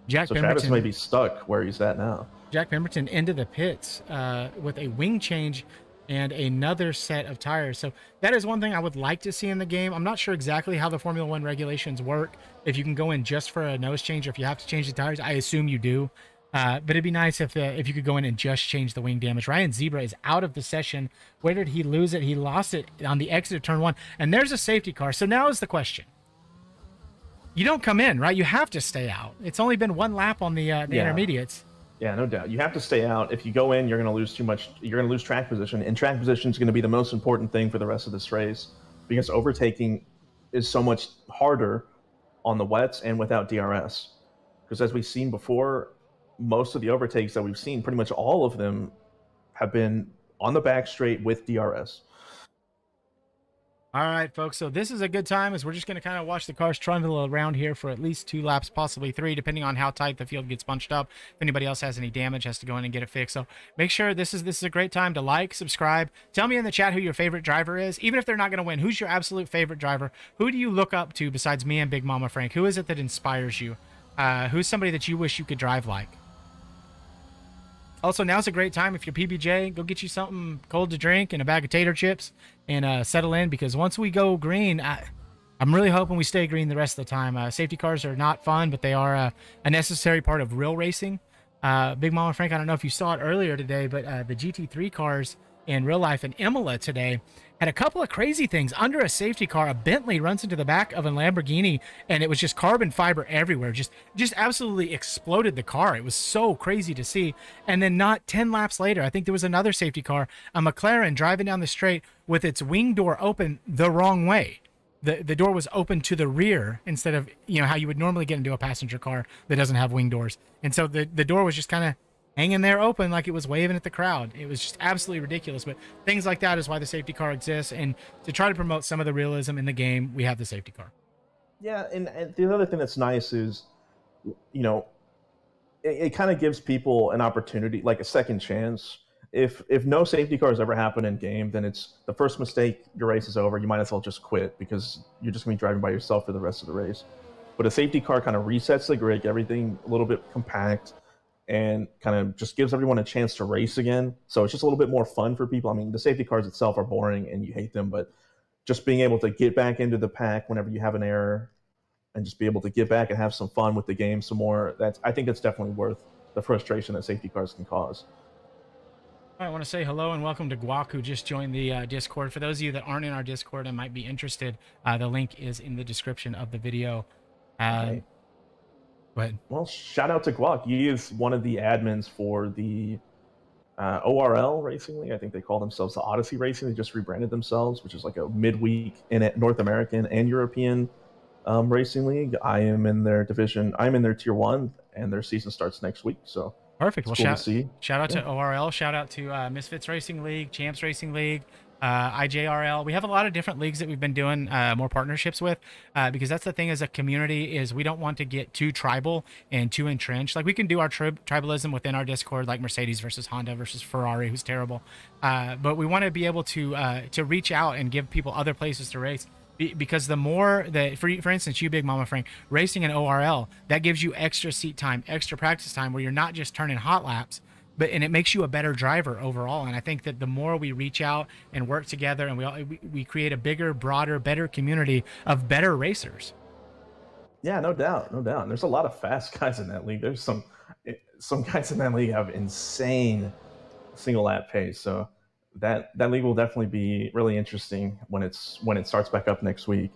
So Travis may be stuck where he's at now. Jack Pemberton into the pits with a wing change and another set of tires. So that is one thing I would like to see in the game. I'm not sure exactly how the Formula One regulations work. If you can go in just for a nose change or if you have to change the tires, I assume you do. But it'd be nice if you could go in and just change the wing damage. Ryan Zebra is out of the session. Where did he lose it? He lost it on the exit of turn 1. And there's a safety car. So now is the question. You don't come in, right? You have to stay out. It's only been 1 lap on the intermediates. Yeah, no doubt. You have to stay out. If you go in, you're going to lose too much. You're going to lose track position, and track position is going to be the most important thing for the rest of this race because overtaking is so much harder on the wets and without DRS. Because as we've seen before, most of the overtakes that we've seen, pretty much all of them, have been on the back straight with DRS. All right, folks. So this is a good time as we're just going to kind of watch the cars trundle around here for at least 2 laps, possibly 3, depending on how tight the field gets bunched up. If anybody else has any damage, has to go in and get it fixed. So make sure this is a great time to like, subscribe. Tell me in the chat who your favorite driver is. Even if they're not going to win, who's your absolute favorite driver? Who do you look up to besides me and Big Mama Frank? Who is it that inspires you? Who's somebody that you wish you could drive like? Also, now's a great time if you're PBJ, go get you something cold to drink and a bag of tater chips and settle in, because once we go green, I'm really hoping we stay green the rest of the time. Safety cars are not fun, but they are a necessary part of real racing. Big Mama Frank, I don't know if you saw it earlier today, but the GT3 cars in real life in Imola today had a couple of crazy things. Under a safety car, a Bentley runs into the back of a Lamborghini, and it was just carbon fiber everywhere. Just absolutely exploded the car. It was so crazy to see. And then not 10 laps later, I think there was another safety car, a McLaren driving down the straight with its wing door open the wrong way. The door was open to the rear instead of, how you would normally get into a passenger car that doesn't have wing doors. And so the door was just kind of hanging there open like it was waving at the crowd. It was just absolutely ridiculous. But things like that is why the safety car exists. And to try to promote some of the realism in the game, we have the safety car. Yeah, and the other thing that's nice is, it kind of gives people an opportunity, like a second chance. If no safety cars ever happen in game, then it's the first mistake, your race is over. You might as well just quit because you're just going to be driving by yourself for the rest of the race. But a safety car kind of resets the grid, everything a little bit compact, and kind of just gives everyone a chance to race again. So it's just a little bit more fun for people. I mean, the safety cars itself are boring and you hate them, but just being able to get back into the pack whenever you have an error and just be able to get back and have some fun with the game some more, I think that's definitely worth the frustration that safety cars can cause. I want to say hello and welcome to Guac, who just joined the Discord. For those of you that aren't in our Discord and might be interested, the link is in the description of the video. Okay. But well, shout out to Guac. He is one of the admins for the ORL Racing League. I think they call themselves the Odyssey Racing. They just rebranded themselves, which is like a midweek in North American and European racing league. I am in their division. I'm in their tier 1, and their season starts next week. So perfect. Well, cool shout out to ORL. Shout out to Misfits Racing League, Champs Racing League, IJRL. We have a lot of different leagues that we've been doing more partnerships with because that's the thing as a community is we don't want to get too tribal and too entrenched. Like we can do our tribalism within our Discord, like Mercedes versus Honda versus Ferrari, who's terrible. But we want to be able to reach out and give people other places to race. Because the more that, for instance, you, Big Mama Frank, racing in ORL, that gives you extra seat time, extra practice time where you're not just turning hot laps, and it makes you a better driver overall. And I think that the more we reach out and work together and we create a bigger, broader, better community of better racers. Yeah, no doubt. And there's a lot of fast guys in that league. There's some guys in that league have insane single lap pace. So that league will definitely be really interesting when it starts back up next week.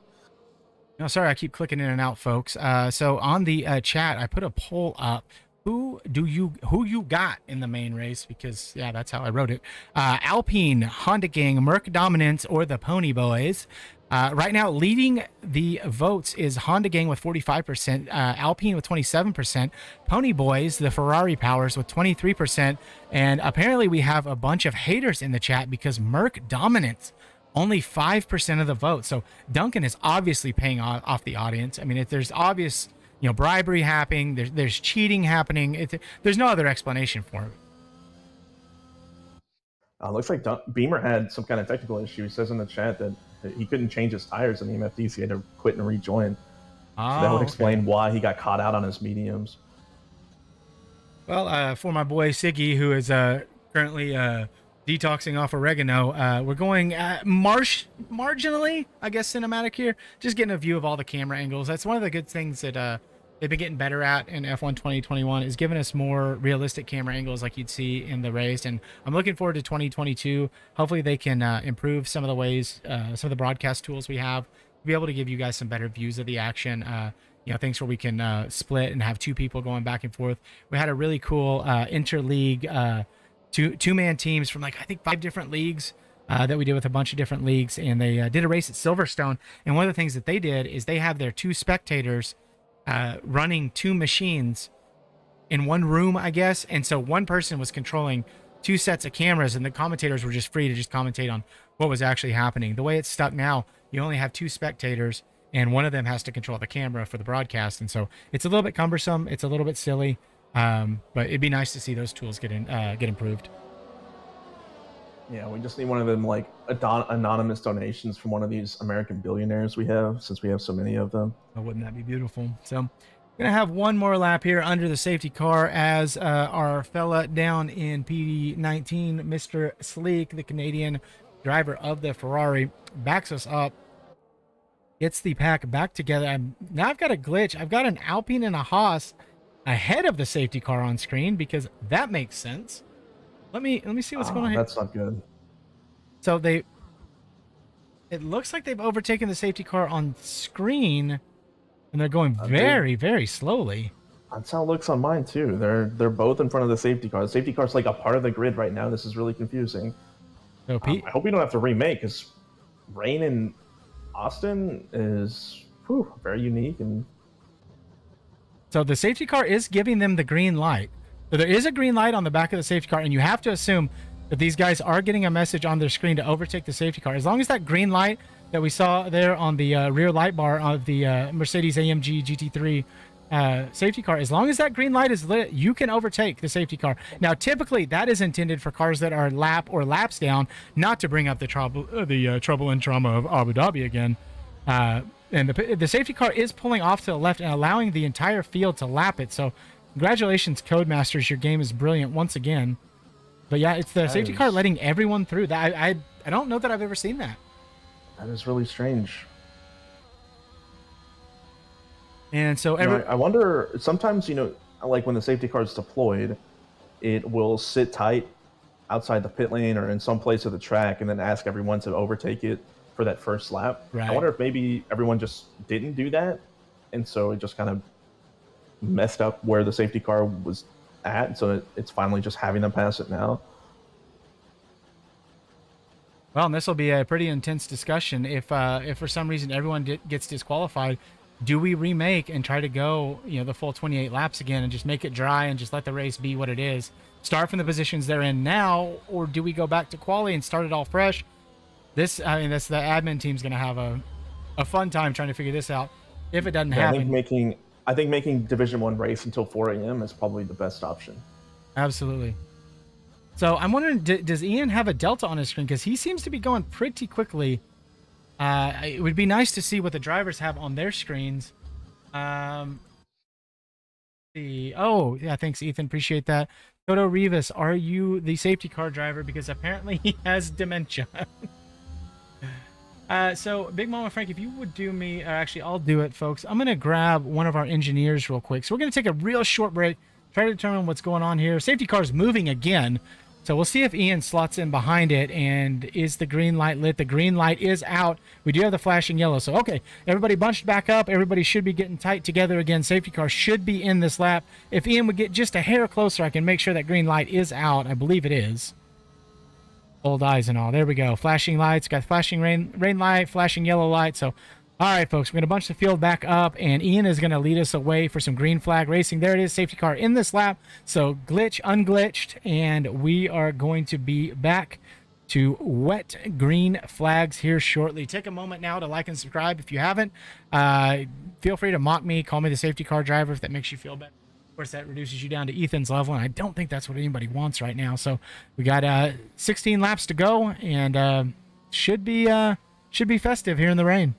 No, sorry, I keep clicking in and out, folks. So on the chat, I put a poll up. Who you got in the main race? Because yeah, that's how I wrote it. Alpine, Honda Gang, Merc Dominance, or the Pony Boys. Right now, leading the votes is Honda Gang with 45%, Alpine with 27%, Pony Boys, the Ferrari Powers, with 23%, and apparently we have a bunch of haters in the chat because Merc Dominance, only 5% of the vote. So Duncan is obviously paying off the audience. I mean, if there's obvious, bribery happening, there's cheating happening. There's no other explanation for it. Looks like Beamer had some kind of technical issue. He says in the chat that he couldn't change his tires in the MFD, so he had to quit and rejoin. So that would explain why he got caught out on his mediums. Well, for my boy Siggy, who is currently detoxing off oregano, we're going marginally, I guess, cinematic here. Just getting a view of all the camera angles. That's one of the good things that they've been getting better at in F1 2021 is giving us more realistic camera angles like you'd see in the race. And I'm looking forward to 2022. Hopefully they can improve some of the ways, some of the broadcast tools we have to be able to give you guys some better views of the action. Things where we can split and have two people going back and forth. We had a really cool interleague two-man teams from I think 5 different leagues that we did with a bunch of different leagues, and they did a race at Silverstone. And one of the things that they did is they have their 2 spectators running 2 machines in one room, I guess. And so one person was controlling 2 sets of cameras, and the commentators were just free to just commentate on what was actually happening. The way it's stuck now, you only have 2 spectators, and one of them has to control the camera for the broadcast. And so it's a little bit cumbersome. It's a little bit silly. But it'd be nice to see those tools get improved. Yeah, we just need one of them anonymous donations from one of these American billionaires we have, since we have so many of them. Oh, wouldn't that be beautiful? So I'm gonna have one more lap here under the safety car as our fella down in PD19, Mr. Sleek, the Canadian driver of the Ferrari, backs us up, gets the pack back together. Now I've got a glitch. I've got an Alpine and a Haas ahead of the safety car on screen, because that makes sense. Let me see what's going on here. That's not good. So it looks like they've overtaken the safety car on screen, and they're going very, very slowly. That's how it looks on mine too. They're both in front of the safety car. The safety car's like a part of the grid right now. This is really confusing. So Pete, I hope we don't have to remake, because rain in Austin is very unique. And so the safety car is giving them the green light. So there is a green light on the back of the safety car, and you have to assume that these guys are getting a message on their screen to overtake the safety car. As long as that green light that we saw there on the rear light bar of the Mercedes AMG GT3 safety car, as long as that green light is lit, you can overtake the safety car. Now, typically, that is intended for cars that are lap or laps down, not to bring up the trouble and trauma of Abu Dhabi again. And the safety car is pulling off to the left and allowing the entire field to lap it. So congratulations, Codemasters. Your game is brilliant once again. But yeah, it's the safety car letting everyone through. That I don't know that I've ever seen that. That is really strange. And so I wonder, sometimes, like when the safety car is deployed, it will sit tight outside the pit lane or in some place of the track and then ask everyone to overtake it for that first lap. Right. I wonder if maybe everyone just didn't do that, and so it just kind of messed up where the safety car was at, so it's finally just having them pass it now. Well, and this will be a pretty intense discussion. If for some reason everyone gets disqualified, do we remake and try to go the full 28 laps again and just make it dry and just let the race be what it is? Start from the positions they're in now, or do we go back to quali and start it all fresh? That's the admin team's going to have a fun time trying to figure this out. If it doesn't happen, I think making Division 1 race until 4 a.m. is probably the best option. Absolutely. So I'm wondering, does Ian have a delta on his screen? Because he seems to be going pretty quickly. It would be nice to see what the drivers have on their screens. Oh, yeah, thanks, Ethan. Appreciate that. Toto Rivas, are you the safety car driver? Because apparently he has dementia. So, Big Mama Frank, if you would do me, actually, I'll do it, folks. I'm going to grab one of our engineers real quick. So we're going to take a real short break, try to determine what's going on here. Safety car's moving again. So we'll see if Ian slots in behind it, and is the green light lit? The green light is out. We do have the flashing yellow. So, okay, everybody bunched back up. Everybody should be getting tight together again. Safety car should be in this lap. If Ian would get just a hair closer, I can make sure that green light is out. I believe it is. Old eyes and all. There we go. Flashing lights. Got flashing rain light, flashing yellow light. So, all right, folks, we're going to bunch the field back up, and Ian is going to lead us away for some green flag racing. There it is, safety car in this lap. So glitch, unglitched, and we are going to be back to wet green flags here shortly. Take a moment now to like and subscribe if you haven't. Feel free to mock me, call me the safety car driver if that makes you feel better. Of course, that reduces you down to Ethan's level, and I don't think that's what anybody wants right now. So we got 16 laps to go, and should be festive here in the rain.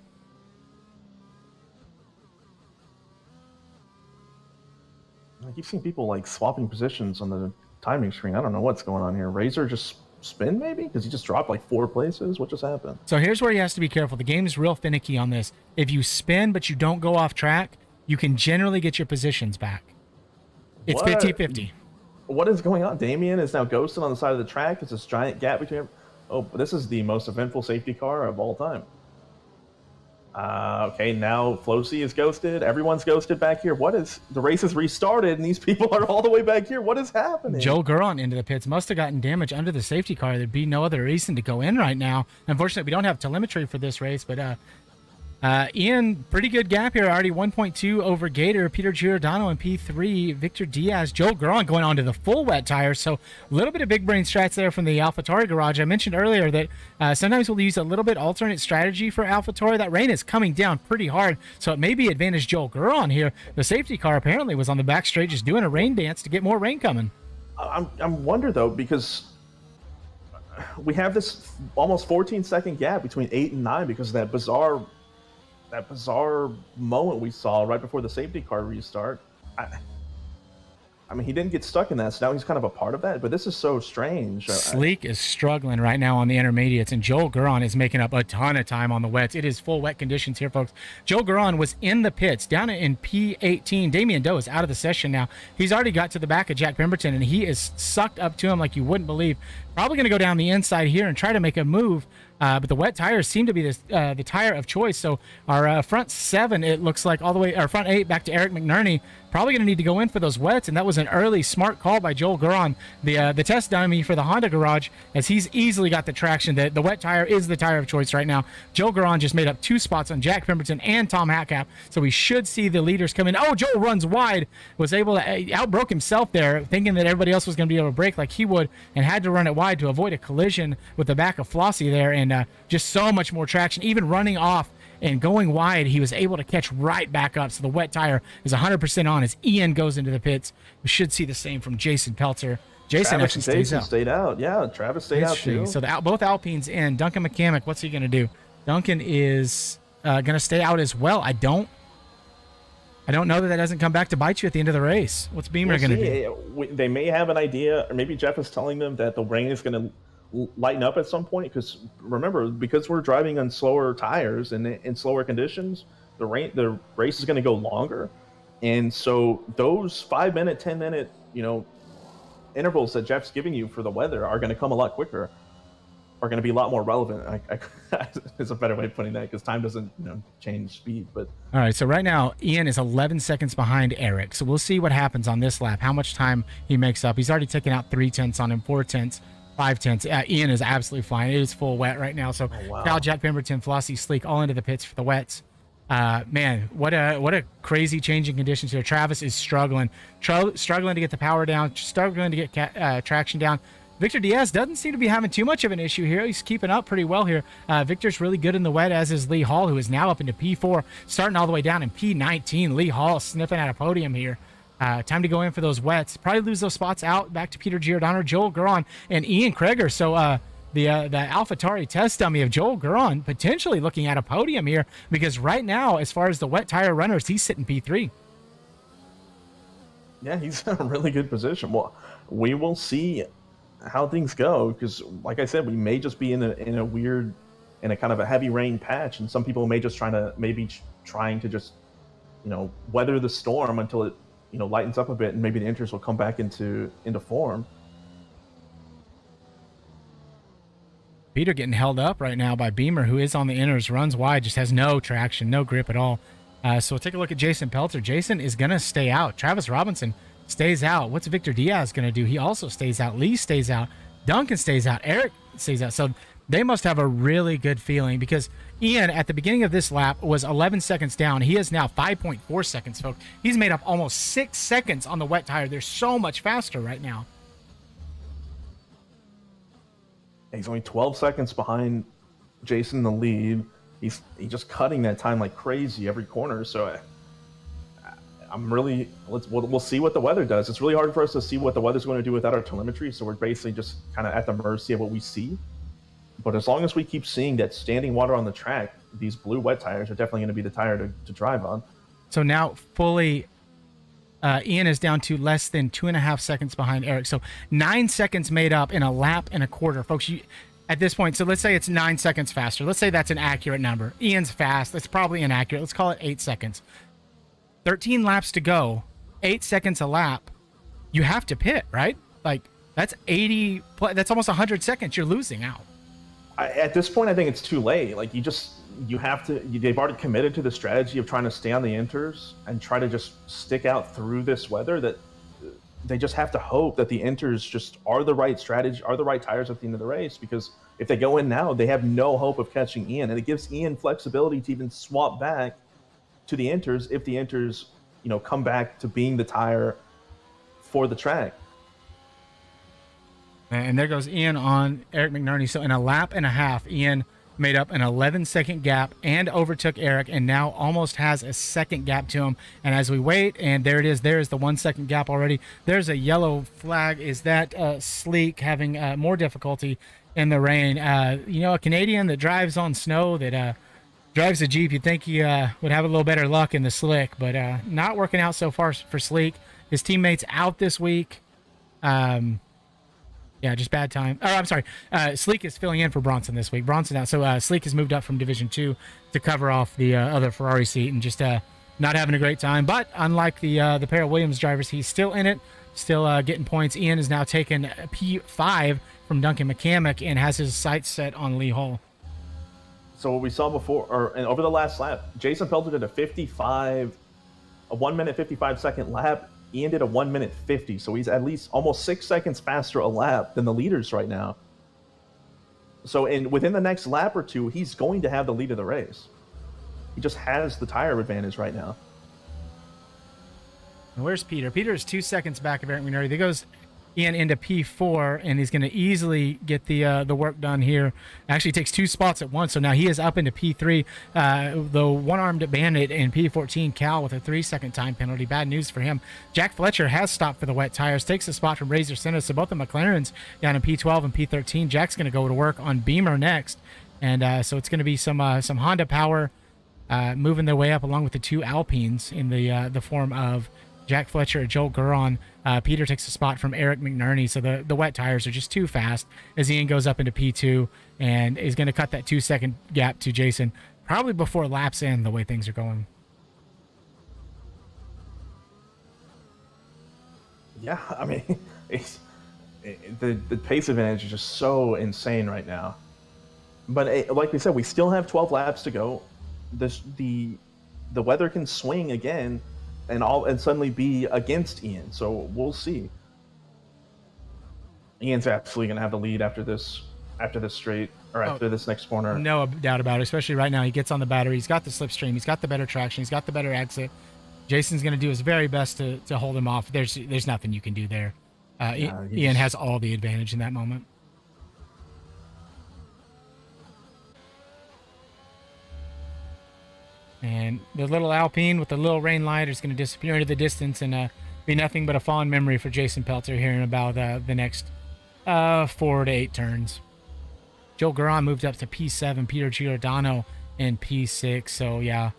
I keep seeing people like swapping positions on the timing screen. I don't know what's going on here. Razor just spin maybe? Because he just dropped like 4 places. What just happened? So here's where he has to be careful. The game is real finicky on this. If you spin but you don't go off track, you can generally get your positions back. It's What? 50-50. What is going on? Damien is now ghosted on the side of the track. It's this giant gap between him. Oh, this is the most eventful safety car of all time. Okay, now Flosi is ghosted. Everyone's ghosted back here. What is... The race has restarted, and these people are all the way back here. What is happening? Joel Guron into the pits. Must have gotten damage under the safety car. There'd be no other reason to go in right now. Unfortunately, we don't have telemetry for this race, but Ian, pretty good gap here. Already 1.2 over Gator. Peter Giordano in P3. Victor Diaz. Joel Guron going on to the full wet tires. So a little bit of big brain strats there from the AlphaTauri garage. I mentioned earlier that sometimes we'll use a little bit alternate strategy for AlphaTauri. That rain is coming down pretty hard, so it may be advantage Joel Guron here. The safety car apparently was on the back straight just doing a rain dance to get more rain coming. I'm wonder though, because we have this almost 14-second gap between 8 and 9 because of that bizarre moment we saw right before the safety car restart. I mean, he didn't get stuck in that, so now he's kind of a part of that, but this is so strange. Sleek is struggling right now on the intermediates, and Joel Guron is making up a ton of time on the wets. It is full wet conditions here, folks. Joel Guron was in the pits down in P18. Damian Doe is out of the session now. He's already got to the back of Jack Pemberton, and he is sucked up to him like you wouldn't believe. Probably going to go down the inside here and try to make a move. But the wet tires seem to be the tire of choice. So our front 7, it looks like all the way, our front 8 back to Eric McNerney, probably going to need to go in for those wets. And that was an early smart call by Joel Guron, the test dummy for the Honda garage, as he's easily got the traction. The wet tire is the tire of choice right now. Joel Guron just made up 2 spots on Jack Pemberton and Tom Hatcap. So we should see the leaders come in. Oh, Joel runs wide, was able to outbroke himself there, thinking that everybody else was going to be able to brake like he would, and had to run it wide to avoid a collision with the back of Flossie there. And just so much more traction. Even running off and going wide, he was able to catch right back up. So the wet tire is 100% on as Ian goes into the pits. We should see the same from Jason Pelter. Jason Travis actually stays out. Stayed out. Yeah, Travis stayed out too. So both Alpines in. Duncan McCamick, what's he going to do? Duncan is going to stay out as well. I don't know that doesn't come back to bite you at the end of the race. What's Beamer going to do? They may have an idea, or maybe Jeff is telling them that the rain is going to lighten up at some point, because remember, because we're driving on slower tires and in slower conditions, the race is going to go longer, and so those 5-minute, 10-minute, intervals that Jeff's giving you for the weather are going to come a lot quicker, are going to be a lot more relevant. It's a better way of putting that, because time doesn't change speed. But all right, so right now Ian is 11 seconds behind Eric, so we'll see what happens on this lap, how much time he makes up. He's already taken out 3 tenths on him, 4 tenths, 5 tenths. Ian is absolutely flying. It is full wet right now. So Cal, Jack Pemberton, Flossie, Sleek all into the pits for the wets. Man, what a crazy changing conditions here. Travis is struggling to get the power down, struggling to get traction down. Victor Diaz doesn't seem to be having too much of an issue here. He's keeping up pretty well here. Victor's really good in the wet, as is Lee Hall, who is now up into P4, starting all the way down in P19. Lee Hall sniffing at a podium here. Time to go in for those wets. Probably lose those spots out back to Peter Giordano, Joel Guron, and Ian Kreger. So the AlphaTauri test dummy of Joel Guron potentially looking at a podium here, because right now, as far as the wet tire runners, he's sitting P3. Yeah, he's in a really good position. Well, we will see how things go, because like I said, we may just be in a weird, in a kind of a heavy rain patch, and some people may just trying to just weather the storm until it lightens up a bit, and maybe the inters will come back into form. Peter getting held up right now by Beamer, who is on the inners, runs wide, just has no traction, no grip at all. So we'll take a look at Jason Pelter. Jason is going to stay out. Travis Robinson stays out. What's Victor Diaz going to do? He also stays out. Lee stays out. Duncan stays out. Eric stays out. So they must have a really good feeling, because Ian, at the beginning of this lap, was 11 seconds down. He is now 5.4 seconds, folks. He's made up almost 6 seconds on the wet tire. They're so much faster right now. He's only 12 seconds behind Jason in the lead. He's just cutting that time like crazy every corner. So we'll see what the weather does. It's really hard for us to see what the weather's going to do without our telemetry. So we're basically just kind of at the mercy of what we see. But as long as we keep seeing that standing water on the track, these blue wet tires are definitely going to be the tire to drive on. So now fully, Ian is down to less than 2.5 seconds behind Eric. So 9 seconds made up in a lap and a quarter. Folks, at this point, so let's say it's 9 seconds faster. Let's say that's an accurate number. Ian's fast. That's probably inaccurate. Let's call it 8 seconds. 13 laps to go, 8 seconds a lap. You have to pit, right? Like that's 80. That's almost 100 seconds you're losing out. At this point, I think it's too late. Like you have to. They've already committed to the strategy of trying to stay on the inters and try to just stick out through this weather. That they just have to hope that the inters just are the right strategy, are the right tires at the end of the race. Because if they go in now, they have no hope of catching Ian, and it gives Ian flexibility to even swap back to the inters if the inters, come back to being the tire for the track. And there goes Ian on Eric McNerney. So in a lap and a half, Ian made up an 11-second gap and overtook Eric, and now almost has a second gap to him. And as we wait, and there it is, there is the 1 second gap already. There's a yellow flag. Is that Sleek having more difficulty in the rain? A Canadian that drives on snow, that drives a Jeep, you'd think he would have a little better luck in the slick, but not working out so far for Sleek. His teammates out this week. Yeah, just bad time. Oh, I'm sorry. Sleek is filling in for Bronson this week. Bronson out. So Sleek has moved up from Division 2 to cover off the other Ferrari seat, and just not having a great time. But unlike the pair of Williams drivers, he's still in it, still getting points. Ian has now taken P5 from Duncan McCamick and has his sights set on Lee Hall. So what we saw before, and over the last lap, Jason Pelter did a 1 minute 55 second lap. Ian did a 1 minute 50, so he's at least almost 6 seconds faster a lap than the leaders right now. So within the next lap or two, he's going to have the lead of the race. He just has the tire advantage right now. And where's Peter? Peter is 2 seconds back of Eric McNerney. There goes Ian into P4, and he's going to easily get the work done here. Actually takes 2 spots at once, so now he is up into P3. The one-armed bandit in P14, Cal, with a 3-second time penalty. Bad news for him. Jack Fletcher has stopped for the wet tires, takes a spot from Razor Senna, so both the McLarens down in P12 and P13. Jack's going to go to work on Beamer next, and so it's going to be some Honda power moving their way up along with the 2 Alpines in the form of Jack Fletcher, Joel Guron. Peter takes a spot from Eric McNerney, so the wet tires are just too fast as Ian goes up into P2 and is going to cut that 2-second gap to Jason, probably before laps end, the way things are going. Yeah, I mean, the pace advantage is just so insane right now. But like we said, we still have 12 laps to go. The weather can swing again and suddenly be against Ian. So we'll see. Ian's absolutely gonna have the lead after this straight, or after this next corner. No doubt about it. Especially right now, he gets on the battery. He's got the slipstream. He's got the better traction. He's got the better exit. Jason's gonna do his very best to hold him off. There's nothing you can do there. Ian has all the advantage in that moment. And the little Alpine with the little rain light is going to disappear into the distance and be nothing but a fond memory for Jason Pelter here in about the next 4 to 8 turns. Joel Guron moved up to P7, Peter Giordano in P6. So, yeah,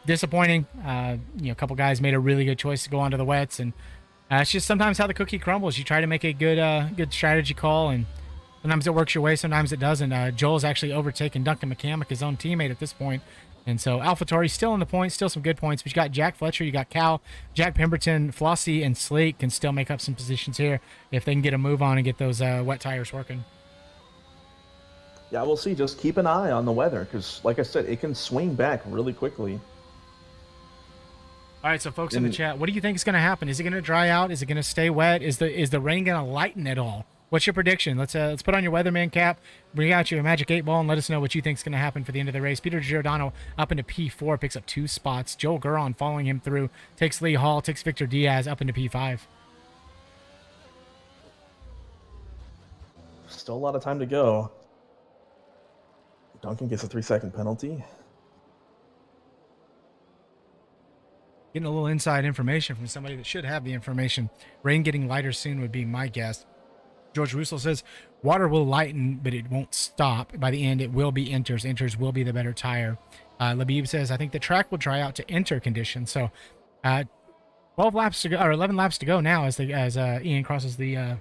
disappointing. A couple guys made a really good choice to go onto the wets. And it's just sometimes how the cookie crumbles. You try to make a good strategy call, and sometimes it works your way, sometimes it doesn't. Joel's actually overtaken Duncan McCamick, his own teammate, at this point. And so AlphaTauri still in the points, still some good points. But you got Jack Fletcher, you got Cal, Jack Pemberton, Flossie, and Sleek can still make up some positions here if they can get a move on and get those wet tires working. Yeah, we'll see. Just keep an eye on the weather because, like I said, it can swing back really quickly. All right, so folks in the chat, what do you think is going to happen? Is it going to dry out? Is it going to stay wet? Is the rain going to lighten at all? What's your prediction? Let's put on your weatherman cap, bring out your magic 8 ball, and let us know what you think is going to happen for the end of the race. Peter Giordano up into P4, picks up 2 spots. Joel Guron following him through, takes Lee Hall, takes Victor Diaz up into P5. Still a lot of time to go. Duncan gets a 3-second penalty. Getting a little inside information from somebody that should have the information. Rain getting lighter soon would be my guess. George Russo says, water will lighten, but it won't stop. By the end, it will be inters. Inters will be the better tire. Labib says, I think the track will dry out to enter conditions. So 12 laps to go, or 11 laps to go now as Ian crosses the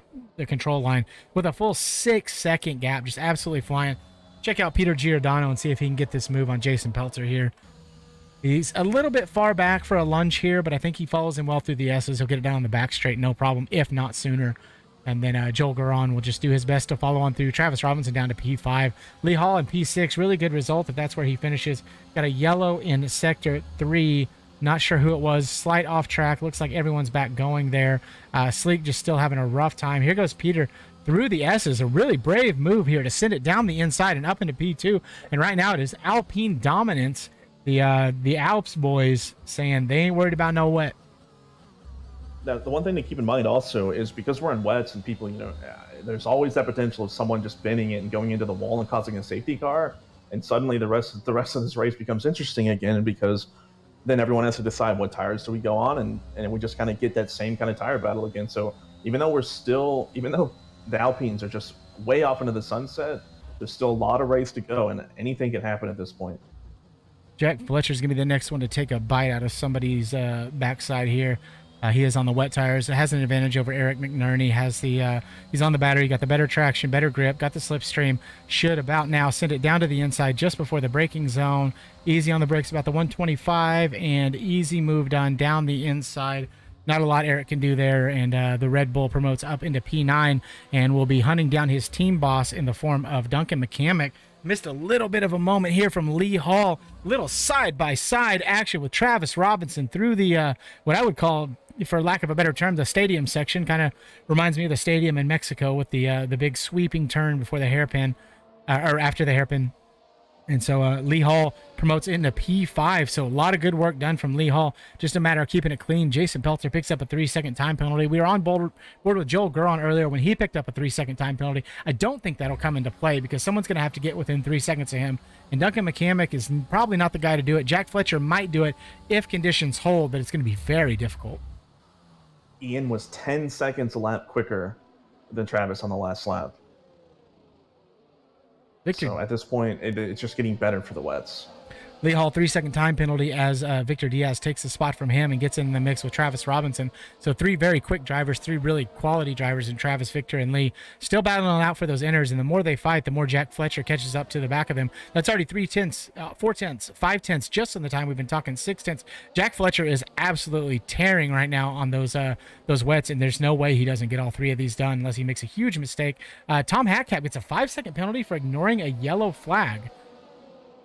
control line with a full 6-second gap, just absolutely flying. Check out Peter Giordano and see if he can get this move on Jason Pelter here. He's a little bit far back for a lunge here, but I think he follows him well through the S's. He'll get it down the back straight, no problem, if not sooner. And then Joel Garon will just do his best to follow on through. Travis Robinson down to P5. Lee Hall in P6. Really good result if that's where he finishes. Got a yellow in Sector 3. Not sure who it was. Slight off track. Looks like everyone's back going there. Sleek just still having a rough time. Here goes Peter through the S's. A really brave move here to send it down the inside and up into P2. And right now it is Alpine dominance. The Alps boys saying they ain't worried about no wet. Now, the one thing to keep in mind also is because we're in wets and people, there's always that potential of someone just bending it and going into the wall and causing a safety car, and suddenly the rest of this race becomes interesting again because then everyone has to decide what tires do we go on, and we just kind of get that same kind of tire battle again. So even though the Alpines are just way off into the sunset, there's still a lot of race to go, and anything can happen at this point. Jack Fletcher's going to be the next one to take a bite out of somebody's backside here. He is on the wet tires. It has an advantage over Eric McNerney. He's on the battery, got the better traction, better grip, got the slipstream. Should about now send it down to the inside just before the braking zone. Easy on the brakes, about the 125, and easy move done down the inside. Not a lot Eric can do there, and the Red Bull promotes up into P9 and will be hunting down his team boss in the form of Duncan McCamick. Missed a little bit of a moment here from Lee Hall. Little side-by-side action with Travis Robinson through the, what I would call, for lack of a better term, the stadium section. Kind of reminds me of the stadium in Mexico with the big sweeping turn before the hairpin, or after the hairpin. And so Lee Hall promotes into P5. So a lot of good work done from Lee Hall. Just a matter of keeping it clean. Jason Pelter picks up a 3-second time penalty. We were on board with Joel Garon earlier when he picked up a 3-second time penalty. I don't think that'll come into play because someone's going to have to get within 3 seconds of him. And Duncan McCamick is probably not the guy to do it. Jack Fletcher might do it if conditions hold, but it's going to be very difficult. Ian was 10 seconds a lap quicker than Travis on the last lap. Victor. So at this point, it's just getting better for the wets. Lee Hall 3-second time penalty as Victor Diaz takes the spot from him and gets in the mix with Travis Robinson. So 3 very quick drivers, 3 really quality drivers in Travis, Victor, and Lee. Still battling out for those inners, and the more they fight, the more Jack Fletcher catches up to the back of them. That's already 3 tenths, 4 tenths, 5 tenths just in the time we've been talking, 6 tenths. Jack Fletcher is absolutely tearing right now on those wets, and there's no way he doesn't get all 3 of these done unless he makes a huge mistake. Tom Hatcap gets a 5-second penalty for ignoring a yellow flag.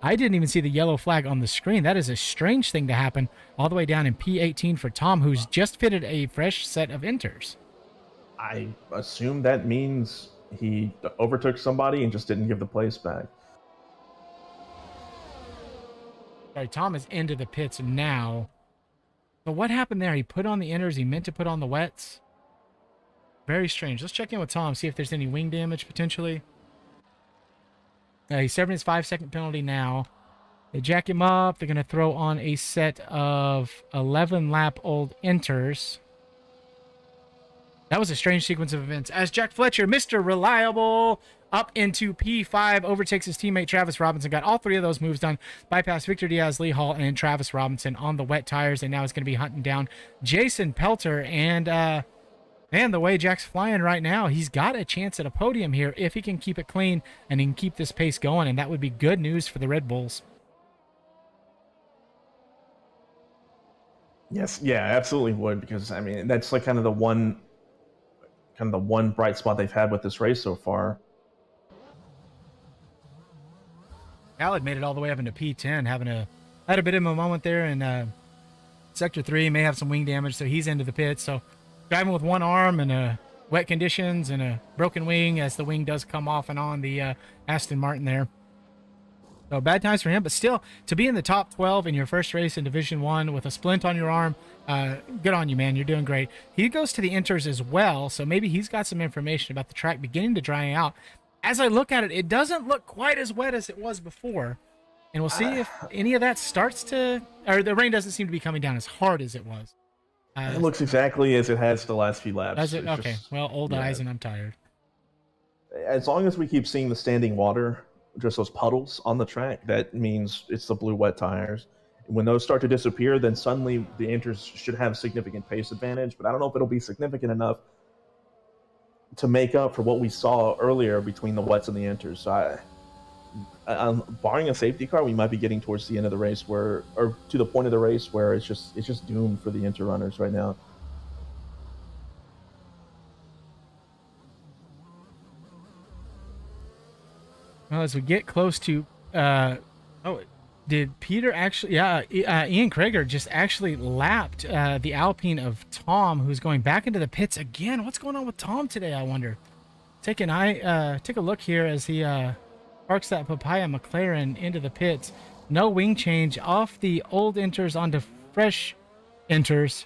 I didn't even see the yellow flag on the screen. That is a strange thing to happen all the way down in P18 for Tom, who's just fitted a fresh set of inters. I assume that means he overtook somebody and just didn't give the place back. Sorry, Tom is into the pits now. But what happened there? He put on the inters. He meant to put on the wets. Very strange. Let's check in with Tom, see if there's any wing damage potentially. He's serving his 5-second penalty now. They jack him up. They're going to throw on a set of 11-lap-old inters. That was a strange sequence of events. As Jack Fletcher, Mr. Reliable, up into P5, overtakes his teammate Travis Robinson. Got all 3 of those moves done. Bypassed Victor Diaz, Lee Hall, and Travis Robinson on the wet tires. And now it's going to be hunting down Jason Pelter. And the way Jack's flying right now, he's got a chance at a podium here if he can keep it clean and he can keep this pace going, and that would be good news for the Red Bulls. Yes, yeah, absolutely would, because I mean that's like kind of the one bright spot they've had with this race so far. Khaled made it all the way up into P10, had a bit of a moment there in Sector 3, may have some wing damage, so he's into the pits. So driving with one arm and wet conditions and a broken wing as the wing does come off and on the Aston Martin there. So bad times for him, but still, to be in the top 12 in your first race in Division 1 with a splint on your arm, good on you, man. You're doing great. He goes to the inters as well, so maybe he's got some information about the track beginning to dry out. As I look at it, it doesn't look quite as wet as it was before. And we'll see if any of that starts to... Or the rain doesn't seem to be coming down as hard as it was. It looks exactly as it has the last few laps. Does it? Okay. Well, old eyes and I'm tired. As long as we keep seeing the standing water, just those puddles on the track, that means it's the blue wet tires. When those start to disappear, then suddenly the inters should have significant pace advantage, but I don't know if it'll be significant enough to make up for what we saw earlier between the wets and the inters. So barring a safety car, we might be getting towards the end of the race or to the point of the race where it's just doomed for the Inter runners right now. Well, as we get close to, did Peter actually? Yeah, Ian Krager just actually lapped the Alpine of Tom, who's going back into the pits again. What's going on with Tom today? I wonder. Take a look here as he parks that Papaya McLaren into the pits. No wing change off the old Inters onto fresh Inters.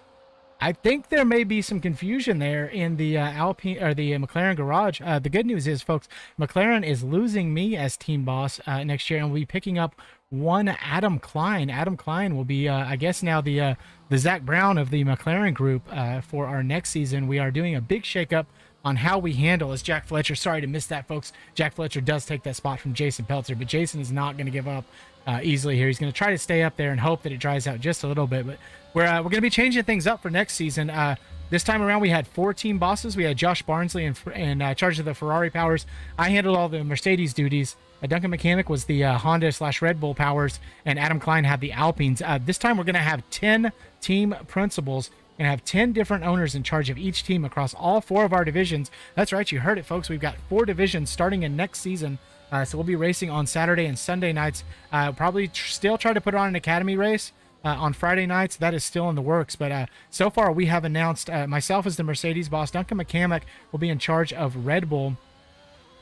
I think there may be some confusion there in the Alpine or the McLaren garage. The good news is, folks, McLaren is losing me as team boss next year, and we'll be picking up one Adam Klein. Adam Klein will be, I guess, now the Zach Brown of the McLaren group for our next season. We are doing a big shakeup on how we handle as Jack Fletcher. Sorry to miss that, folks. Jack Fletcher does take that spot from Jason Peltzer, but Jason is not going to give up easily here. He's going to try to stay up there and hope that it dries out just a little bit. But we're going to be changing things up for next season. This time around, we had 4 team bosses. We had Josh Barnsley in charge of the Ferrari powers. I handled all the Mercedes duties. Duncan McCamick was the Honda/Red Bull powers, and Adam Klein had the Alpines. This time, we're going to have 10 team principals and have 10 different owners in charge of each team across all 4 of our divisions. That's right, you heard it, folks. We've got 4 divisions starting in next season. So we'll be racing on Saturday and Sunday nights. Probably still try to put on an academy race on Friday nights. That is still in the works. But so far, we have announced myself as the Mercedes boss. Duncan McCamick will be in charge of Red Bull.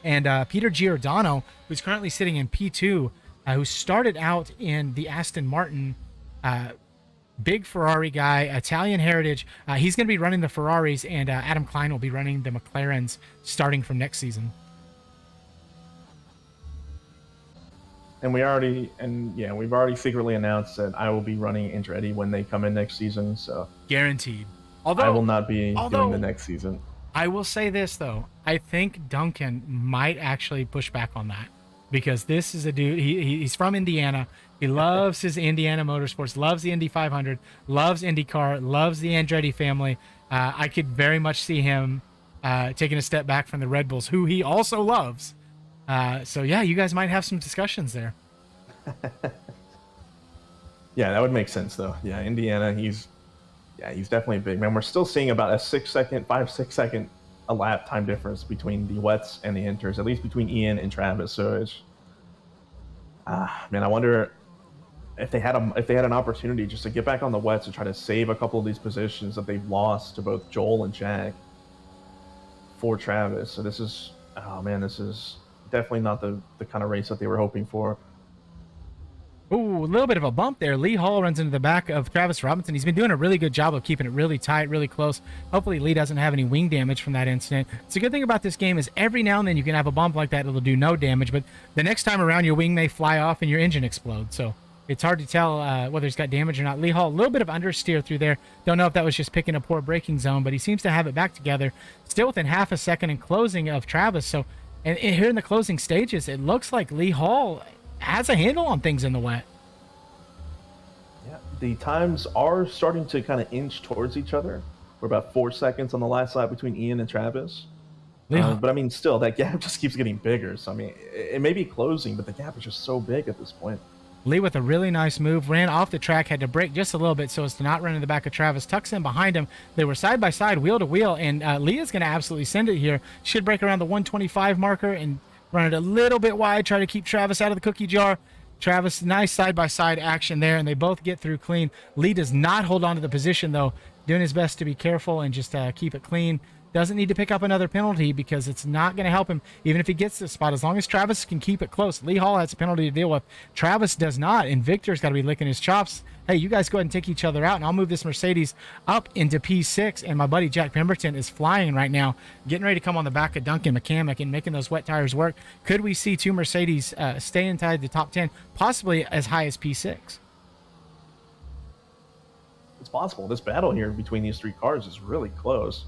And Peter Giordano, who's currently sitting in P2, who started out in the Aston Martin, big Ferrari guy, Italian heritage. He's going to be running the Ferraris, and Adam Klein will be running the McLarens starting from next season. And we've already secretly announced that I will be running Andretti when they come in next season. So guaranteed. I will not be doing the next season. I will say this though, I think Duncan might actually push back on that, because this is a dude. He's from Indiana. He loves his Indiana motorsports, loves the Indy 500, loves IndyCar, loves the Andretti family. I could very much see him taking a step back from the Red Bulls, who he also loves. So yeah, you guys might have some discussions there. Yeah, that would make sense though. Yeah, Indiana, he's definitely big, man. We're still seeing about a 5-6 second a lap time difference between the wets and the Inters, at least between Ian and Travis. So it's, man, I wonder if they had an opportunity just to get back on the wets and try to save a couple of these positions that they've lost to both Joel and Jack for Travis. So this is definitely not the kind of race that they were hoping for. Ooh, a little bit of a bump there. Lee Hall runs into the back of Travis Robinson. He's been doing a really good job of keeping it really tight, really close. Hopefully Lee doesn't have any wing damage from that incident. It's a good thing about this game is every now and then you can have a bump like that. It'll do no damage, but the next time around your wing may fly off and your engine explodes. So it's hard to tell whether he's got damage or not. Lee Hall, a little bit of understeer through there. Don't know if that was just picking a poor braking zone, but he seems to have it back together. Still within half a second in closing of Travis. So and here in the closing stages, it looks like Lee Hall has a handle on things in the wet. Yeah, the times are starting to kind of inch towards each other. We're about 4 seconds on the last lap between Ian and Travis. But I mean, still, that gap just keeps getting bigger. So I mean, it may be closing, but the gap is just so big at this point. Lee with a really nice move, ran off the track, had to brake just a little bit so as to not run in the back of Travis, tucks in behind him. They were side by side, wheel to wheel, and Lee is going to absolutely send it here. Should break around the 125 marker and run it a little bit wide, try to keep Travis out of the cookie jar. Travis, nice side by side action there, and they both get through clean. Lee does not hold on to the position though, doing his best to be careful and just keep it clean. Doesn't need to pick up another penalty because it's not going to help him, even if he gets this spot. As long as Travis can keep it close. Lee Hall has a penalty to deal with. Travis does not, and Victor's got to be licking his chops. Hey, you guys go ahead and take each other out, and I'll move this Mercedes up into P6, and my buddy Jack Pemberton is flying right now, getting ready to come on the back of Duncan McCamick and making those wet tires work. Could we see 2 Mercedes stay inside the top 10, possibly as high as P6? It's possible. This battle here between these 3 cars is really close.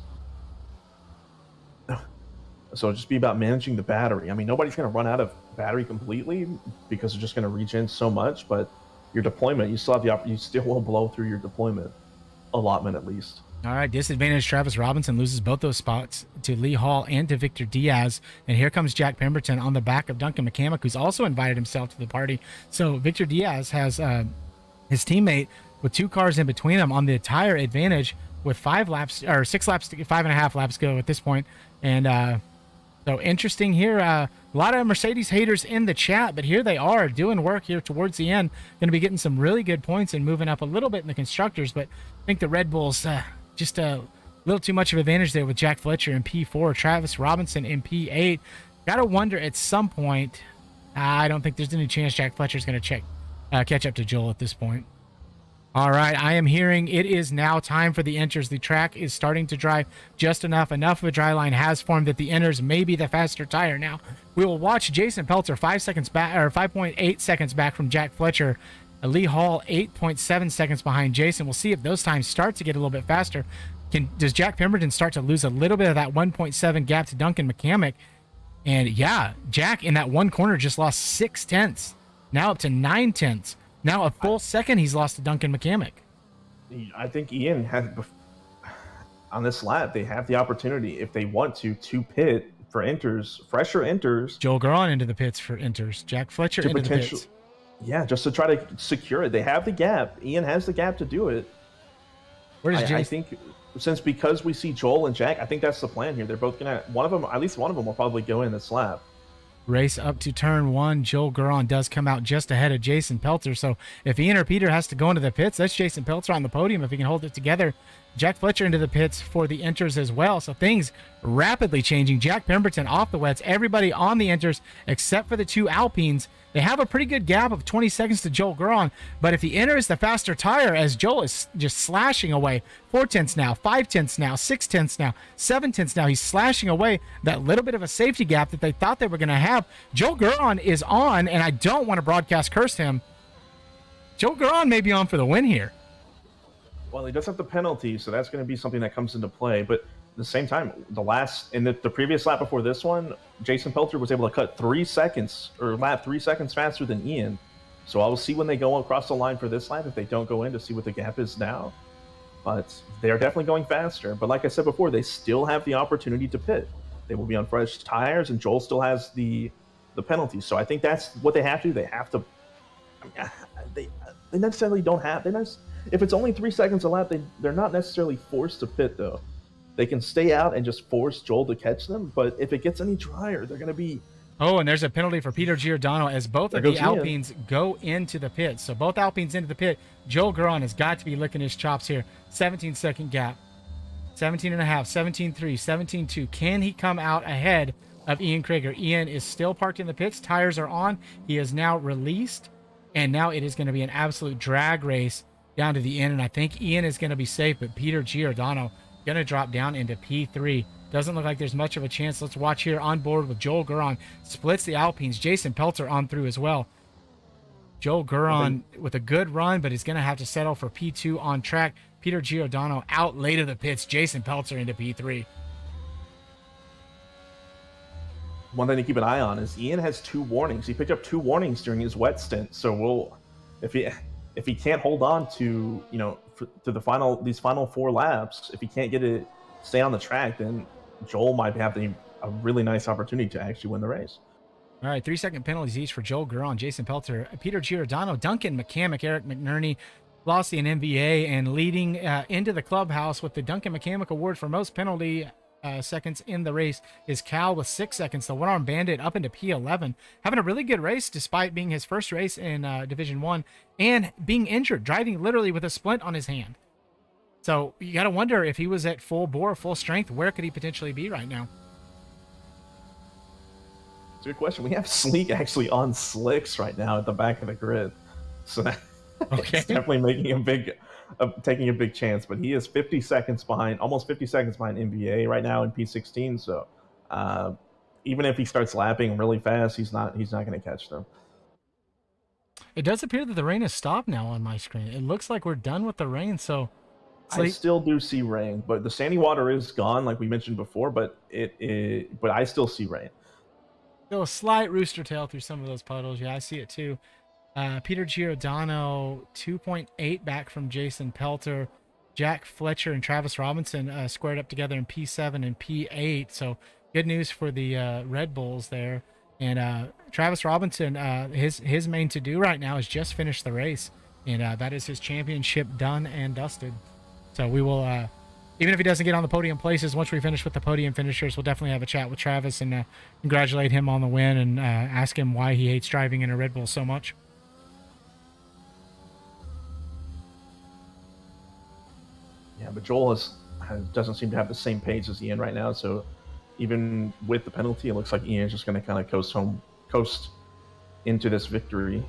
So it'll just be about managing the battery. I mean, nobody's going to run out of battery completely because they're just going to regen so much, but your deployment, you still will blow through your deployment allotment at least. All right, disadvantage Travis Robinson loses both those spots to Lee Hall and to Victor Diaz. And here comes Jack Pemberton on the back of Duncan McCamick, who's also invited himself to the party. So Victor Diaz has his teammate with 2 cars in between them on the tire advantage with 5 laps or 6 laps, 5.5 laps go at this point. And so interesting here. A lot of Mercedes haters in the chat, but here they are doing work here towards the end. Going to be getting some really good points and moving up a little bit in the constructors, but I think the Red Bulls just a little too much of advantage there with Jack Fletcher in P4, Travis Robinson in P8. Got to wonder at some point. I don't think there's any chance Jack Fletcher is going to catch up to Joel at this point. All right, I am hearing it is now time for the inters. The track is starting to dry just enough. Enough of a dry line has formed that the inters may be the faster tire now. We will watch Jason Pelter 5 seconds back, or 5.8 seconds back from Jack Fletcher. Lee Hall 8.7 seconds behind Jason. We'll see if those times start to get a little bit faster. Does Jack Pemberton start to lose a little bit of that 1.7 gap to Duncan McCamick? And yeah, Jack in that one corner just lost 6 tenths. Now up to 9 tenths. Now a full second he's lost to Duncan McCamick. I think Ian has, on this lap, they have the opportunity, if they want to pit for inters, fresher inters. Joel Garon into the pits for inters. Jack Fletcher into the pits. Yeah, just to try to secure it. They have the gap. Ian has the gap to do it. I think because we see Joel and Jack, I think that's the plan here. They're both going to, at least one of them will probably go in this lap. Race up to turn 1. Joel Garon does come out just ahead of Jason Pelter. So if Ian or Peter has to go into the pits, that's Jason Pelter on the podium if he can hold it together. Jack Fletcher into the pits for the inters as well. So things rapidly changing. Jack Pemberton off the wets. Everybody on the inters except for the 2 Alpines. They have a pretty good gap of 20 seconds to Joel Garon. But if the inter is the faster tire, as Joel is just slashing away, 4 tenths now, 5 tenths now, 6 tenths now, 7 tenths now. He's slashing away that little bit of a safety gap that they thought they were going to have. Joel Garon is on, and I don't want to broadcast curse him. Joel Garon may be on for the win here. Well, he does have the penalty, so that's going to be something that comes into play. But at the same time, the previous lap before this one, Jason Pelter was able to cut 3 seconds or lap 3 seconds faster than Ian. So I will see when they go across the line for this lap if they don't go in to see what the gap is now. But they are definitely going faster. But like I said before, they still have the opportunity to pit. They will be on fresh tires, and Joel still has the penalty. So I think that's what they have to do. They have to. They necessarily don't have. If it's only 3 seconds a lap, they're not necessarily forced to pit, though. They can stay out and just force Joel to catch them, but if it gets any drier, they're going to be... Oh, and there's a penalty for Peter Giordano as both of the Alpines go into the pit. So both Alpines into the pit. Joel Garon has got to be licking his chops here. 17-second gap. 17.5, 17.3, 17.2. Can he come out ahead of Ian Krieger? Ian is still parked in the pits. Tires are on. He is now released, and now it is going to be an absolute drag race down to the end, and I think Ian is going to be safe, but Peter Giordano going to drop down into P3. Doesn't look like there's much of a chance. Let's watch here on board with Joel Garon. Splits the Alpines. Jason Pelter on through as well. Joel Garon with a good run, but he's going to have to settle for P2 on track. Peter Giordano out late of the pits. Jason Pelter into P3. One thing to keep an eye on is Ian has 2 warnings. He picked up 2 warnings during his wet stint, so if he can't hold on to to these final 4 laps, if he can't stay on the track, then Joel might have a really nice opportunity to actually win the race. All right, 3-second penalties each for Joel Garon, Jason Pelter, Peter Giordano, Duncan McCamick, Eric McNerney, Flossie and MVA, and leading into the clubhouse with the Duncan McCamick Award for most penalty seconds in the race is Cal with 6 seconds. The one-arm bandit up into P11, having a really good race despite being his first race in Division 1 and being injured, driving literally with a splint on his hand. So you got to wonder if he was at full bore, full strength, where could he potentially be right now? It's a good question. We have Sleek actually on slicks right now at the back of the grid. So that it's definitely making taking a big chance, but he is 50 seconds behind, almost 50 seconds behind NBA right now in P16. So even if he starts lapping really fast, he's not going to catch them. It does appear that the rain has stopped now on my screen. It looks like we're done with the rain. So I still do see rain, but the sandy water is gone, like we mentioned before. But but I still see rain. Still a slight rooster tail through some of those puddles. Yeah, I see it too. Peter Giordano 2.8 back from Jason Pelter. Jack Fletcher and Travis Robinson squared up together in P7 and P8. So good news for the Red Bulls there. And Travis Robinson, his main to do right now is just finish the race, and that is his championship done and dusted. So we will, even if he doesn't get on the podium places, once we finish with the podium finishers, we'll definitely have a chat with Travis and congratulate him on the win and ask him why he hates driving in a Red Bull so much. Yeah, but Joel doesn't seem to have the same pace as Ian right now, so even with the penalty, it looks like Ian is just going to kind of coast into this victory.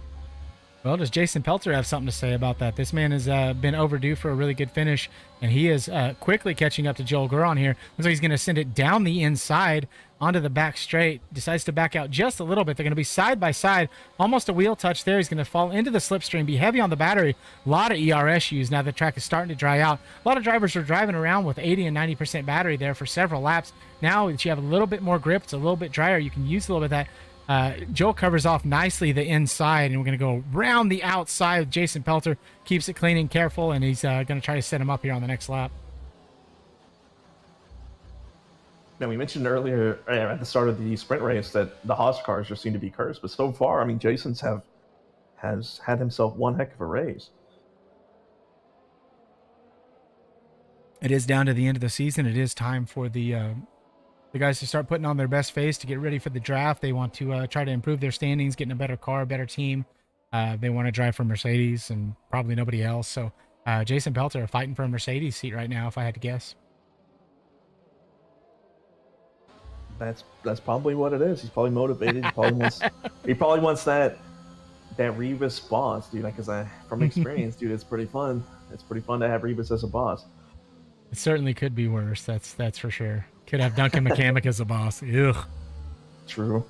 Well, does Jason Pelter have something to say about that? This man has been overdue for a really good finish, and he is quickly catching up to Joel Guron here. Looks like he's going to send it down the inside onto the back straight. Decides to back out just a little bit. They're going to be side by side, almost a wheel touch there. He's going to fall into the slipstream, be heavy on the battery. A lot of ERS use now the track is starting to dry out. A lot of drivers are driving around with 80 and 90% battery there for several laps. Now that you have a little bit more grip, it's a little bit drier, you can use a little bit of that. Joel covers off nicely the inside, and we're going to go around the outside. Jason Pelter keeps it clean and careful, and he's going to try to set him up here on the next lap. Now, we mentioned earlier at the start of the sprint race that the Haas cars just seem to be cursed, but so far, I mean, Jason's has had himself one heck of a race. It is down to the end of the season. It is time for the guys to start putting on their best face to get ready for the draft. They want to try to improve their standings, get in a better car, better team. They want to drive for Mercedes and probably nobody else. So Jason Pelter fighting for a Mercedes seat right now, if I had to guess. That's probably what it is. He's probably motivated. He probably wants that Rivas boss, dude. Because from experience, dude, it's pretty fun. It's pretty fun to have Rivas as a boss. It certainly could be worse. That's for sure. Could have Duncan McCamick as a boss. Ugh. True.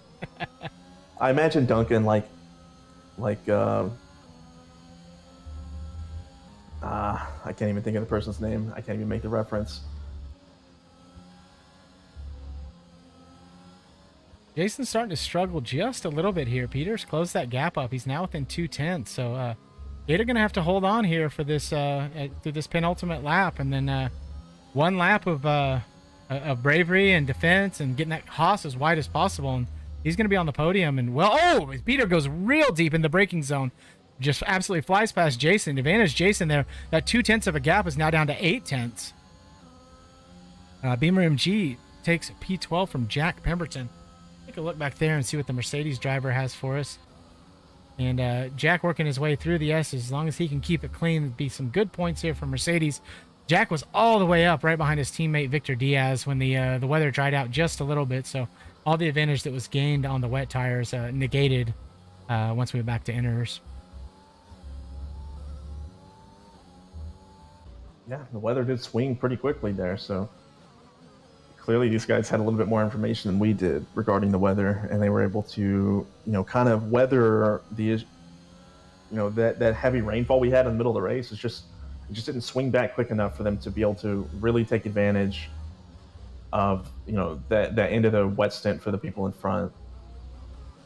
I imagine Duncan I can't even think of the person's name. I can't even make the reference. Jason's starting to struggle just a little bit here. Peter's closed that gap up. He's now within 2/10. So they're going to have to hold on here for this through this penultimate lap, and then one lap of bravery and defense and getting that Haas as wide as possible, and he's going to be on the podium. And Peter goes real deep in the braking zone, just absolutely flies past Jason. Advantage Jason there. That 2/10 of a gap is now down to 8/10. Beamer MG takes P12 from Jack Pemberton. Take a look back there and see what the Mercedes driver has for us. And Jack working his way through the S's. As long as he can keep it clean, there'd be some good points here for Mercedes. Jack was all the way up right behind his teammate Victor Diaz when the weather dried out just a little bit. So all the advantage that was gained on the wet tires negated once we went back to inners. Yeah, the weather did swing pretty quickly there, so clearly these guys had a little bit more information than we did regarding the weather, and they were able to, kind of weather the, that heavy rainfall we had in the middle of the race. It just didn't swing back quick enough for them to be able to really take advantage of, that end of the wet stint for the people in front.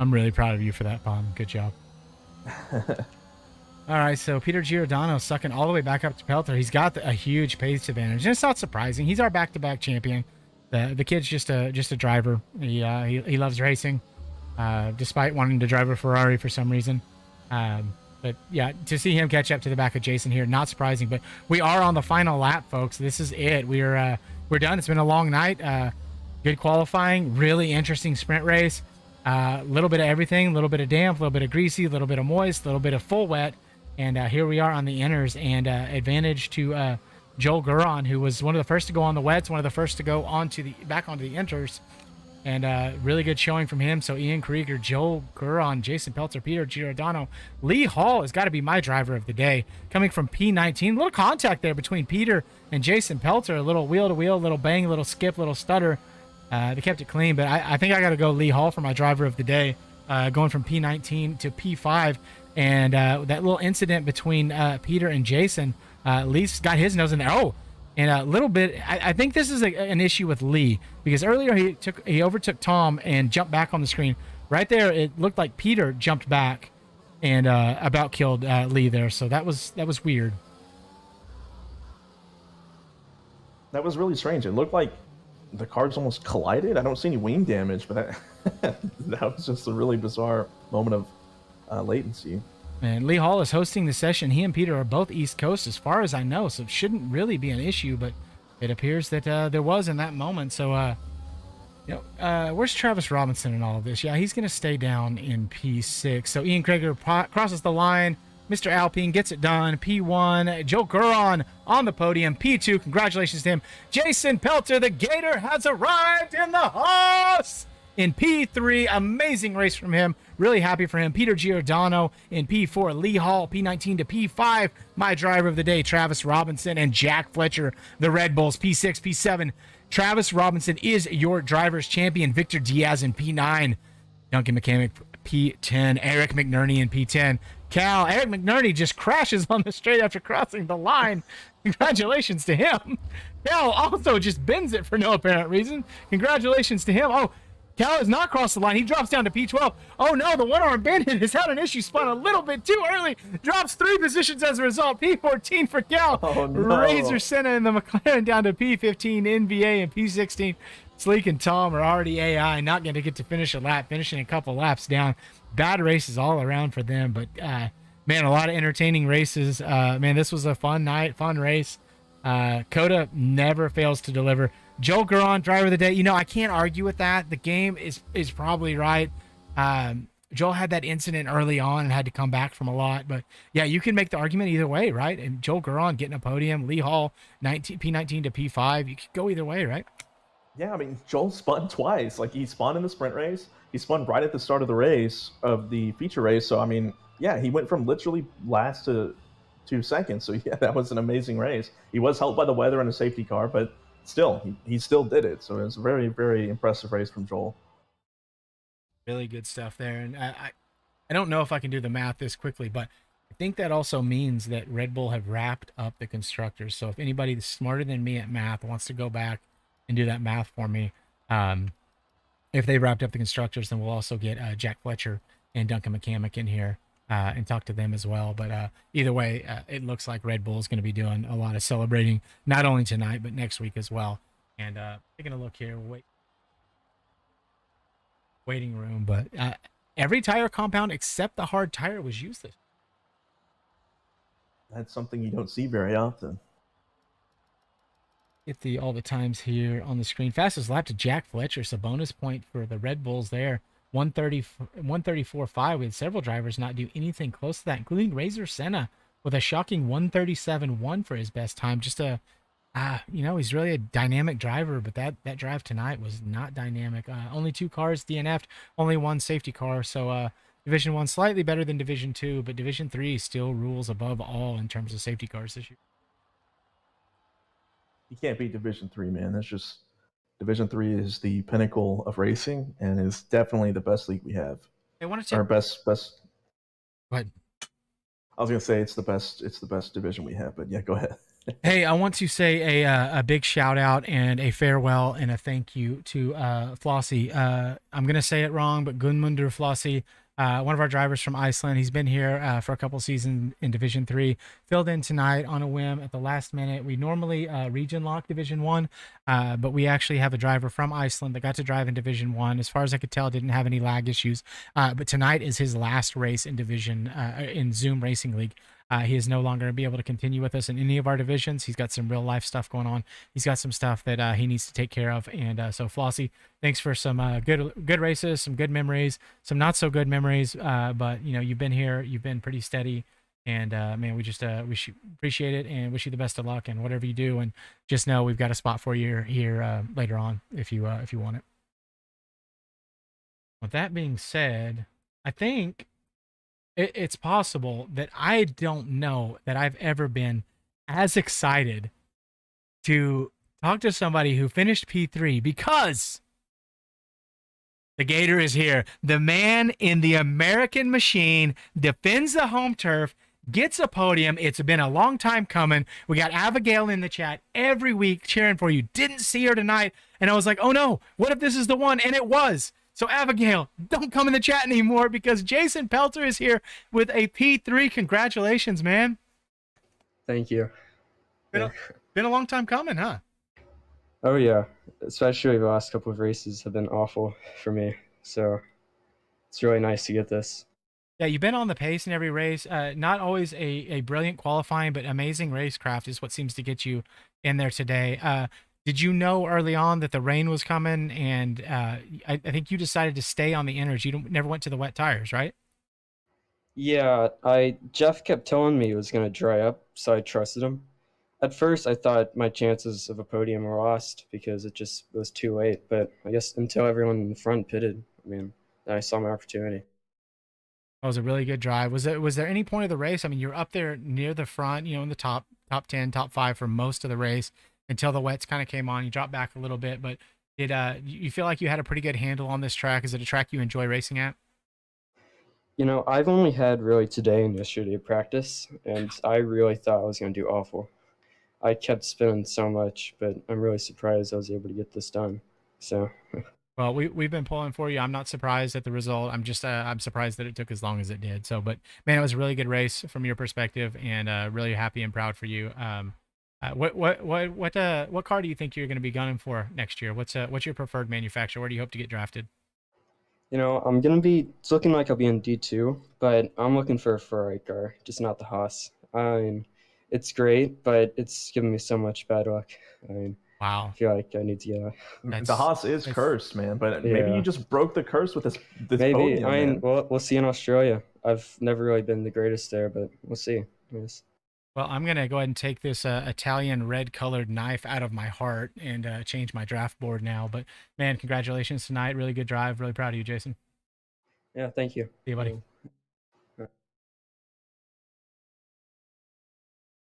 I'm really proud of you for that, Pom. Good job. All right, so Peter Giordano sucking all the way back up to Pelter. He's got a huge pace advantage, and it's not surprising. He's our back-to-back champion. The kid's just a driver. He loves racing, despite wanting to drive a Ferrari for some reason. But yeah, to see him catch up to the back of Jason here, not surprising. But we are on the final lap, folks. This is it. We're done. It's been a long night. Good qualifying, really interesting sprint race. A little bit of everything, a little bit of damp, a little bit of greasy, a little bit of moist, a little bit of full wet. And here we are on the inners, and advantage to Joel Guron, who was one of the first to go on the wets, one of the first to go back onto the inters, and really good showing from him. So Ian Krieger, Joel Guron, Jason Pelter, Peter Giordano, Lee Hall has got to be my driver of the day, coming from P19. A little contact there between Peter and Jason Pelter, a little wheel to wheel, a little bang, a little skip, a little stutter. They kept it clean, but I think I got to go Lee Hall for my driver of the day, going from P19 to P5. And that little incident between Peter and Jason, Lee's got his nose in there. Oh, and a little bit. I think this is an issue with Lee, because earlier he overtook Tom and jumped back on the screen. Right there, it looked like Peter jumped back and about killed Lee there. So that was weird. That was really strange. It looked like the cars almost collided. I don't see any wing damage, but that was just a really bizarre moment of latency. And Lee Hall is hosting the session. He and Peter are both East Coast, as far as I know, so it shouldn't really be an issue. But it appears that there was in that moment. So, where's Travis Robinson in all of this? Yeah, he's going to stay down in P6. So Ian Krieger crosses the line. Mr. Alpine gets it done. P1. Joe Guron on the podium. P2. Congratulations to him. Jason Pelter, the Gator, has arrived in the house in P3. Amazing race from him. Really happy for him. Peter Giordano in P4. Lee Hall, P19 to P5. My driver of the day, Travis Robinson, and Jack Fletcher, the Red Bulls, P6, P7. Travis Robinson is your driver's champion. Victor Diaz in P9. Duncan McCamick, P10. Eric McNerney in P10. Eric McNerney just crashes on the straight after crossing the line. Congratulations to him. Cal also just bends it for no apparent reason. Congratulations to him. Oh, Cal has not crossed the line. He drops down to P12. Oh no, the one-arm bandit has had an issue, spun a little bit too early. Drops 3 positions as a result. P14 for Cal. Oh, no. Razor Senna and the McLaren down to P15. NBA and P16. Sleek and Tom are already AI, not going to get to finish a lap, finishing a couple laps down. Bad races all around for them, but man, a lot of entertaining races. Man, this was a fun night, fun race. Coda never fails to deliver. Joel Guron, driver of the day. I can't argue with that. The game is probably right. Joel had that incident early on and had to come back from a lot, but yeah, you can make the argument either way, right? And Joel Guron getting a podium, Lee Hall, P19 to P5. You could go either way, right? Yeah, I mean, Joel spun twice. Like, he spun in the sprint race. He spun right at the start of the race, of the feature race. So, I mean, yeah, he went from literally last to 2 seconds. So, yeah, that was an amazing race. He was helped by the weather and a safety car, but still, he still did it. So, it was a very, very impressive race from Joel. Really good stuff there. And I don't know if I can do the math this quickly, but I think that also means that Red Bull have wrapped up the constructors. So, if anybody that's smarter than me at math wants to go back and do that math for me, if they wrapped up the constructors, then we'll also get Jack Fletcher and Duncan McCamick in here and talk to them as well. But either way, it looks like Red Bull is going to be doing a lot of celebrating, not only tonight, but next week as well. And taking a look here, waiting room, but every tire compound except the hard tire was used this. That's something you don't see very often. Get all the times here on the screen. Fastest lap to Jack Fletcher, so bonus point for the Red Bulls there. 134.5. We had several drivers not do anything close to that, including Razor Senna with a shocking 137.1 for his best time. Just he's really a dynamic driver, but that drive tonight was not dynamic. Only 2 cars DNF'd, only 1 safety car. So Division 1 slightly better than Division 2, but Division 3 still rules above all in terms of safety cars this year. You can't beat Division 3, man. That's just, Division 3 is the pinnacle of racing and is definitely the best league we have. They want to Our best. Go ahead. I was gonna say it's the best division we have, but yeah, go ahead. Hey, I want to say a big shout out and a farewell and a thank you to Flossie. I'm gonna say it wrong, but Gunmundur Flossie, one of our drivers from Iceland. He's been here for a couple seasons in Division 3. Filled in tonight on a whim at the last minute. We normally region lock Division 1, but we actually have a driver from Iceland that got to drive in Division 1. As far as I could tell, didn't have any lag issues. But tonight is his last race in in Zoom Racing League. He is no longer going to be able to continue with us in any of our divisions. He's got some real life stuff going on. He's got some stuff that he needs to take care of. And so Flossie, thanks for some good races, some good memories, some not so good memories. But you've been here, you've been pretty steady, and man, we just appreciate it and wish you the best of luck and whatever you do. And just know we've got a spot for you here later on if you want it. With that being said, I think it's possible that I don't know that I've ever been as excited to talk to somebody who finished P3 because the Gator is here. The man in the American machine defends the home turf, gets a podium. It's been a long time coming. We got Abigail in the chat every week cheering for you. Didn't see her tonight. And I was like, oh no, what if this is the one? And it was. So Abigail, don't come in the chat anymore because Jason Pelter is here with a P3. Congratulations, man. Thank you. Been a long time coming, huh? Oh yeah, especially the last couple of races have been awful for me. So it's really nice to get this. Yeah, you've been on the pace in every race. Not always a brilliant qualifying, but amazing racecraft is what seems to get you in there today. Did you know early on that the rain was coming? And I think you decided to stay on the inners. You never went to the wet tires, right? Yeah, I Jeff kept telling me it was gonna dry up, so I trusted him. At first, I thought my chances of a podium were lost because it just was too late. But I guess until everyone in the front pitted, I mean, I saw my opportunity. That was a really good drive. Was there any point of the race? I mean, you're up there near the front, in the top 10, top 5 for most of the race until the wets kind of came on. You dropped back a little bit, but did you feel like you had a pretty good handle on this track? Is it a track you enjoy racing at? I've only had really today and yesterday of practice, and I really thought I was gonna do awful. I kept spinning so much, but I'm really surprised I was able to get this done. So Well, we've been pulling for you. I'm not surprised at the result. I'm surprised that it took as long as it did. So, but man, it was a really good race from your perspective, and really happy and proud for you. What car do you think you're going to be gunning for next year? What's your preferred manufacturer? Where do you hope to get drafted? I'm gonna be. It's looking like I'll be in D2, but I'm looking for a Ferrari car, just not the Haas. I mean, it's great, but it's given me so much bad luck. I mean, I Wow, feel like I need to get a. The Haas is that's cursed, man. But maybe Yeah, you just broke the curse with this maybe. podium, I mean, man. we'll see in Australia. I've never really been the greatest there, but we'll see. Yes. well. I'm gonna go ahead and take this Italian red colored knife out of my heart and change my draft board now. But man, congratulations tonight. Really good drive. Really proud of you, Jason. Yeah. Thank you. See you, buddy. Um,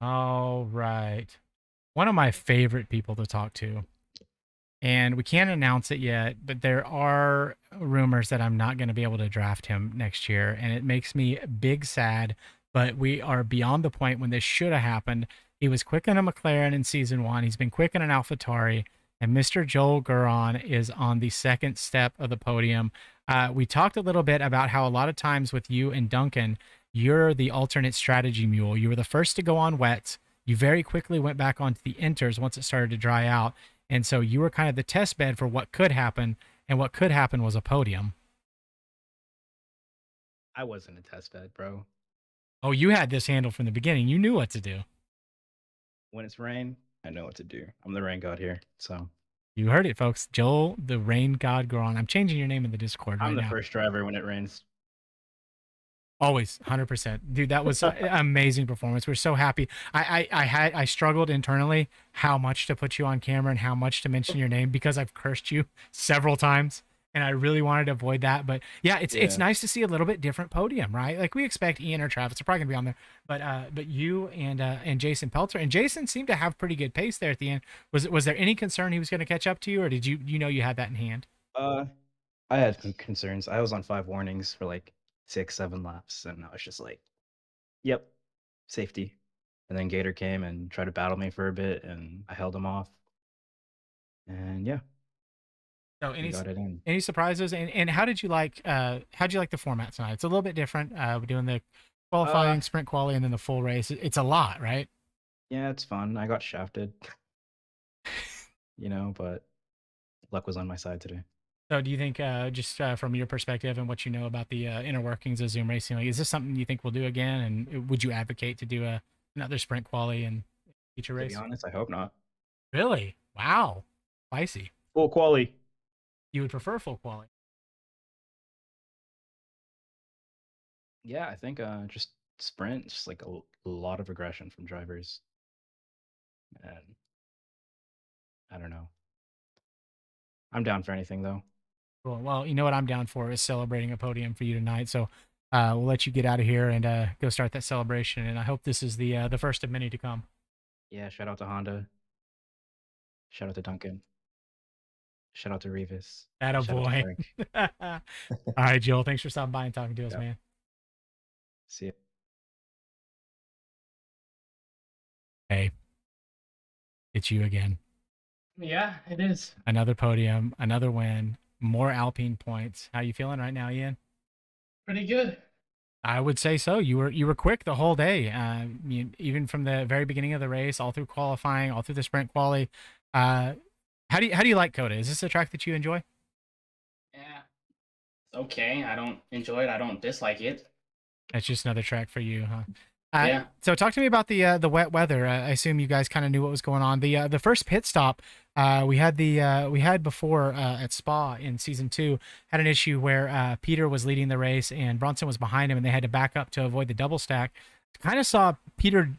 All right. One of my favorite people to talk to, and we can't announce it yet, but there are rumors that I'm not going to be able to draft him next year, and it makes me big sad. But we are beyond the point when this should have happened. He was quick in a McLaren in season one. He's been quick in an AlphaTauri, and Mr. Joel Guron is on the second step of the podium. We talked a little bit about how a lot of times with you and Duncan, you're the alternate strategy mule. You were the first to go on wets. You very quickly went back onto the inters once it started to dry out. And so you were kind of the test bed for what could happen, and what could happen was a podium. I wasn't a test bed, bro. Oh, you had this handle from the beginning. You knew what to do. When it's rain, I know what to do. I'm the rain god here, so You heard it, folks. Joel, the rain god Goron. I'm changing your name in the Discord right I'm the now. first driver when it rains. Always, 100%, dude. That was an amazing performance. We're so happy. I struggled internally how much to put you on camera and how much to mention your name because I've cursed you several times, and I really wanted to avoid that. But yeah, it's Yeah. nice to see a little bit different podium, right? Like we expect Ian or Travis are probably gonna be on there, but you and Jason Pelter, and Jason seemed to have pretty good pace there at the end. Was there any concern he was going to catch up to you, or did you know you had that in hand? Uh, I had some concerns. I was on 5 warnings for like 6, 7 laps, and I was just like, "Yep, safety." And then Gator came and tried to battle me for a bit, and I held him off. And yeah, So we got it in. any surprises, and how'd you like the format tonight? It's a little bit different. We're doing the qualifying, sprint quali, and then the full race. It's a lot, right? Yeah, it's fun. I got shafted, but luck was on my side today. So do you think, just from your perspective and what you know about the inner workings of Zoom Racing, like, is this something you think we'll do again? And would you advocate to do another sprint quali and feature To race? be honest, I hope not. Really? Wow, spicy. Full quali. You would prefer full quali? Yeah, I think just sprint, just like a lot of aggression from drivers. And I don't know. I'm down for anything though. Cool. Well, you know what I'm down for is celebrating a podium for you tonight. So we'll let you get out of here and go start that celebration. And I hope this is the first of many to come. Yeah, shout out to Honda. Shout out to Duncan. Shout out to Revis. Atta Shout out to boy. Frank. All right, Joel. Thanks for stopping by and talking to us, Yeah. man. See ya. Hey, it's you again. Yeah, it is. Another podium, another win, more Alpine points. How you feeling right now, Ian? Pretty good. I would say so. You were quick the whole day. Even from the very beginning of the race, all through qualifying, all through the sprint quali. How do you like Coda? Is this a track that you enjoy? Yeah, it's okay. I don't enjoy it. I don't dislike it. That's just another track for you, huh? Yeah. So talk to me about the wet weather. I assume you guys kind of knew what was going on. The first pit stop we had before at Spa in season 2 had an issue where Peter was leading the race and Bronson was behind him, and they had to back up to avoid the double stack. Kind of saw Peter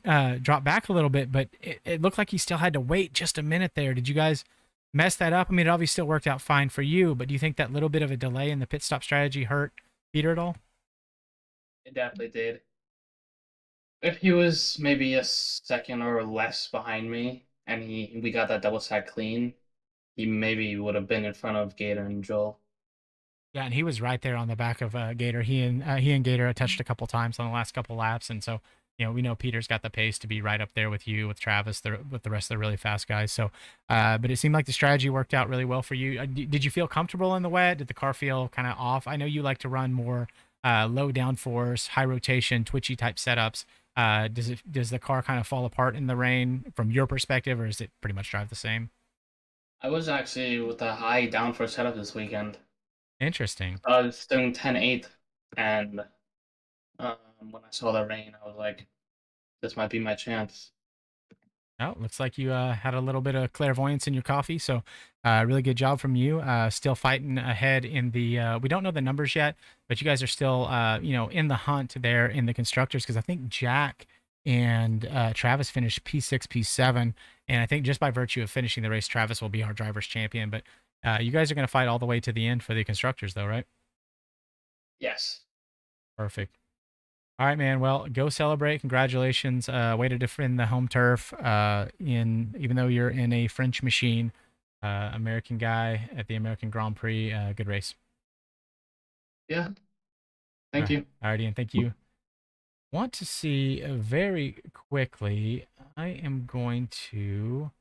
drop back a little bit, but it looked like he still had to wait just a minute there. Did you guys mess that up? I mean, it obviously still worked out fine for you, but do you think that little bit of a delay in the pit stop strategy hurt Peter at all? It definitely did. If he was maybe a second or less behind me, and we got that double stack clean, he maybe would have been in front of Gator and Joel. Yeah, and he was right there on the back of Gator. He and Gator had touched a couple times on the last couple laps, and so we know Peter's got the pace to be right up there with you, with Travis, with the rest of the really fast guys. So, but it seemed like the strategy worked out really well for you. Did you feel comfortable in the wet? Did the car feel kind of off? I know you like to run more low downforce, high rotation, twitchy type setups. Does the car kind of fall apart in the rain from your perspective, or does it pretty much drive the same? I was actually with a high downforce setup this weekend. Interesting. I was doing 10.8, and when I saw the rain, I was like, this might be my chance. Oh, looks like you had a little bit of clairvoyance in your coffee. So, really good job from you. Still fighting ahead in the. We don't know the numbers yet, but you guys are still, in the hunt there in the constructors, because I think Jack and Travis finished P6, P7, and I think just by virtue of finishing the race, Travis will be our drivers' champion. But you guys are going to fight all the way to the end for the constructors, though, right? Yes. Perfect. All right, man. Well, go celebrate. Congratulations. Way to defend the home turf. Even though you're in a French machine, American guy at the American Grand Prix. Good race. Yeah. Thank you. All right, Ian. Thank you. Want to see very quickly. I am going to.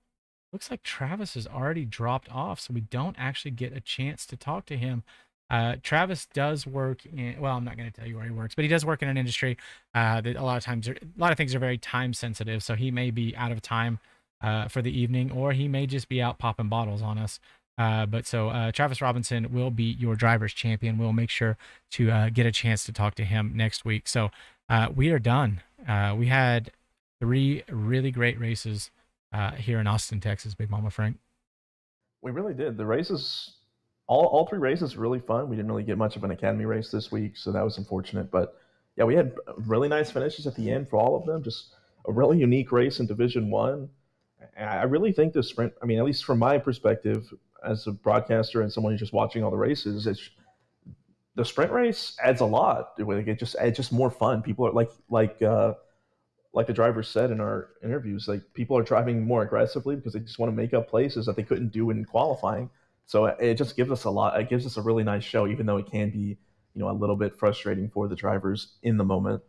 Looks like Travis has already dropped off, so we don't actually get a chance to talk to him. Travis does work in, well, I'm not going to tell you where he works, but he does work in an industry that a lot of things are very time sensitive. So he may be out of time for the evening, or he may just be out popping bottles on us. But Travis Robinson will be your driver's champion. We'll make sure to get a chance to talk to him next week. So we are done. We had 3 really great races here in Austin, Texas, Big Mama Frank. We really did. The races, all 3 races were really fun. We didn't really get much of an academy race this week, so that was unfortunate. But yeah, we had really nice finishes at the end for all of them. Just a really unique race in Division One. I really think the sprint, I mean, at least from my perspective as a broadcaster and someone who's just watching all the races, the sprint race adds a lot. It's just more fun. People are like the driver said in our interviews, like people are driving more aggressively because they just want to make up places that they couldn't do in qualifying. So it just gives us a lot. It gives us a really nice show, even though it can be, a little bit frustrating for the drivers in the moment.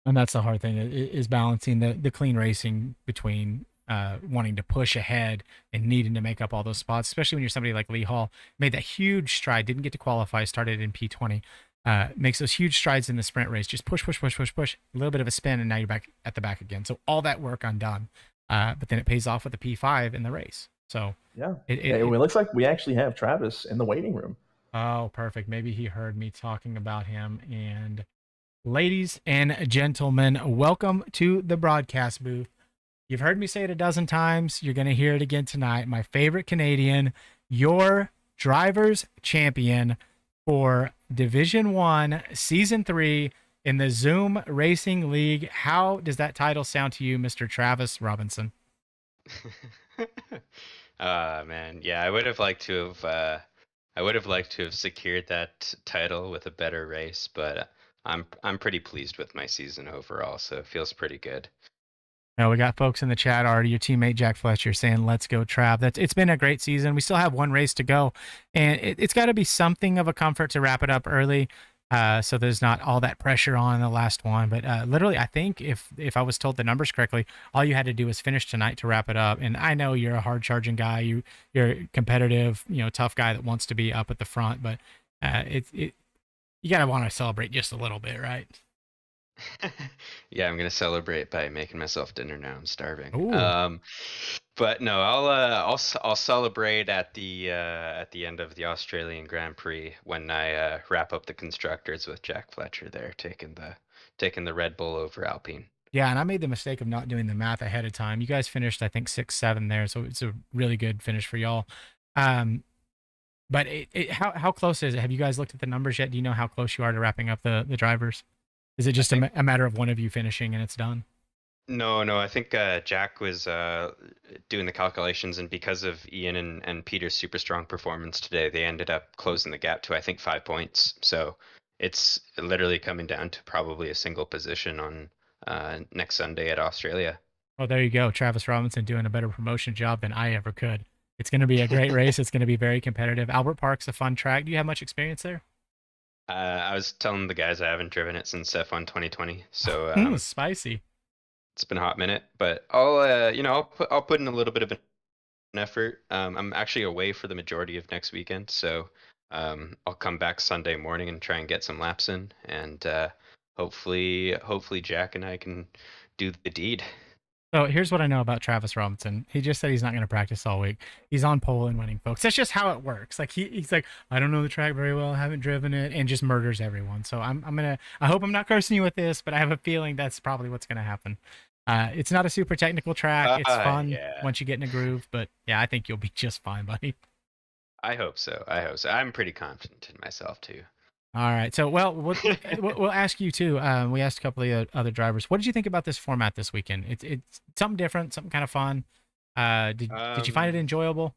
And that's the hard thing, is balancing the clean racing between wanting to push ahead and needing to make up all those spots, especially when you're somebody like Lee Hall, made that huge stride, didn't get to qualify, started in P20, makes those huge strides in the sprint race, just push, a little bit of a spin, and now you're back at the back again. So all that work undone, but then it pays off with the P5 in the race. So yeah, it looks like we actually have Travis in the waiting room. Oh, perfect. Maybe he heard me talking about him. And ladies and gentlemen, welcome to the broadcast booth. You've heard me say it a dozen times. You're going to hear it again tonight. My favorite Canadian, your driver's champion for Division 1, Season 3 in the Zoom Racing League. How does that title sound to you, Mr. Travis Robinson? Man, yeah, I would have liked to have secured that title with a better race, but I'm pretty pleased with my season overall, so it feels pretty good. Now, we got folks in the chat already. Your teammate Jack Fletcher saying, "Let's go, Trav." It's been a great season. We still have 1 race to go, and it's got to be something of a comfort to wrap it up early, so there's not all that pressure on the last one. But literally, I think if I was told the numbers correctly, all you had to do was finish tonight to wrap it up. And I know you're a hard charging guy. You're a competitive, tough guy that wants to be up at the front. But you gotta want to celebrate just a little bit, right? Yeah, I'm gonna celebrate by making myself dinner now. I'm starving. Ooh. But no, I'll celebrate at the end of the Australian Grand Prix when I wrap up the constructors with Jack Fletcher there taking the Red Bull over Alpine. Yeah, and I made the mistake of not doing the math ahead of time. You guys finished, I think, 6-7 there, so it's a really good finish for y'all. Um, but how close is it? Have you guys looked at the numbers yet? Do you know how close you are to wrapping up the drivers? Is it just a matter of one of you finishing and it's done? No, I think Jack was doing the calculations, and because of Ian and Peter's super strong performance today, they ended up closing the gap to I think 5 points. So it's literally coming down to probably a single position on next Sunday at Australia. Oh, there you go. Travis Robinson doing a better promotion job than I ever could. It's going to be a great race. It's going to be very competitive. Albert Park's a fun track. Do you have much experience there? I was telling the guys I haven't driven it since F1 2020, so Spicy. it's been a hot minute. But I'll put in a little bit of an effort. I'm actually away for the majority of next weekend, so I'll come back Sunday morning and try and get some laps in, and hopefully Jack and I can do the deed. So here's what I know about Travis Robinson. He just said he's not going to practice all week. He's on pole and winning, folks. That's just how it works. Like he's like, I don't know the track very well, haven't driven it, and just murders everyone. So I hope I'm not cursing you with this, but I have a feeling that's probably what's going to happen. It's not a super technical track. It's fun once you get in a groove, but yeah, I think you'll be just fine, buddy. I hope so. I'm pretty confident in myself too. All right. So, well, we'll ask you too. We asked a couple of the other drivers. What did you think about this format this weekend? It's something different, something kind of fun. Did you find it enjoyable?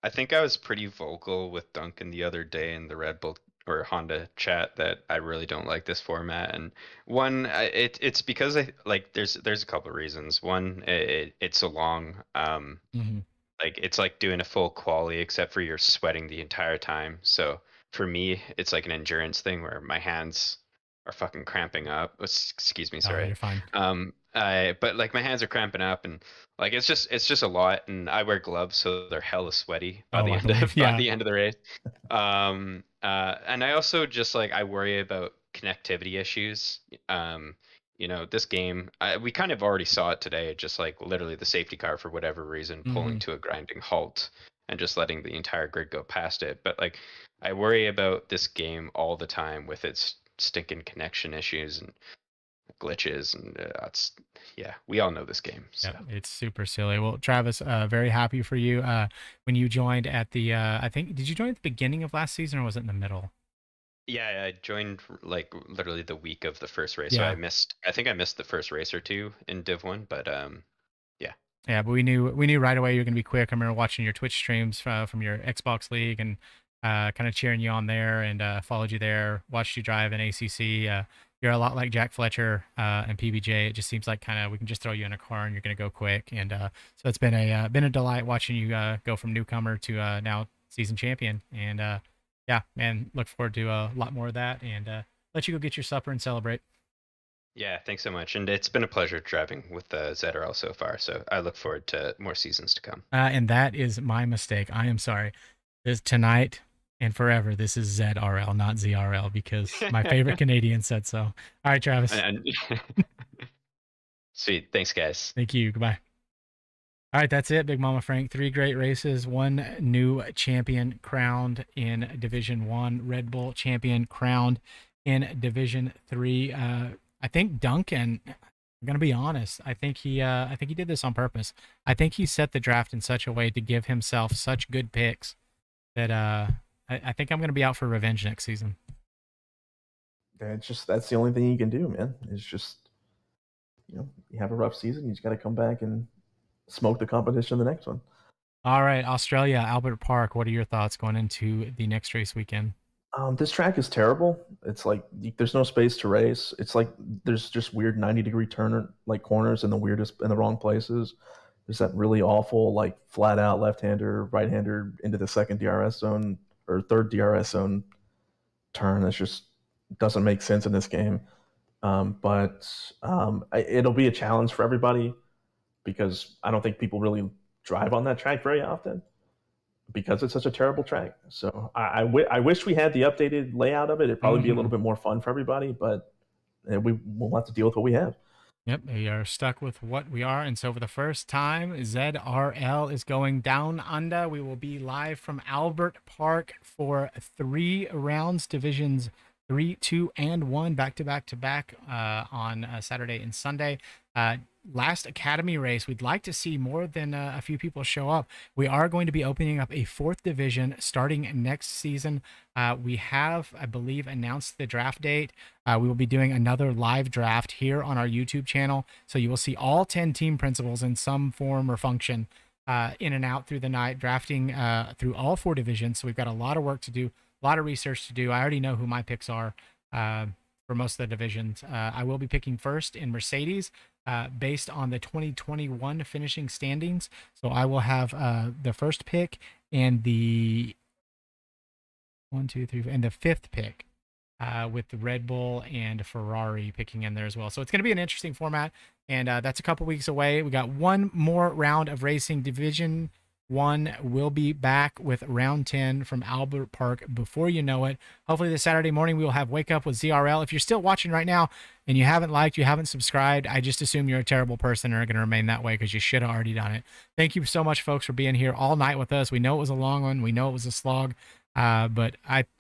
I think I was pretty vocal with Duncan the other day in the Red Bull or Honda chat that I really don't like this format. And one, it's because there's a couple of reasons. One, it's so long. Like it's like doing a full quali except for you're sweating the entire time. So for me, it's like an endurance thing where my hands are fucking cramping up. Excuse me, Oh, sorry. you're fine. But like my hands are cramping up, and like it's just a lot, and I wear gloves, so they're hella sweaty by Oh, the I end of believe, yeah. by the end of the race. And I also just like I worry about connectivity issues. This game, we kind of already saw it today, just like literally the safety car for whatever reason pulling to a grinding halt and just letting the entire grid go past it. But like I worry about this game all the time with its stinking connection issues and glitches, and we all know this game. So. Yep, it's super silly. Well, Travis, very happy for you. When you joined at the, I think, did you join at the beginning of last season or was it in the middle? Yeah, I joined like literally the week of the first race. Yeah. So I think I missed the first race or two in Div 1, but yeah. Yeah, but we knew right away you were going to be quick. I remember watching your Twitch streams from your Xbox League and kind of cheering you on there, and followed you there, watched you drive in ACC. You're a lot like Jack Fletcher and PBJ. It just seems like kind of we can just throw you in a car and you're going to go quick. And so it's been a delight watching you go from newcomer to now season champion. And yeah, man, look forward to a lot more of that, and let you go get your supper and celebrate. Yeah, thanks so much. And it's been a pleasure driving with ZRL so far. So I look forward to more seasons to come. And that is my mistake. I am sorry. Tonight and forever, this is ZRL, not ZRL, because my favorite Canadian said so. All right, Travis. Sweet. Thanks, guys. Thank you. Goodbye. All right, that's it, Big Mama Frank. 3 great races, 1 new champion crowned in Division 1, Red Bull champion crowned in Division 3. I think Duncan, I'm gonna be honest, I think he did this on purpose. I think he set the draft in such a way to give himself such good picks that I think I'm gonna be out for revenge next season. That's the only thing you can do, man. It's just, you have a rough season, you just got to come back and smoke the competition the next one. All right, Australia, Albert Park. What are your thoughts going into the next race weekend? This track is terrible. It's like there's no space to race. It's like there's just weird 90-degree turn like corners in the wrong places. There's that really awful like flat out left-hander, right-hander into the second DRS zone or third DRS zone turn. That just doesn't make sense in this game. But it'll be a challenge for everybody because I don't think people really drive on that track very often because it's such a terrible track. So I wish we had the updated layout of it. It'd probably be a little bit more fun for everybody, but and we'll have to deal with what we have. Yep, we are stuck with what we are. And so for the first time, ZRL is going down under. We will be live from Albert Park for 3 rounds, divisions 3, 2, and 1, back to back on Saturday and Sunday. Last Academy race, we'd like to see more than a few people show up. We are going to be opening up a 4th division starting next season. We have, I believe, announced the draft date. We will be doing another live draft here on our YouTube channel. So you will see all 10 team principals in some form or function in and out through the night, drafting through all 4 divisions. So we've got a lot of work to do, a lot of research to do. I already know who my picks are for most of the divisions. I will be picking first in Mercedes based on the 2021 finishing standings. So I will have the first pick and the 1, 2, 3, and the 5th pick with the Red Bull and Ferrari picking in there as well. So it's going to be an interesting format, and that's a couple weeks away. We got one more round of racing. Division 1 will be back with round 10 from Albert Park before you know it. Hopefully this Saturday morning we will have Wake Up with ZRL. If you're still watching right now and you haven't liked, you haven't subscribed, I just assume you're a terrible person and are going to remain that way because you should have already done it. Thank you so much, folks, for being here all night with us. We know it was a long one. We know it was a slog. But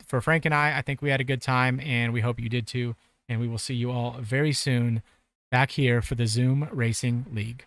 for Frank and I think we had a good time, and we hope you did too. And we will see you all very soon back here for the Zoom Racing League.